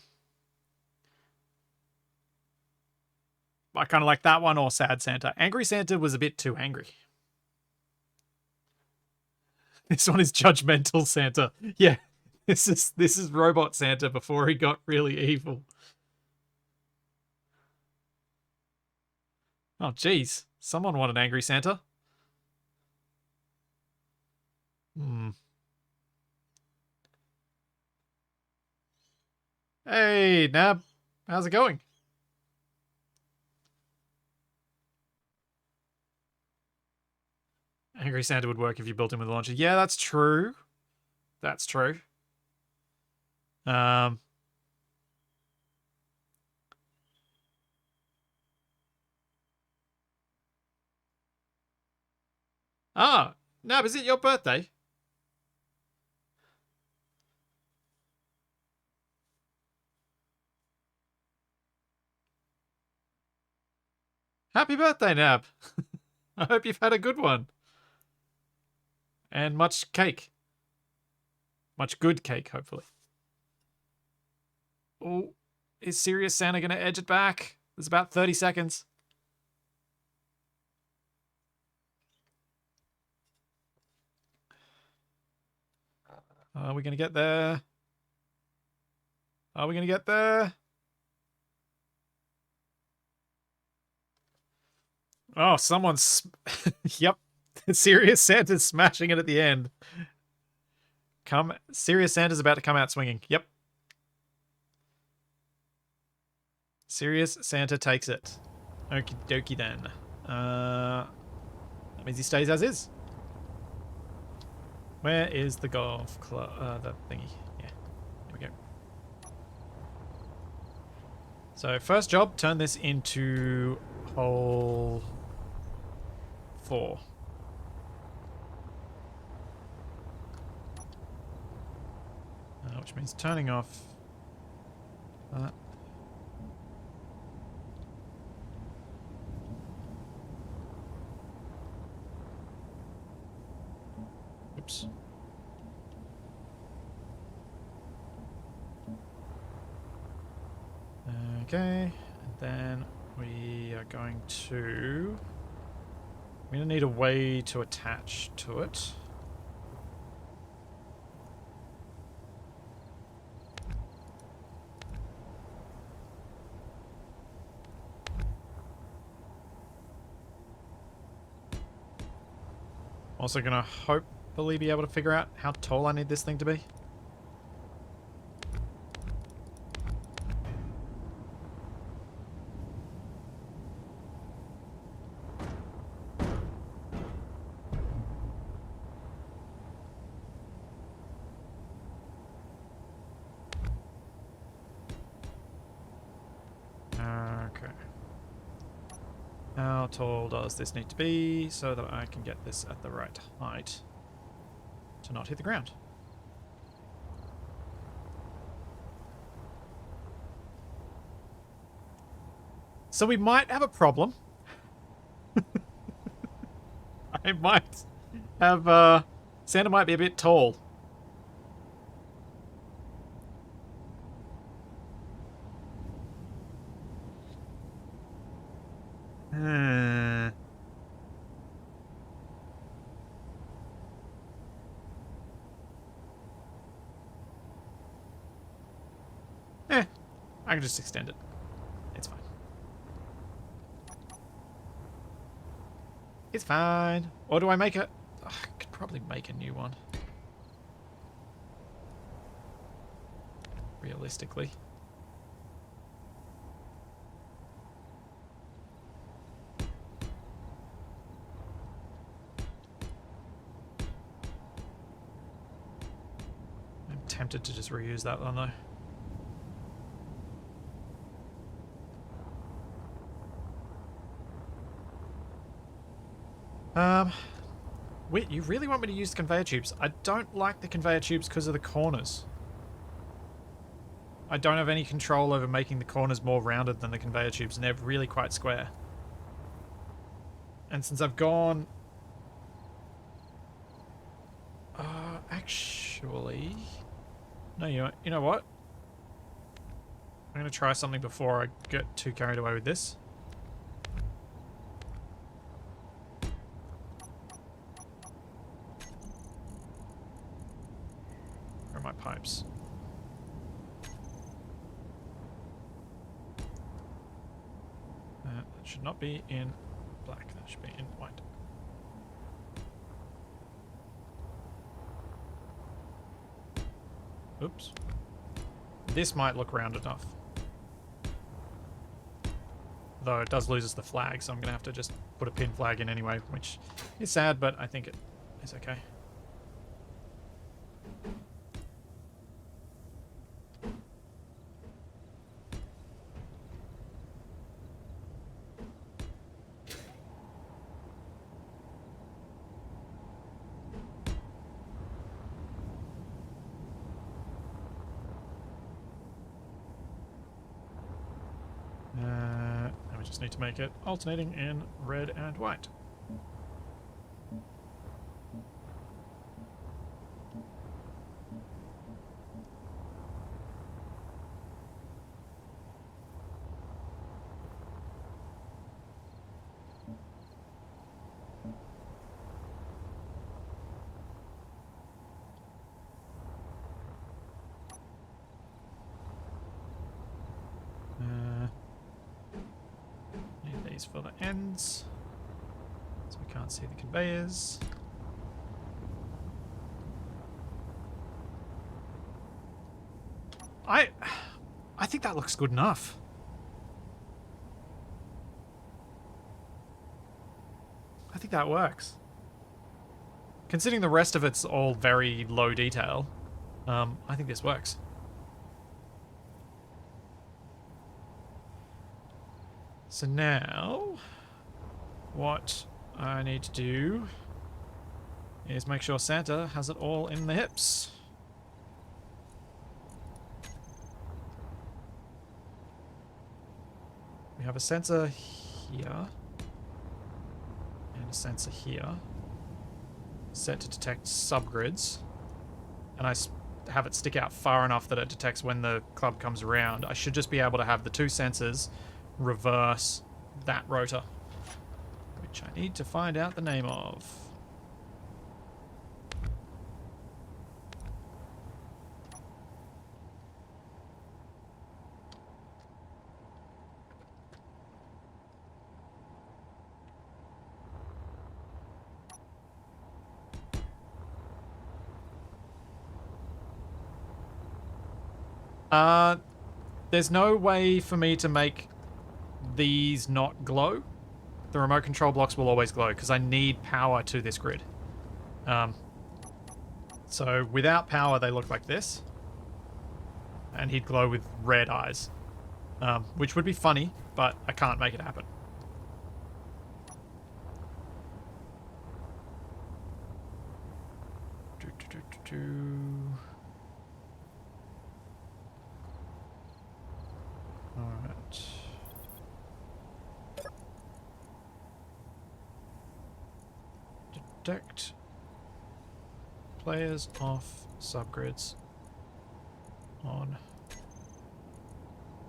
Speaker 1: kind of like that one or sad Santa. Angry Santa was a bit too angry. This one is judgmental Santa. Yeah, this is robot Santa before he got really evil. Oh, geez. Someone wanted angry Santa. Hmm. Hey, Nab. How's it going? Angry Santa would work if you built him with a launcher. Yeah, that's true. That's true. Um. Ah, Nab, is it your birthday? Happy birthday, Nab. I hope you've had a good one. And much cake. Much good cake, hopefully. Oh, is Serious Santa going to edge it back? There's about 30 seconds. Are we going to get there? Are we going to get there? Oh, someone's... Yep. Serious Santa's smashing it at the end. Serious Santa's about to come out swinging. Yep. Serious Santa takes it. Okie dokie then. That means he stays as is. Where is the golf club? The thingy. Yeah. Here we go. So first job, turn this into hole 4. Which means turning off that. Oops. Okay, and then we are going to... We're going to need a way to attach to it. Also going to hopefully be able to figure out how tall I need this thing to be. Okay. How tall does this need to be so that I can get this at the right height to not hit the ground? So we might have a problem. I might have, Santa might be a bit tall. I can just extend it. It's fine. It's fine. Or do I make a... I could probably make a new one. Realistically. tempted to just reuse that one though. Wait, you really want me to use the conveyor tubes? I don't like the conveyor tubes because of the corners. I don't have any control over making the corners more rounded than the conveyor tubes, and they're really quite square. And since I've gone... actually... No, you know what? I'm going to try something before I get too carried away with this. Where are my pipes? That should not be in black. That should be in white. Oops. This might look round enough. Though it does lose us the flag, so I'm going to have to just put a pin flag in anyway, which is sad, but I think it is okay. And we just need to make it alternating in red and white. For the ends, so we can't see the conveyors. I think that looks good enough. I think that works. Considering the rest of it's all very low detail, I think this works. So now, what I need to do is make sure Santa has it all in the hips. We have a sensor here, and a sensor here, set to detect subgrids, and I have it stick out far enough that it detects when the club comes around. I should just be able to have the two sensors reverse that rotor, which I need to find out the name of. There's no way for me to make these not glow. The remote control blocks will always glow because I need power to this grid. So without power they look like this, and he'd glow with red eyes, which would be funny, but I can't make it happen. Alright. Detect players off, subgrids on.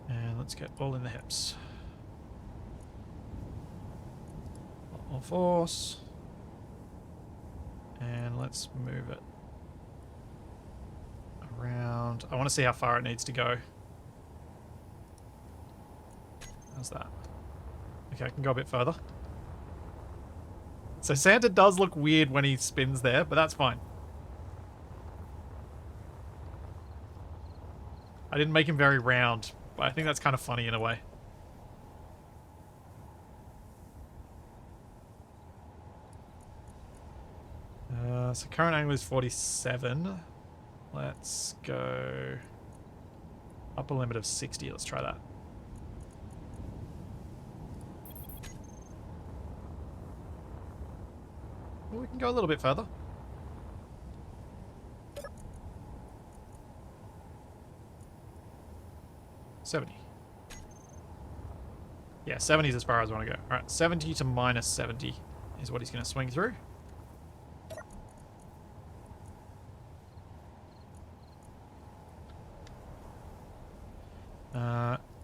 Speaker 1: And let's get all in the hips. All force. And let's move it around. I want to see how far it needs to go. How's that? Okay, I can go a bit further. So Santa does look weird when he spins there, but that's fine. I didn't make him very round, but I think that's kind of funny in a way. So current angle is 47. Let's go upper limit of 60. Let's try that. Well, we can go a little bit further. $70. Yeah, 70 is as far as I want to go. Alright, 70 to minus 70 is what he's going to swing through.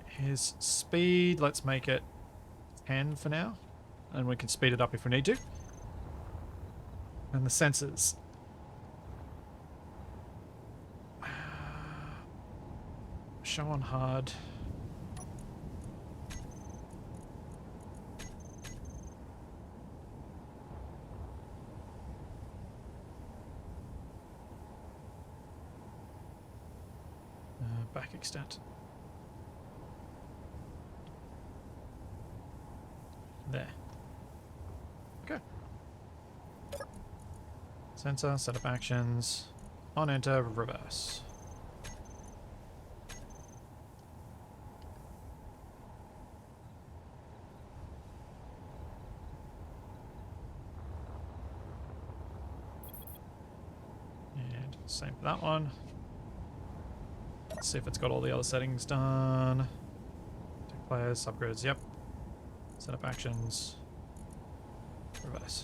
Speaker 1: His speed, let's make it 10 for now. And we can speed it up if we need to. And the sensors. Show on hard. Back extent. There. Okay. Sensor, setup actions. On enter, reverse. And same for that one. Let's see if it's got all the other settings done. Tech players, subgrids, yep. Setup actions. Reverse.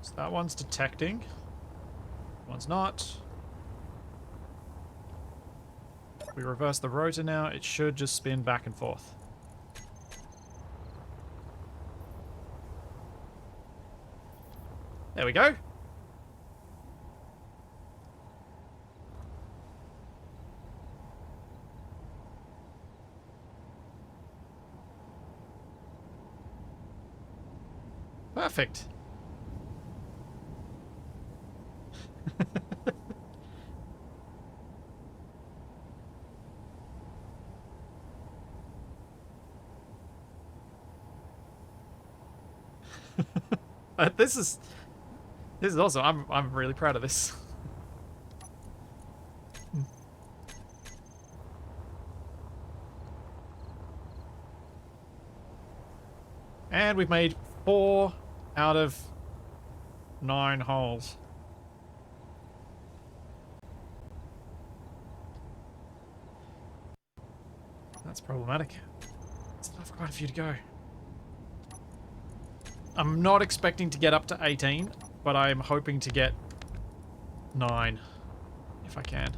Speaker 1: So that one's detecting. One's not. If we reverse the rotor now, it should just spin back and forth. There we go. Perfect. This is awesome. I'm really proud of this. And we've made 4 out of 9 holes. That's problematic. Still have quite a few to go. I'm not expecting to get up to 18, but I'm hoping to get 9 if I can.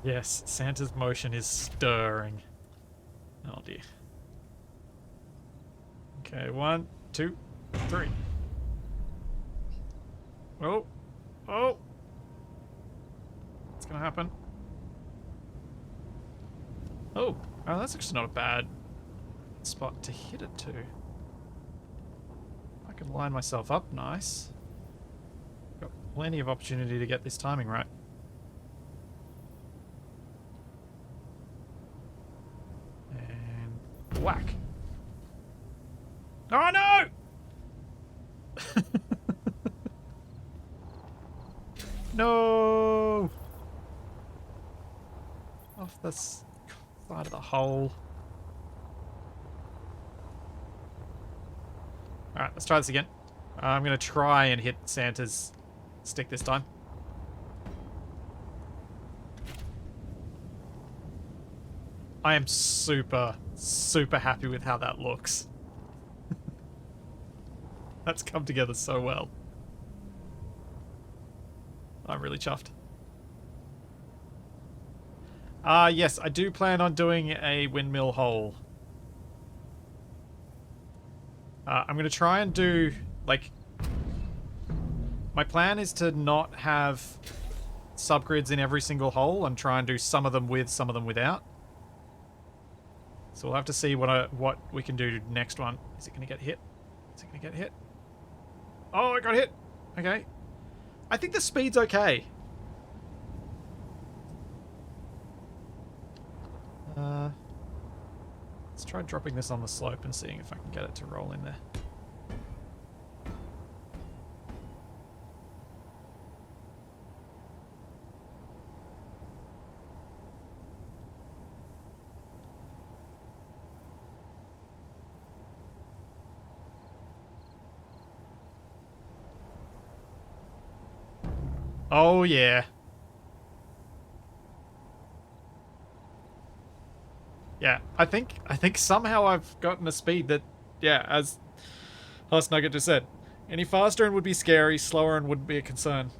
Speaker 1: Yes, Santa's motion is stirring. Oh dear. Okay, 1, 2, 3. Oh, oh! What's gonna happen? Oh, that's actually not a bad spot to hit it to. I can line myself up nice. Got plenty of opportunity to get this timing right. Whack. Oh no! No! Off the side of the hole. Alright, let's try this again. I'm going to try and hit Santa's stick this time. I am super happy with how that looks. That's come together so well. I'm really chuffed. Yes, I do plan on doing a windmill hole. I'm going to try and do, like... My plan is to not have subgrids in every single hole and try and do some of them with, some of them without. So we'll have to see what we can do next one. Is it going to get hit? Is it going to get hit? Oh, it got hit. Okay. I think the speed's okay. Let's try dropping this on the slope and seeing if I can get it to roll in there. Oh, yeah. Yeah, I think somehow I've gotten a speed that, yeah, as Horse Nugget just said, any faster and would be scary, slower and wouldn't be a concern.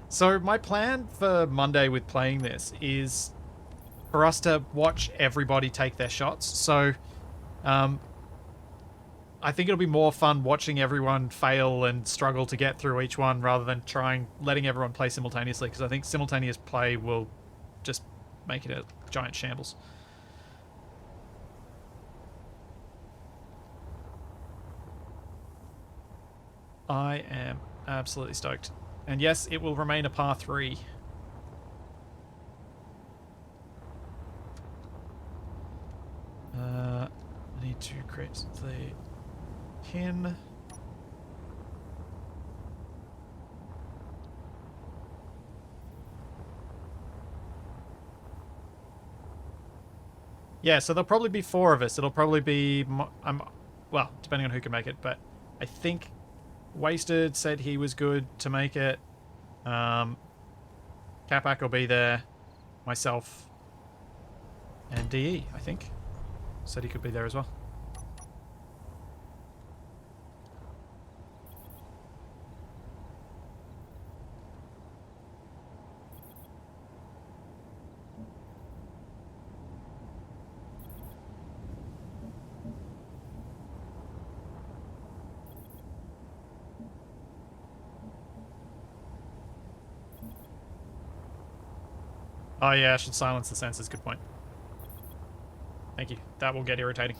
Speaker 1: So my plan for Monday with playing this is for us to watch everybody take their shots. So I think it'll be more fun watching everyone fail and struggle to get through each one rather than letting everyone play simultaneously, because I think simultaneous play will just make it a giant shambles. I am absolutely stoked. And yes, it will remain a par 3. I need to create the pin. Yeah, so there'll probably be 4 of us. It'll probably be... well, depending on who can make it, but I think Wasted said he was good to make it. Capac will be there. Myself. And DE, I think. Said he could be there as well. Oh yeah, I should silence the sensors. Good point. Thank you. That will get irritating.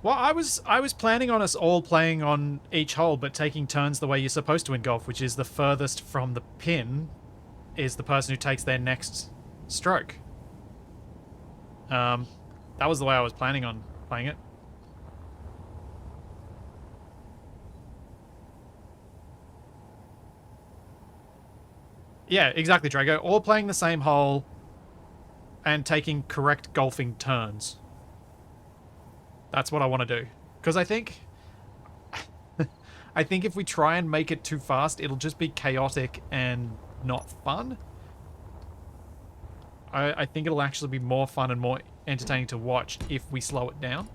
Speaker 1: Well, I was planning on us all playing on each hole, but taking turns the way you're supposed to in golf, which is the furthest from the pin is the person who takes their next stroke. That was the way I was planning on playing it. Yeah, exactly, Drago. All playing the same hole and taking correct golfing turns. That's what I want to do. Because I think... I think if we try and make it too fast, it'll just be chaotic and not fun. I think it'll actually be more fun and more entertaining to watch if we slow it down.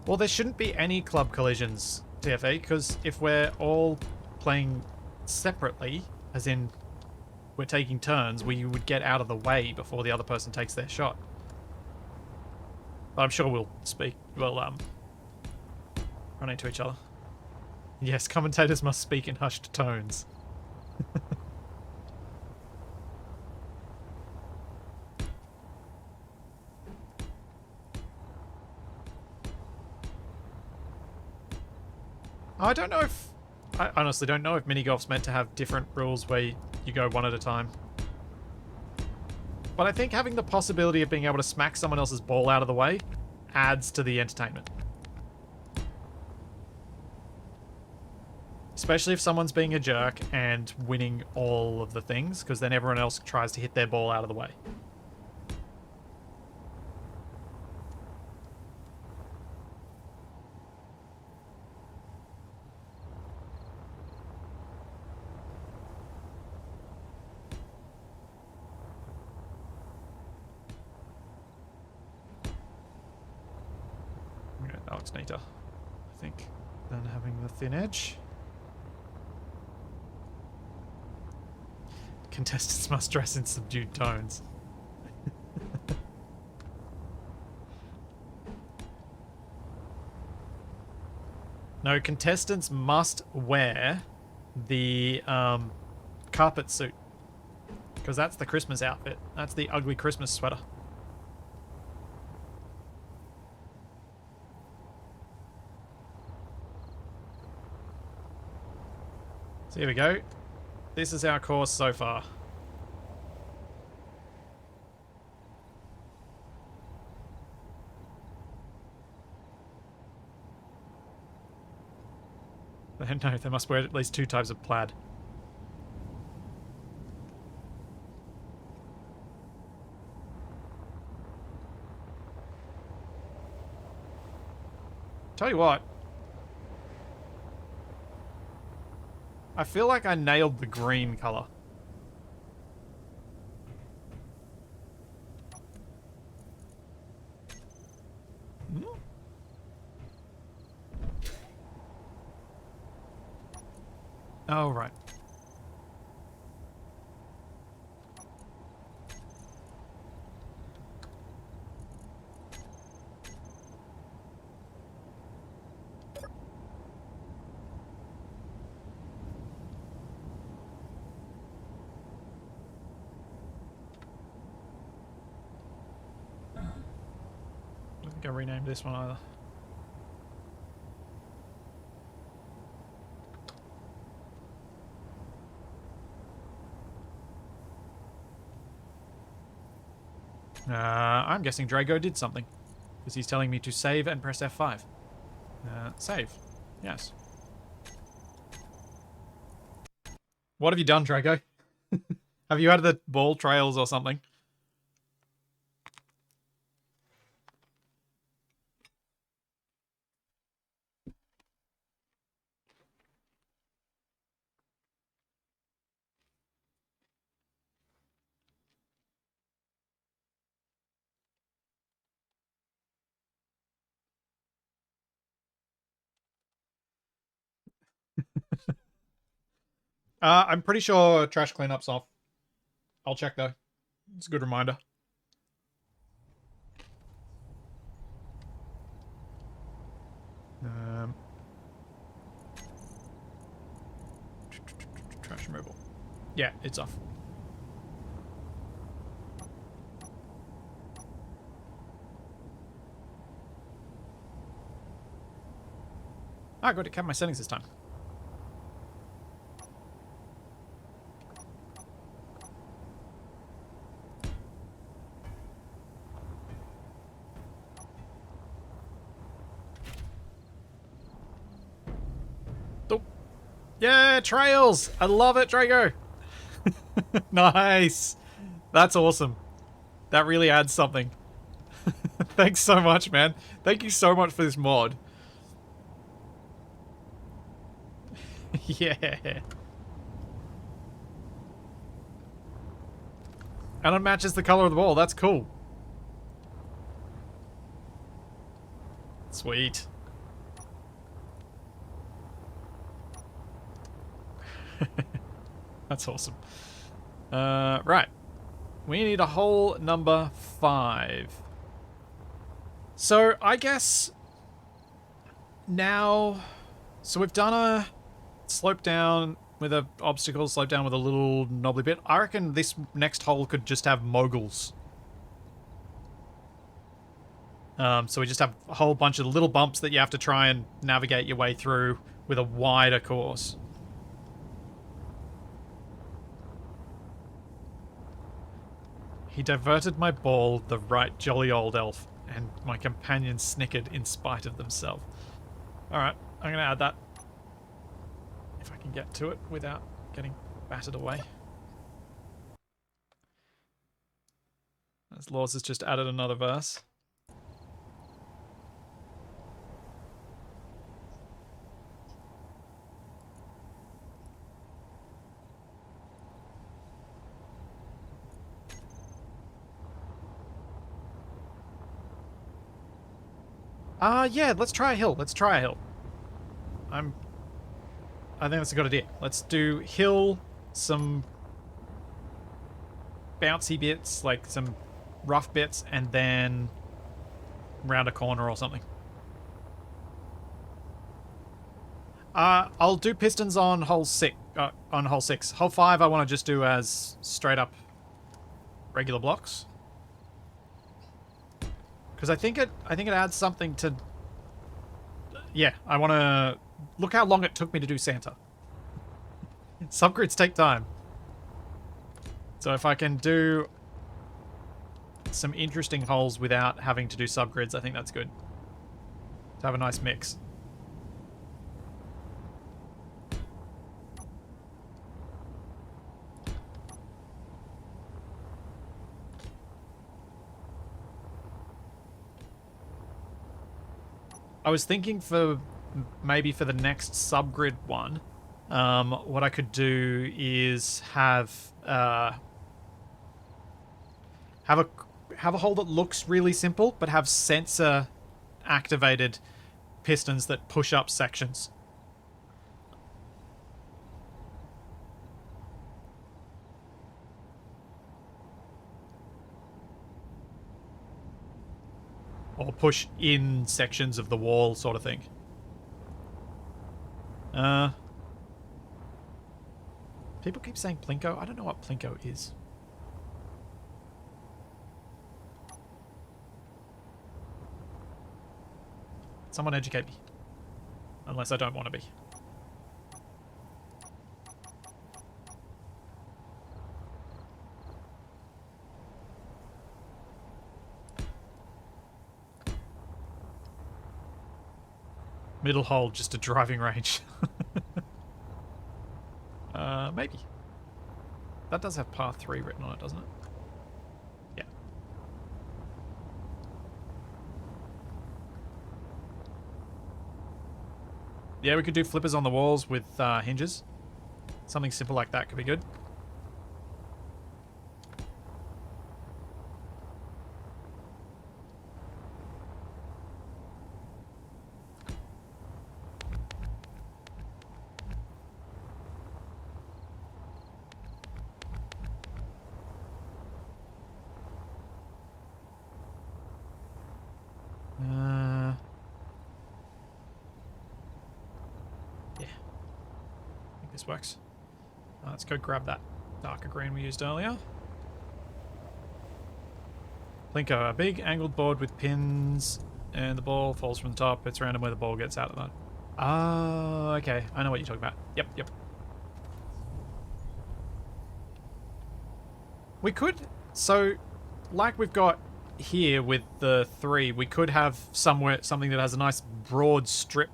Speaker 1: Well, there shouldn't be any club collisions, TFA, because if we're all playing separately, as in we're taking turns, we would get out of the way before the other person takes their shot. But I'm sure we'll run into each other. Yes, commentators must speak in hushed tones. I don't know if... I honestly don't know if mini-golf's meant to have different rules where you go one at a time. But I think having the possibility of being able to smack someone else's ball out of the way adds to the entertainment. Especially if someone's being a jerk and winning all of the things, because then everyone else tries to hit their ball out of the way. looks neater, I think, than having the thin edge. Contestants must dress in subdued tones. No, contestants must wear the carpet suit. Because that's the Christmas outfit. That's the ugly Christmas sweater. So here we go. This is our course so far. No, they must wear at least 2 types of plaid. Tell you what. I feel like I nailed the green color. Hmm? Oh, right. I don't think I renamed this one either. I'm guessing Drago did something. Because he's telling me to save and press F5. Save. Yes. What have you done, Drago? Have you added the ball trails or something? I'm pretty sure trash cleanup's off. I'll check though. It's a good reminder. Trash removal. Yeah, it's off. Ah, good. It kept my settings this time. Oh. Yeah, trails! I love it, Drago! Nice! That's awesome. That really adds something. Thanks so much, man. Thank you so much for this mod. Yeah. And it matches the color of the ball. That's cool. Sweet. That's awesome. Right. We need a hole number 5. So, I guess... Now... So we've done a slope down with a obstacle, slope down with a little knobbly bit. I reckon this next hole could just have moguls. So we just have a whole bunch of little bumps that you have to try and navigate your way through with a wider course. He diverted my ball, the right jolly old elf, and my companions snickered in spite of themselves. Alright, I'm going to add that. If I can get to it without getting battered away. As Laws has just added another verse. Yeah, let's try a hill. Let's try a hill. I think that's a good idea. Let's do hill, some bouncy bits, like some rough bits, and then round a corner or something. I'll do pistons on hole 6. Hole 5 I want to just do as straight up regular blocks. Because I think it adds something to... Yeah, I want to... Look how long it took me to do Santa. Subgrids take time. So if I can do some interesting holes without having to do subgrids, I think that's good. To have a nice mix. I was thinking for maybe for the next subgrid one, what I could do is have a hole that looks really simple, but have sensor activated pistons that push up sections. Or push in sections of the wall, sort of thing. People keep saying Plinko. I don't know what Plinko is. Someone educate me. Unless I don't want to be. Middle hole, just a driving range. Maybe. That does have path 3 written on it, doesn't it? Yeah. Yeah, we could do flippers on the walls with hinges. Something simple like that could be good. Works. Let's go grab that darker green we used earlier. Plinko, a big angled board with pins, and the ball falls from the top. It's random where the ball gets out of that. Oh, okay. I know what you're talking about. Yep. We could... So, like we've got here with the 3, we could have something that has a nice broad strip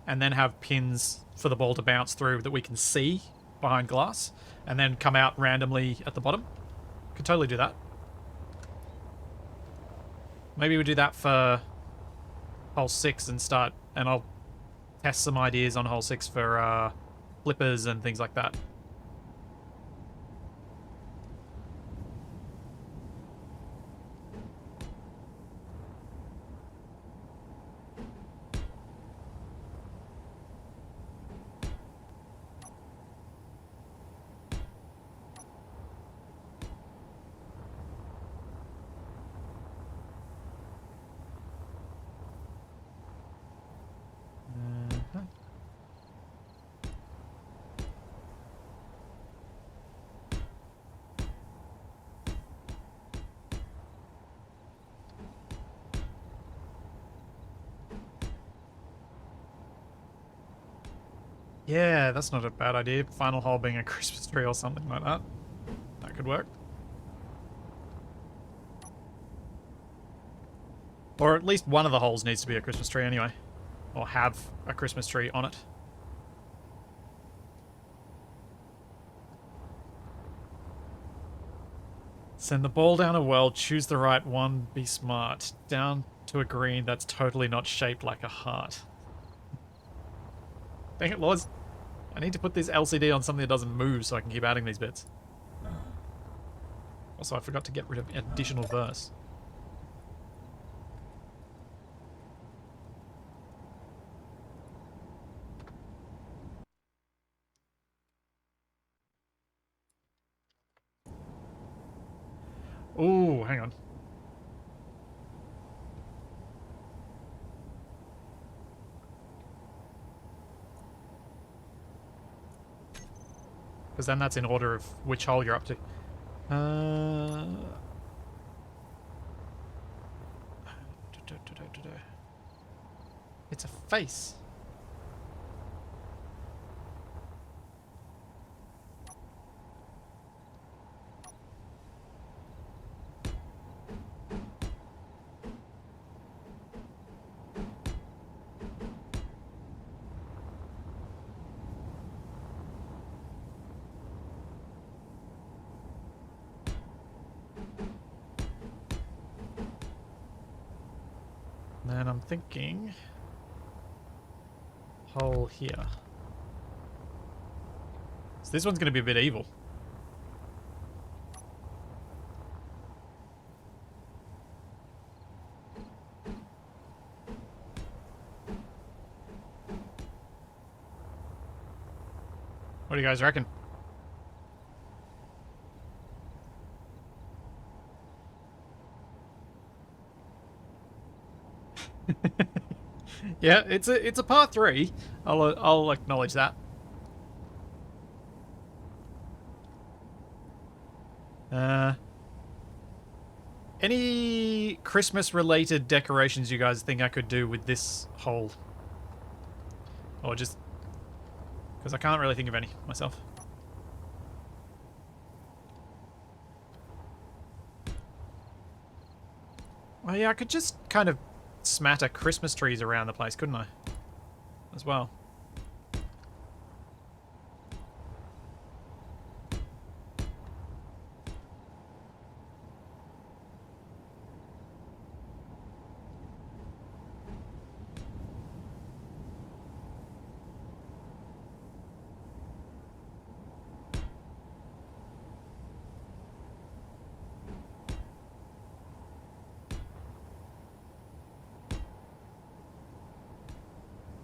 Speaker 1: and then have pins for the ball to bounce through that we can see behind glass and then come out randomly at the bottom. Could totally do that. Maybe we do that for hole 6 and start, and I'll test some ideas on hole 6 for flippers and things like that. Yeah, that's not a bad idea. Final hole being a Christmas tree or something like that. That could work. Or at least one of the holes needs to be a Christmas tree anyway. Or have a Christmas tree on it. Send the ball down a well, choose the right one, be smart. Down to a green that's totally not shaped like a heart. Dang it, Lords. I need to put this LCD on something that doesn't move so I can keep adding these bits. Also, I forgot to get rid of additional verse. Ooh, hang on. Because then that's in order of which hole you're up to. It's a face. And I'm thinking hole here. So this one's going to be a bit evil. What do you guys reckon? Yeah, it's a part 3. I'll acknowledge that. Any Christmas related decorations you guys think I could do with this hole? Or just because I can't really think of any myself. Well, yeah, I could just kind of smatter Christmas trees around the place, couldn't I? As well.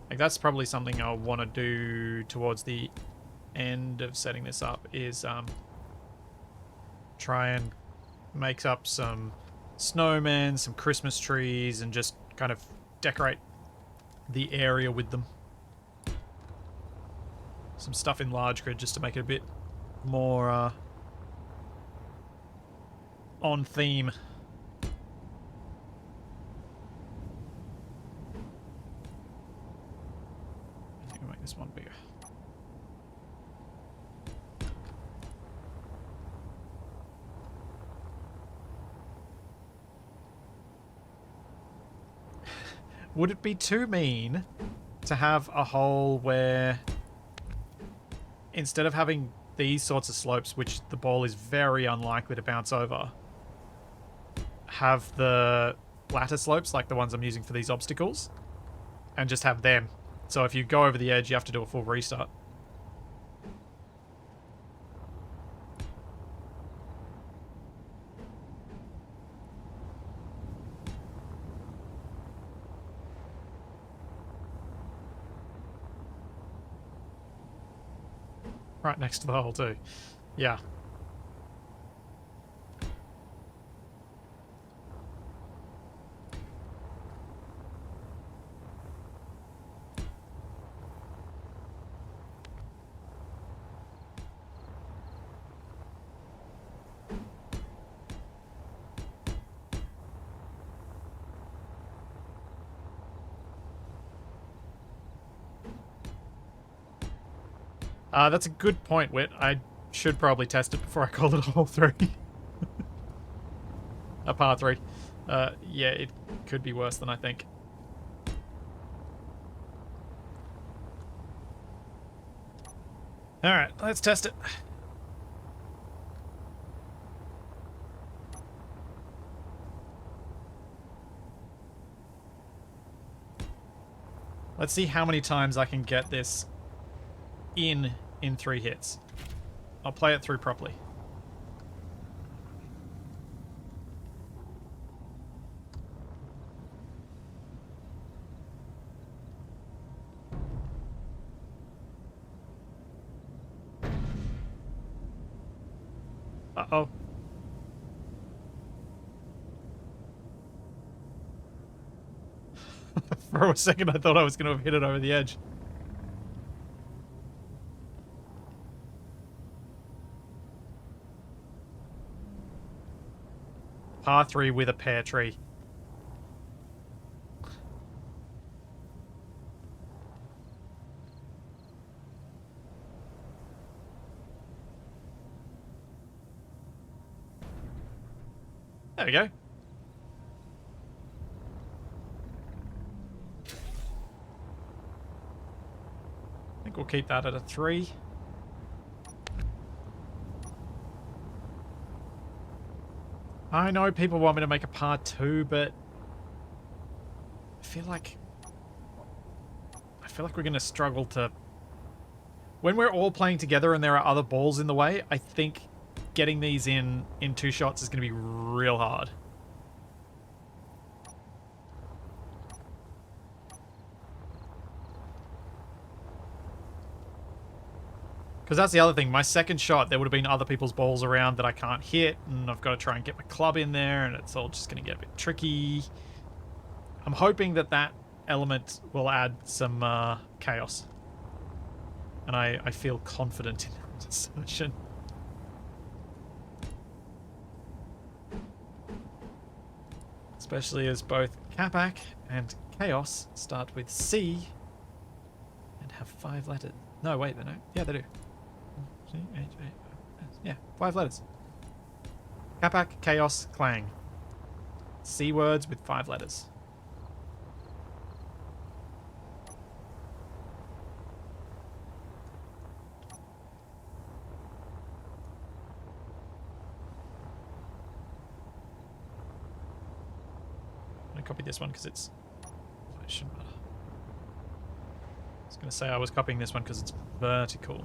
Speaker 1: Like, that's probably something I'll want to do towards the end of setting this up, is try and make up some snowmen, some Christmas trees, and just kind of decorate the area with them. Some stuff in large grid just to make it a bit more on theme. I think I'll make this one bigger. Would it be too mean to have a hole where instead of having these sorts of slopes, which the ball is very unlikely to bounce over, have the flatter slopes like the ones I'm using for these obstacles, and just have them? So if you go over the edge, you have to do a full restart. Right next to the hole too. Yeah. That's a good point, Wit. I should probably test it before I call it a hole 3. A par 3. Yeah, it could be worse than I think. Alright, let's test it. Let's see how many times I can get this in 3 hits. I'll play it through properly. Uh-oh. For a second, I thought I was going to have hit it over the edge. Par 3 with a pear tree. There we go. I think we'll keep that at a 3. I know people want me to make a par 2, but I feel like we're going to struggle to... When we're all playing together and there are other balls in the way, I think getting these in 2 shots is going to be real hard. Because that's the other thing. My second shot, there would have been other people's balls around that I can't hit, and I've got to try and get my club in there, and it's all just going to get a bit tricky. I'm hoping that that element will add some chaos. And I feel confident in that assertion. Especially as both Capac and Chaos start with C and have 5 letters. No, wait, they don't. Yeah, they do. C, H, A, S. Yeah, 5 letters. Capac, Chaos, Clang. C words with 5 letters. Copy this one because it's... It shouldn't matter. I was going to say I was copying this one because it's vertical.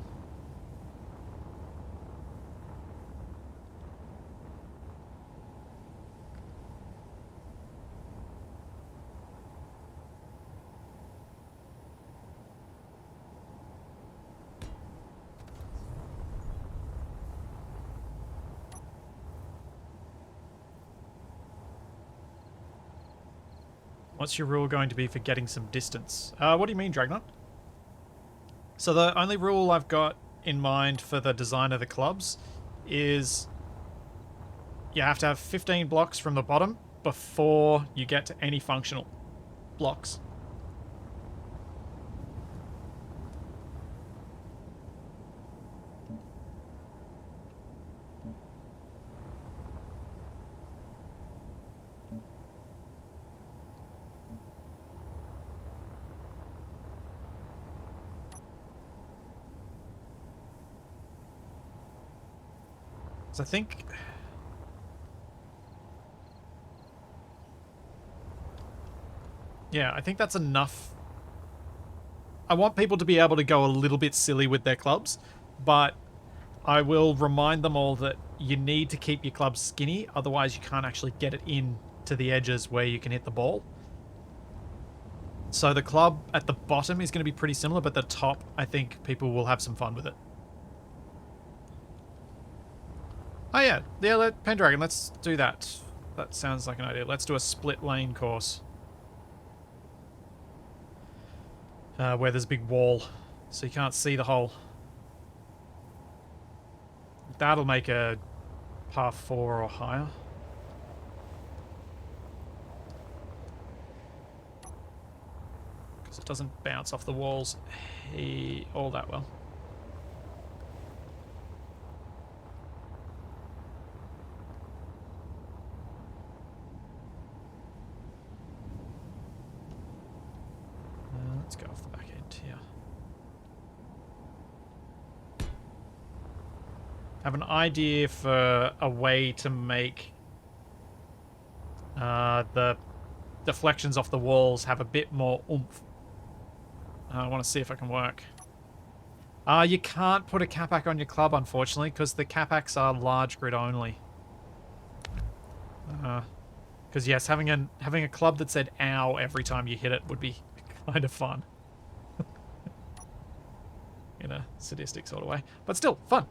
Speaker 1: What's your rule going to be for getting some distance? What do you mean, Dragnot? So the only rule I've got in mind for the design of the clubs is you have to have 15 blocks from the bottom before you get to any functional blocks. So I think... Yeah, I think that's enough. I want people to be able to go a little bit silly with their clubs, but I will remind them all that you need to keep your club skinny, otherwise you can't actually get it in to the edges where you can hit the ball. So the club at the bottom is going to be pretty similar, but the top, I think people will have some fun with it. Oh yeah, Pendragon, let's do that. That sounds like an idea. Let's do a split lane course. Where there's a big wall, so you can't see the hole. That'll make a par 4 or higher. Because it doesn't bounce off the walls all that well. Let's go off the back end here. Have an idea for a way to make the deflections off the walls have a bit more oomph. I want to see if I can work. You can't put a Capac on your club, unfortunately, because the Capacs are large grid only. Because yes, having a club that said "ow" every time you hit it would be kind of fun. In a sadistic sort of way. But still, fun.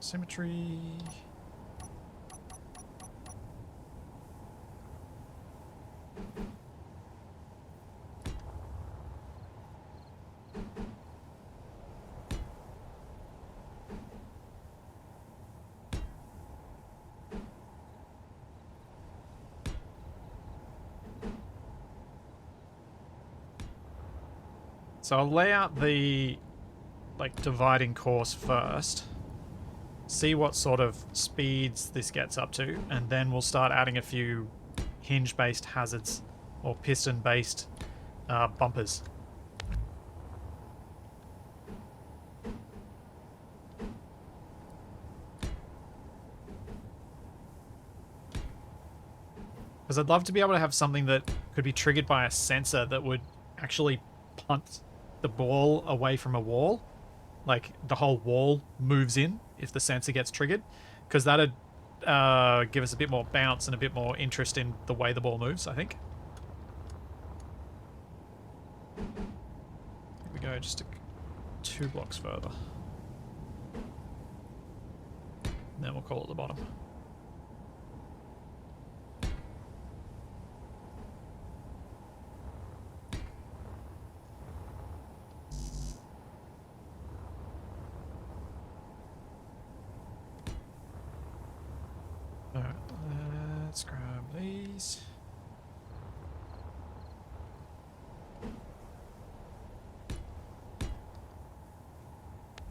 Speaker 1: Symmetry. So I'll lay out the dividing course first, see what sort of speeds this gets up to, and then we'll start adding a few hinge-based hazards or piston-based bumpers. Because I'd love to be able to have something that could be triggered by a sensor that would actually punt the ball away from a wall. Like, the whole wall moves in if the sensor gets triggered. Because that'd give us a bit more bounce and a bit more interest in the way the ball moves, I think. Here we go, just 2 blocks further. And then we'll call it the bottom. Alright, let's grab these.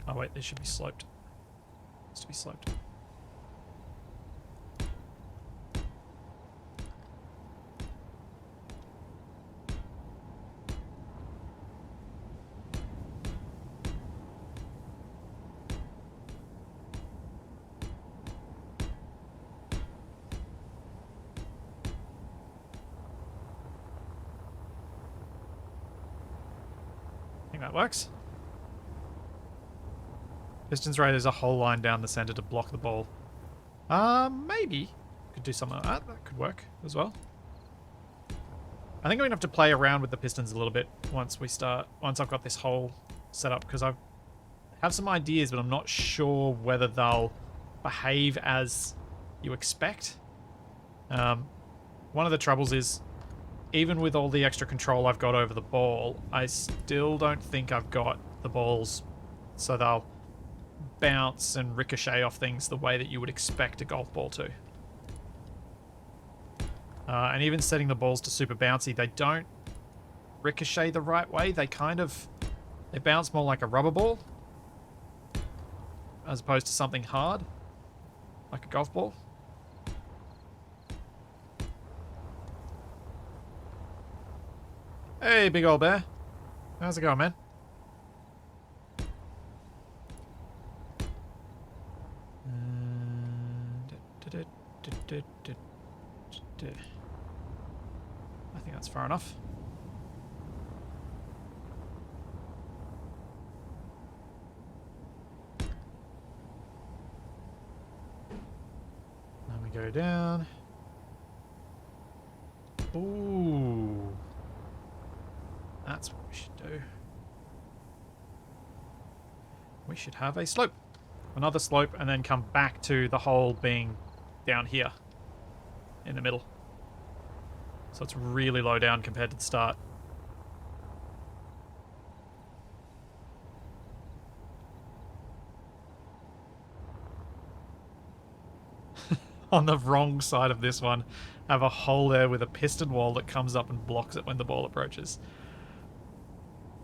Speaker 1: Oh wait, they should be sloped. Needs to be sloped. I think that works. Pistons right, there's a whole line down the center to block the ball. Maybe. Could do something like that. That could work as well. I think I'm going to have to play around with the pistons a little bit once I've got this hole set up, because I have some ideas, but I'm not sure whether they'll behave as you expect. One of the troubles is, even with all the extra control I've got over the ball, I still don't think I've got the balls so they'll bounce and ricochet off things the way that you would expect a golf ball to. And even setting the balls to super bouncy, they don't ricochet the right way. They bounce more like a rubber ball as opposed to something hard like a golf ball. Hey, big old bear. How's it going, man? I think that's far enough. Then we go down. Ooh. That's what we should do. We should have a slope. Another slope, and then come back to the hole being down here in the middle. So it's really low down compared to the start. On the wrong side of this one, have a hole there with a piston wall that comes up and blocks it when the ball approaches.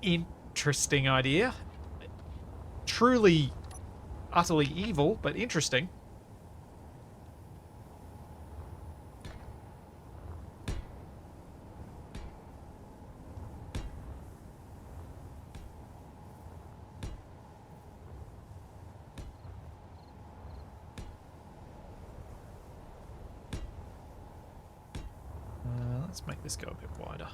Speaker 1: Interesting idea. Truly, utterly evil, but interesting. Let's make this go a bit wider.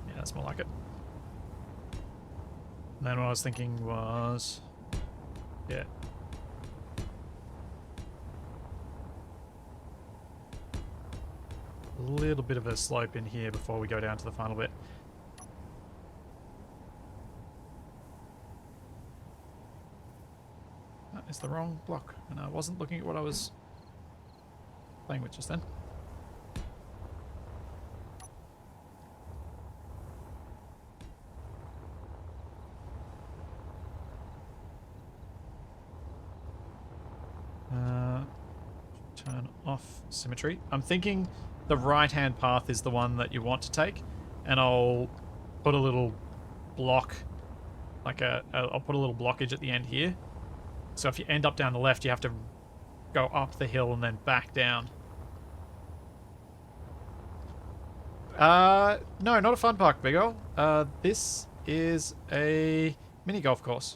Speaker 1: Yeah, that's more like it. And then what I was thinking was, yeah. little bit of a slope in here before we go down to the final bit. That is the wrong block, and I wasn't looking at what I was playing with just then. Turn off symmetry. I'm thinking the right-hand path is the one that you want to take, and I'll put a little block, I'll put a little blockage at the end here. So if you end up down the left, you have to go up the hill and then back down. No, not a fun park, Big O. This is a mini golf course.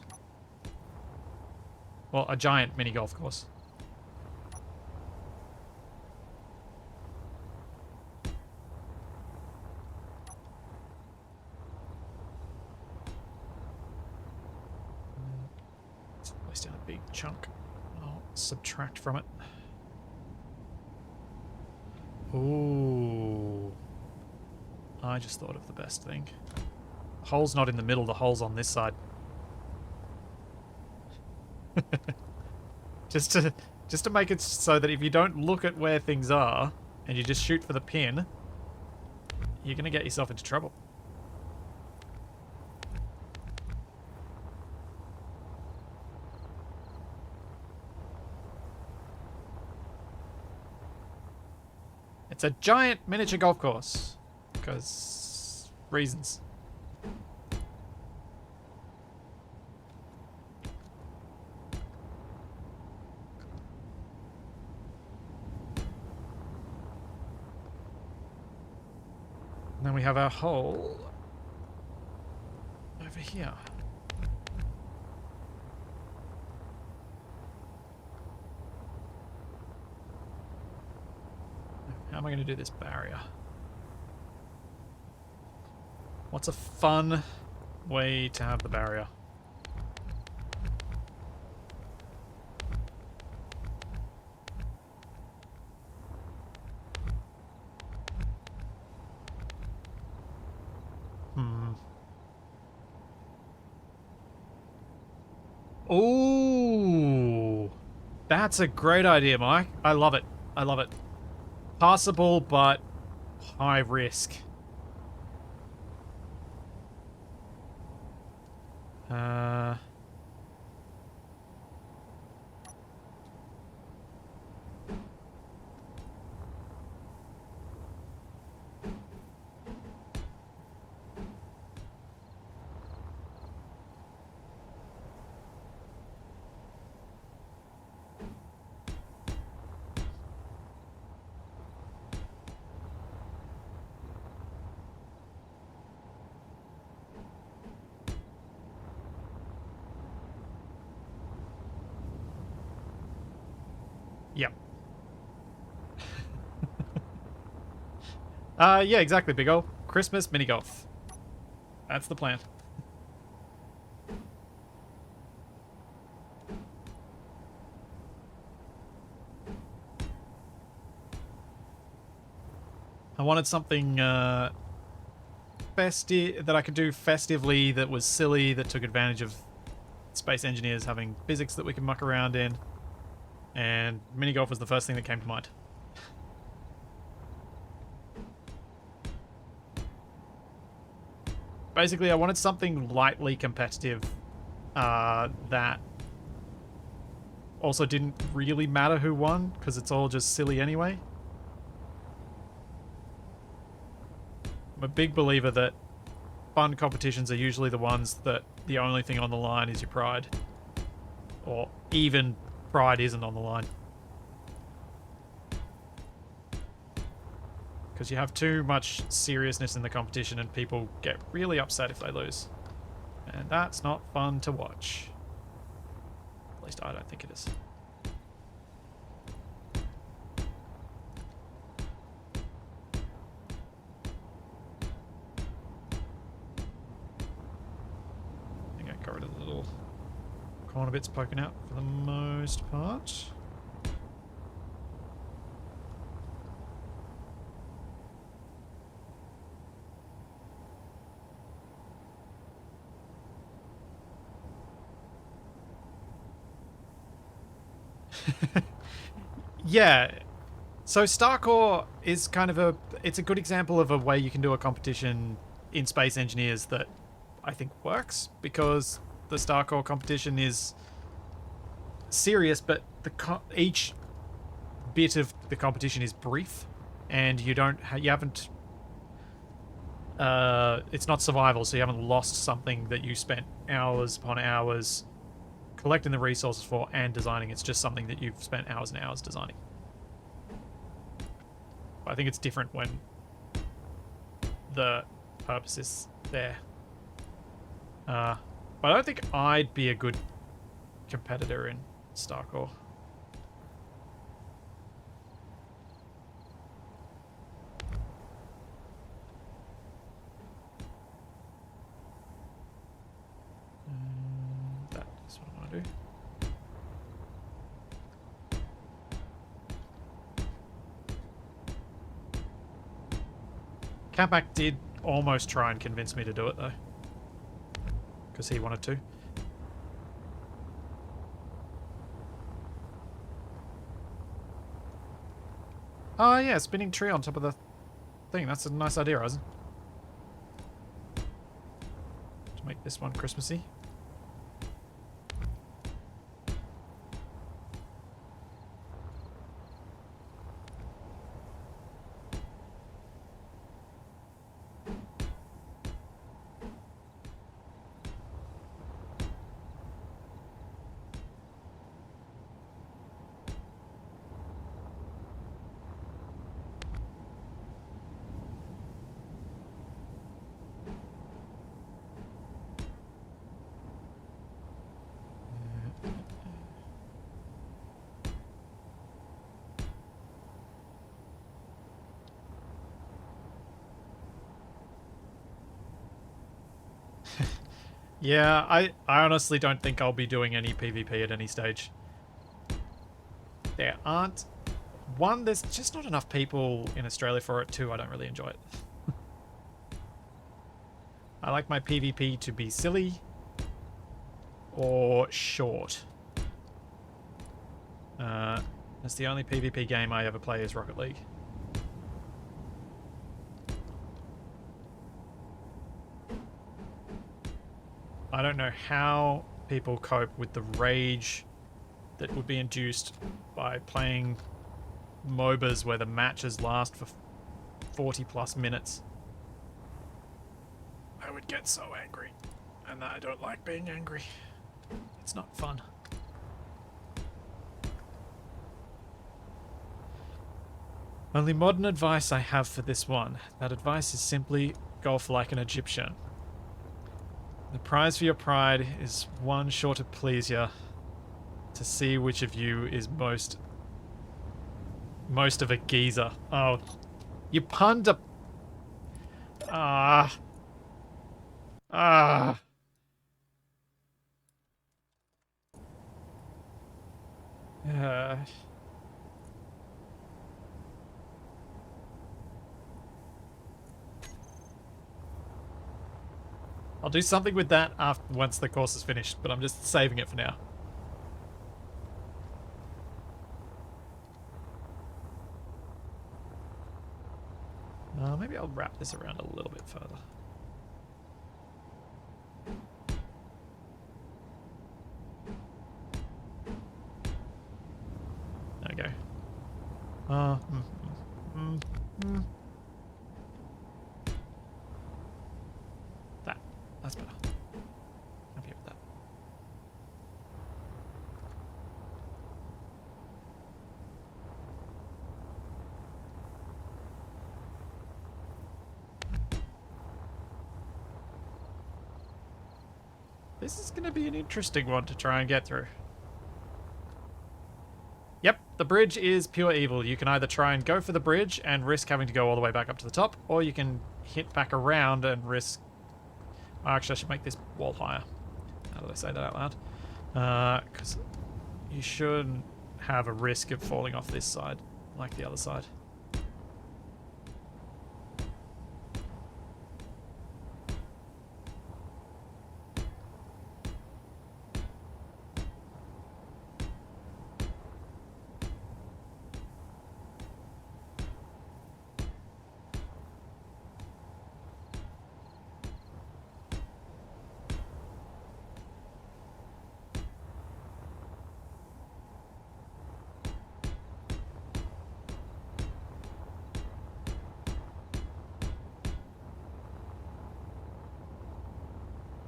Speaker 1: Well, a giant mini golf course. Let's place down a big chunk. I'll subtract from it. Ooh. I just thought of the best thing. The hole's not in the middle, the hole's on this side. just to make it so that if you don't look at where things are and you just shoot for the pin, you're going to get yourself into trouble. It's a giant miniature golf course. Because reasons. And then we have our hole over here. How am I going to do this barrier? What's a fun way to have the barrier? Ooh, that's a great idea, Mike. I love it. I love it. Possible, but high risk. Yep. Yeah, exactly, Big O. Christmas mini golf. That's the plan. I wanted something festive that I could do festively, that was silly, that took advantage of space engineers having physics that we can muck around in. And mini golf was the first thing that came to mind. Basically, I wanted something lightly competitive that also didn't really matter who won, because it's all just silly anyway. I'm a big believer that fun competitions are usually the ones that the only thing on the line is your pride. Or even pride isn't on the line. Because you have too much seriousness in the competition and people get really upset if they lose. And that's not fun to watch. At least I don't think it is. I think I got rid of the little corner bits poking out for the most part. Yeah. So Starcore is kind of it's a good example of a way you can do a competition in Space Engineers that I think works, because the Starcore competition is serious, but each bit of the competition is brief, and you haven't it's not survival, so you haven't lost something that you spent hours upon hours collecting the resources for and designing. It's just something that you've spent hours and hours designing. But I think it's different when the purpose is there. But I don't think I'd be a good competitor in Starcore. That is what I want to do. Capac did almost try and convince me to do it, though, because he wanted to. Oh, yeah, spinning tree on top of the thing. That's a nice idea, Ryzen. To make this one Christmassy. Yeah, I honestly don't think I'll be doing any PvP at any stage. There aren't... One, there's just not enough people in Australia for it. Two, I don't really enjoy it. I like my PvP to be silly or short. That's the only PvP game I ever play is Rocket League. I don't know how people cope with the rage that would be induced by playing MOBAs where the matches last for 40 plus minutes. I would get so angry, and I don't like being angry. It's not fun. Only modern advice I have for this one. That advice is simply golf like an Egyptian. The prize for your pride is one sure to please you, to see which of you is most of a geezer. Oh, you punned a... Ah. I'll do something with that once the course is finished, but I'm just saving it for now. Maybe I'll wrap this around a little bit further. There we go. That's better. Happy with that. This is going to be an interesting one to try and get through. Yep, the bridge is pure evil. You can either try and go for the bridge and risk having to go all the way back up to the top, or you can hit back around and risk... Oh, actually, I should make this wall higher. How did I say that out loud? Because you shouldn't have a risk of falling off this side, like the other side.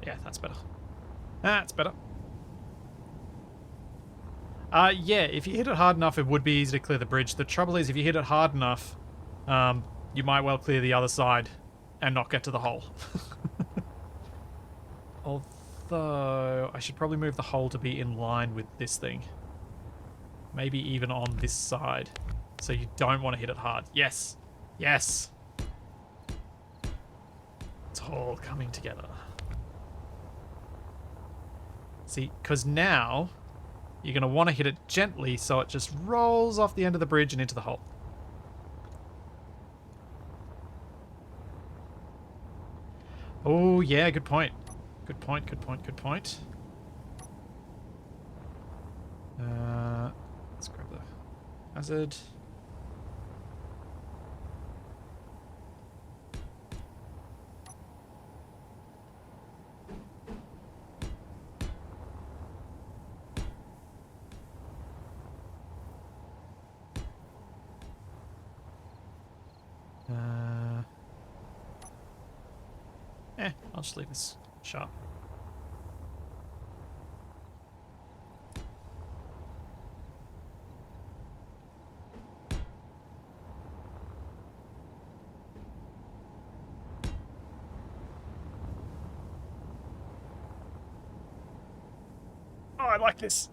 Speaker 1: Yeah, that's better. That's better. Yeah, if you hit it hard enough, it would be easy to clear the bridge. The trouble is, if you hit it hard enough, you might well clear the other side and not get to the hole. Although, I should probably move the hole to be in line with this thing. Maybe even on this side. So you don't want to hit it hard. Yes! Yes! It's all coming together. See, because now you're going to want to hit it gently so it just rolls off the end of the bridge and into the hole. Oh, yeah, good point. Good point, good point, good point. Let's grab the hazard. I'll just leave this sharp. Oh, I like this.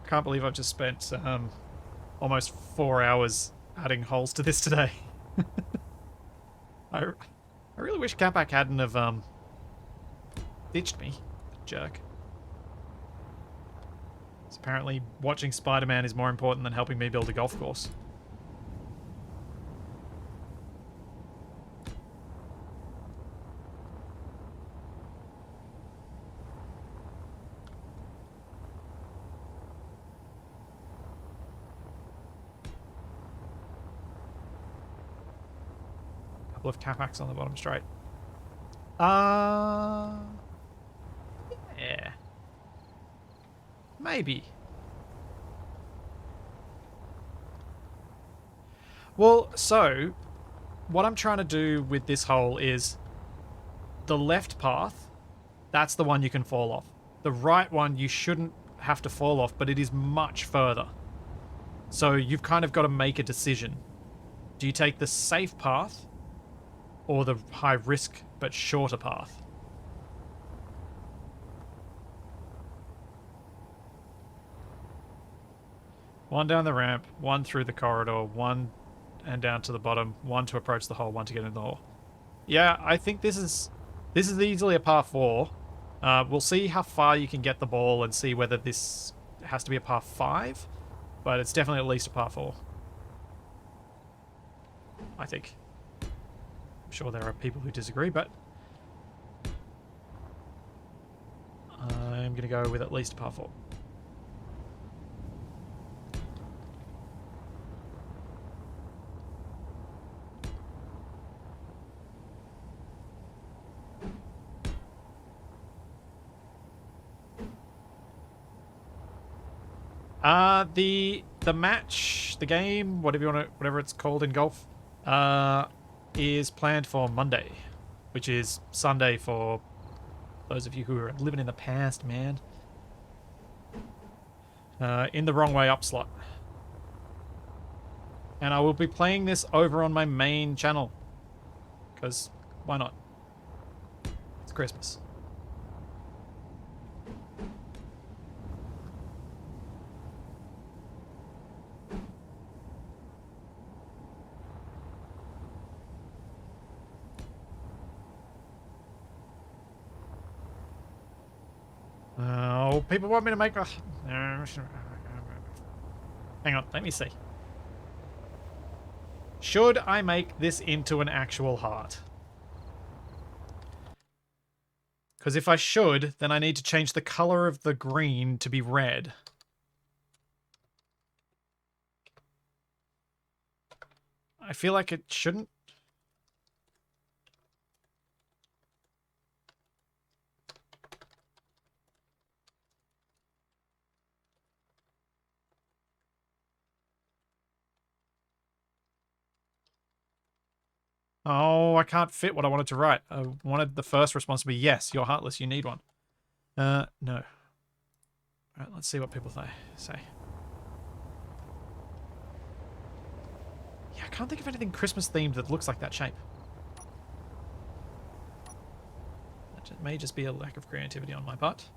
Speaker 1: Can't believe I've just spent almost 4 hours adding holes to this today. I really wish Capac hadn't have ditched me, jerk. So apparently watching Spider-Man is more important than helping me build a golf course. Couple of Capacs on the bottom straight. Yeah. Maybe. Well, so what I'm trying to do with this hole is the left path, that's the one you can fall off. The right one you shouldn't have to fall off, but it is much further. So you've kind of got to make a decision. Do you take the safe path or the high risk but shorter path? One down the ramp, one through the corridor, one and down to the bottom, one to approach the hole, one to get in the hole. Yeah, I think this is easily a par 4. We'll see how far you can get the ball and see whether this has to be a par 5, but it's definitely at least a par 4. I think. I'm sure there are people who disagree, but I'm going to go with at least a par 4. The match, the game, whatever it's called in golf, is planned for Monday, which is Sunday for those of you who are living in the past, man. In the wrong way up slot. And I will be playing this over on my main channel. Because, why not? It's Christmas. Oh, people want me to make a... Hang on, let me see. Should I make this into an actual heart? Because if I should, then I need to change the color of the green to be red. I feel like it shouldn't. Oh, I can't fit what I wanted to write. I wanted the first response to be, yes, you're heartless, you need one. No. Alright, let's see what people say. Yeah, I can't think of anything Christmas themed that looks like that shape. That may just be a lack of creativity on my part.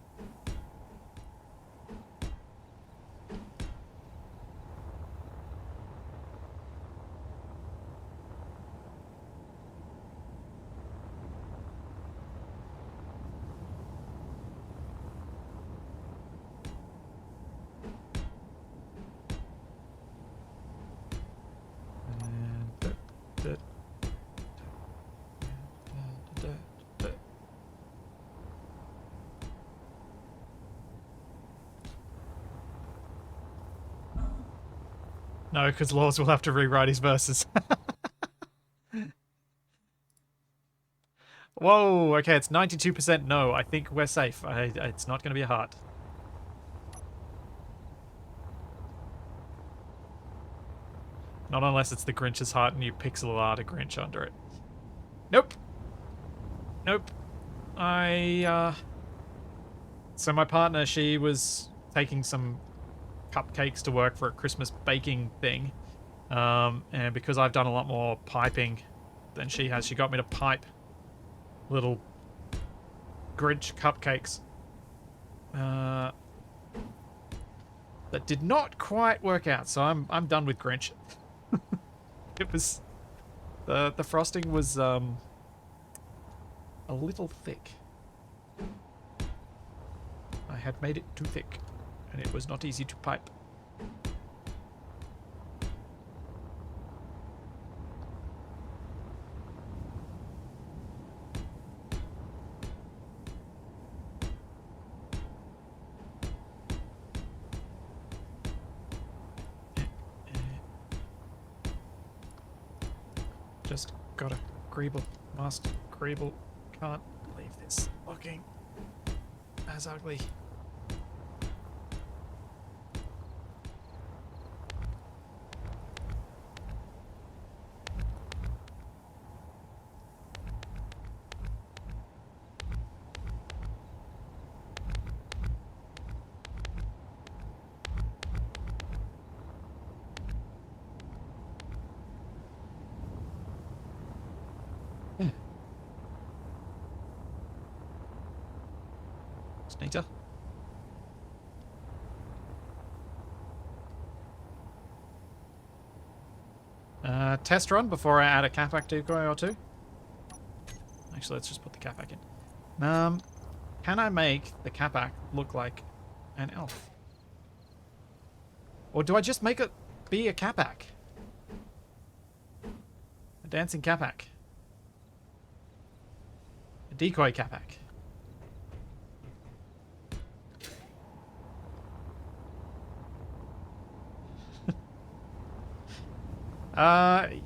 Speaker 1: No, because Laws will have to rewrite his verses. Whoa, okay, it's 92% no. I think we're safe. It's not going to be a heart. Not unless it's the Grinch's heart and you pixel art a Grinch under it. Nope. Nope. So my partner, she was taking some cupcakes to work for a Christmas baking thing. And because I've done a lot more piping than she has, she got me to pipe little Grinch cupcakes. That did not quite work out, so I'm done with Grinch. It was the frosting was a little thick. I had made it too thick, and it was not easy to pipe. Just gotta greeble, must greeble, can't leave this looking as ugly. Neater. Test run before I add a Capac decoy or two. Actually, let's just put the Capac in. Can I make the Capac look like an elf? Or do I just make it be a Capac? A dancing Capac. A decoy Capac.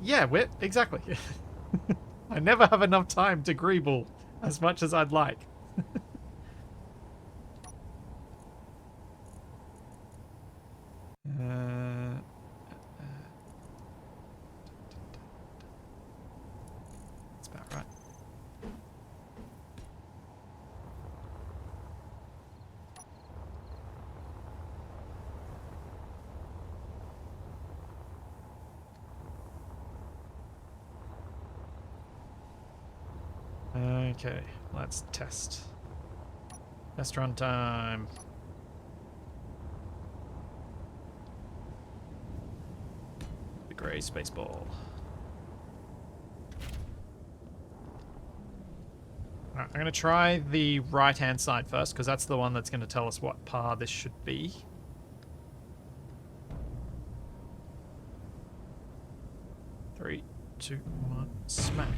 Speaker 1: Yeah, Wit, exactly. I never have enough time to greeble as much as I'd like. That's about right. Okay, let's test. Test run time. The grey space ball. Alright, I'm going to try the right-hand side first, because that's the one that's going to tell us what par this should be. Three, two, one, smack.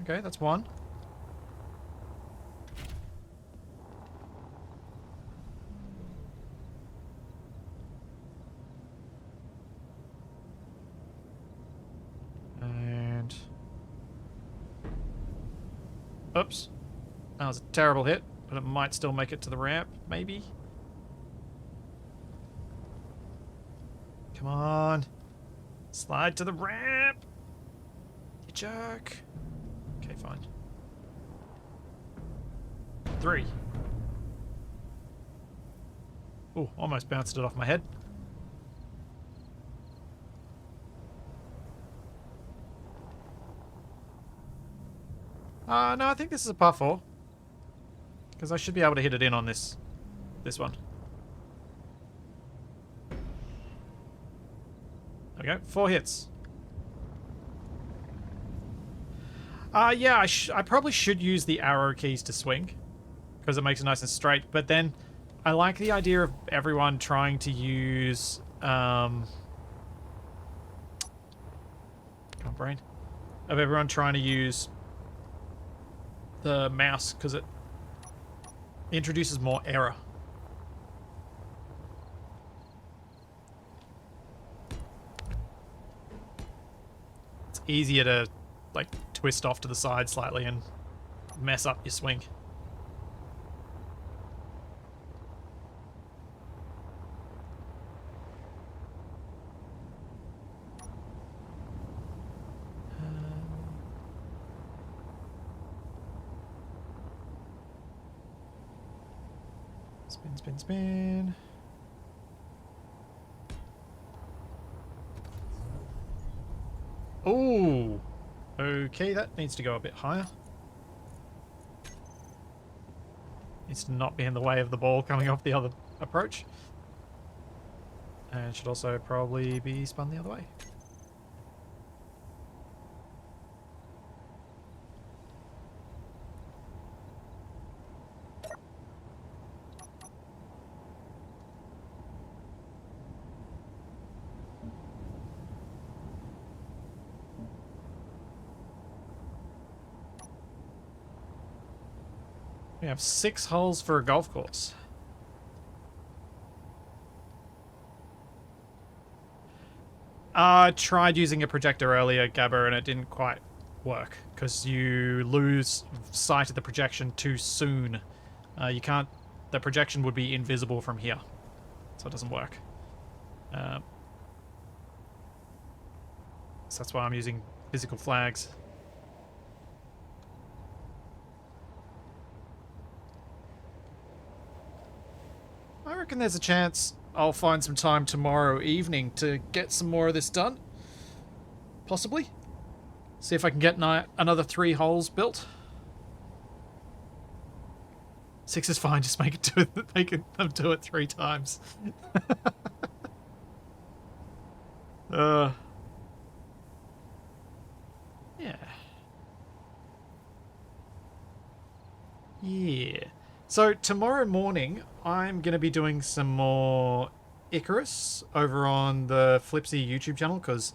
Speaker 1: Okay, that's one. And... oops. That was a terrible hit, but it might still make it to the ramp, maybe? Come on. Slide to the ramp. You jerk. Okay, fine. 3. Oh, almost bounced it off my head. No, I think this is a par 4. Because I should be able to hit it in on this one. There we go. 4 hits. Yeah, I probably should use the arrow keys to swing. Because it makes it nice and straight. But then, I like the idea of everyone trying to use... Come on, brain. Of everyone trying to use the mouse, because it introduces more error. It's easier to, like, twist off to the side slightly and mess up your swing. Spin, spin, spin. Ooh. Okay, that needs to go a bit higher. Needs to not be in the way of the ball coming off the other approach. And should also probably be spun the other way. We have 6 holes for a golf course. I tried using a projector earlier, Gabber, and it didn't quite work because you lose sight of the projection too soon. You can't... The projection would be invisible from here, so it doesn't work. So that's why I'm using physical flags. I reckon there's a chance I'll find some time tomorrow evening to get some more of this done. Possibly. See if I can get another 3 holes built. 6 is fine, just make them do it 3 times. Yeah. Yeah. So tomorrow morning, I'm going to be doing some more Icarus over on the Flipsy YouTube channel, because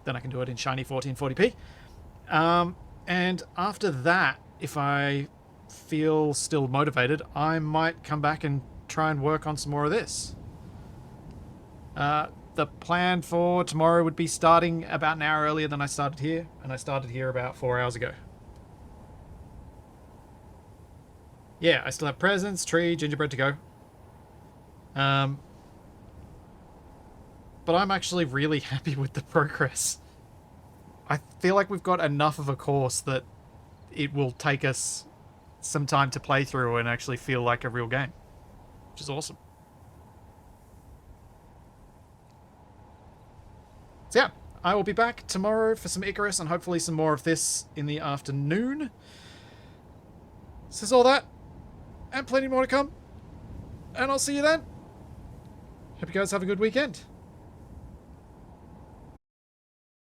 Speaker 1: then I can do it in shiny 1440p. And after that, if I feel still motivated, I might come back and try and work on some more of this. The plan for tomorrow would be starting about an hour earlier than I started here, and I started here about 4 hours ago. Yeah, I still have presents, tree, gingerbread to go. But I'm actually really happy with the progress. I feel like we've got enough of a course that it will take us some time to play through and actually feel like a real game, which is awesome. So yeah, I will be back tomorrow for some Icarus and hopefully some more of this in the afternoon. This is all that. And plenty more to come. And I'll see you then. Hope you guys have a good weekend.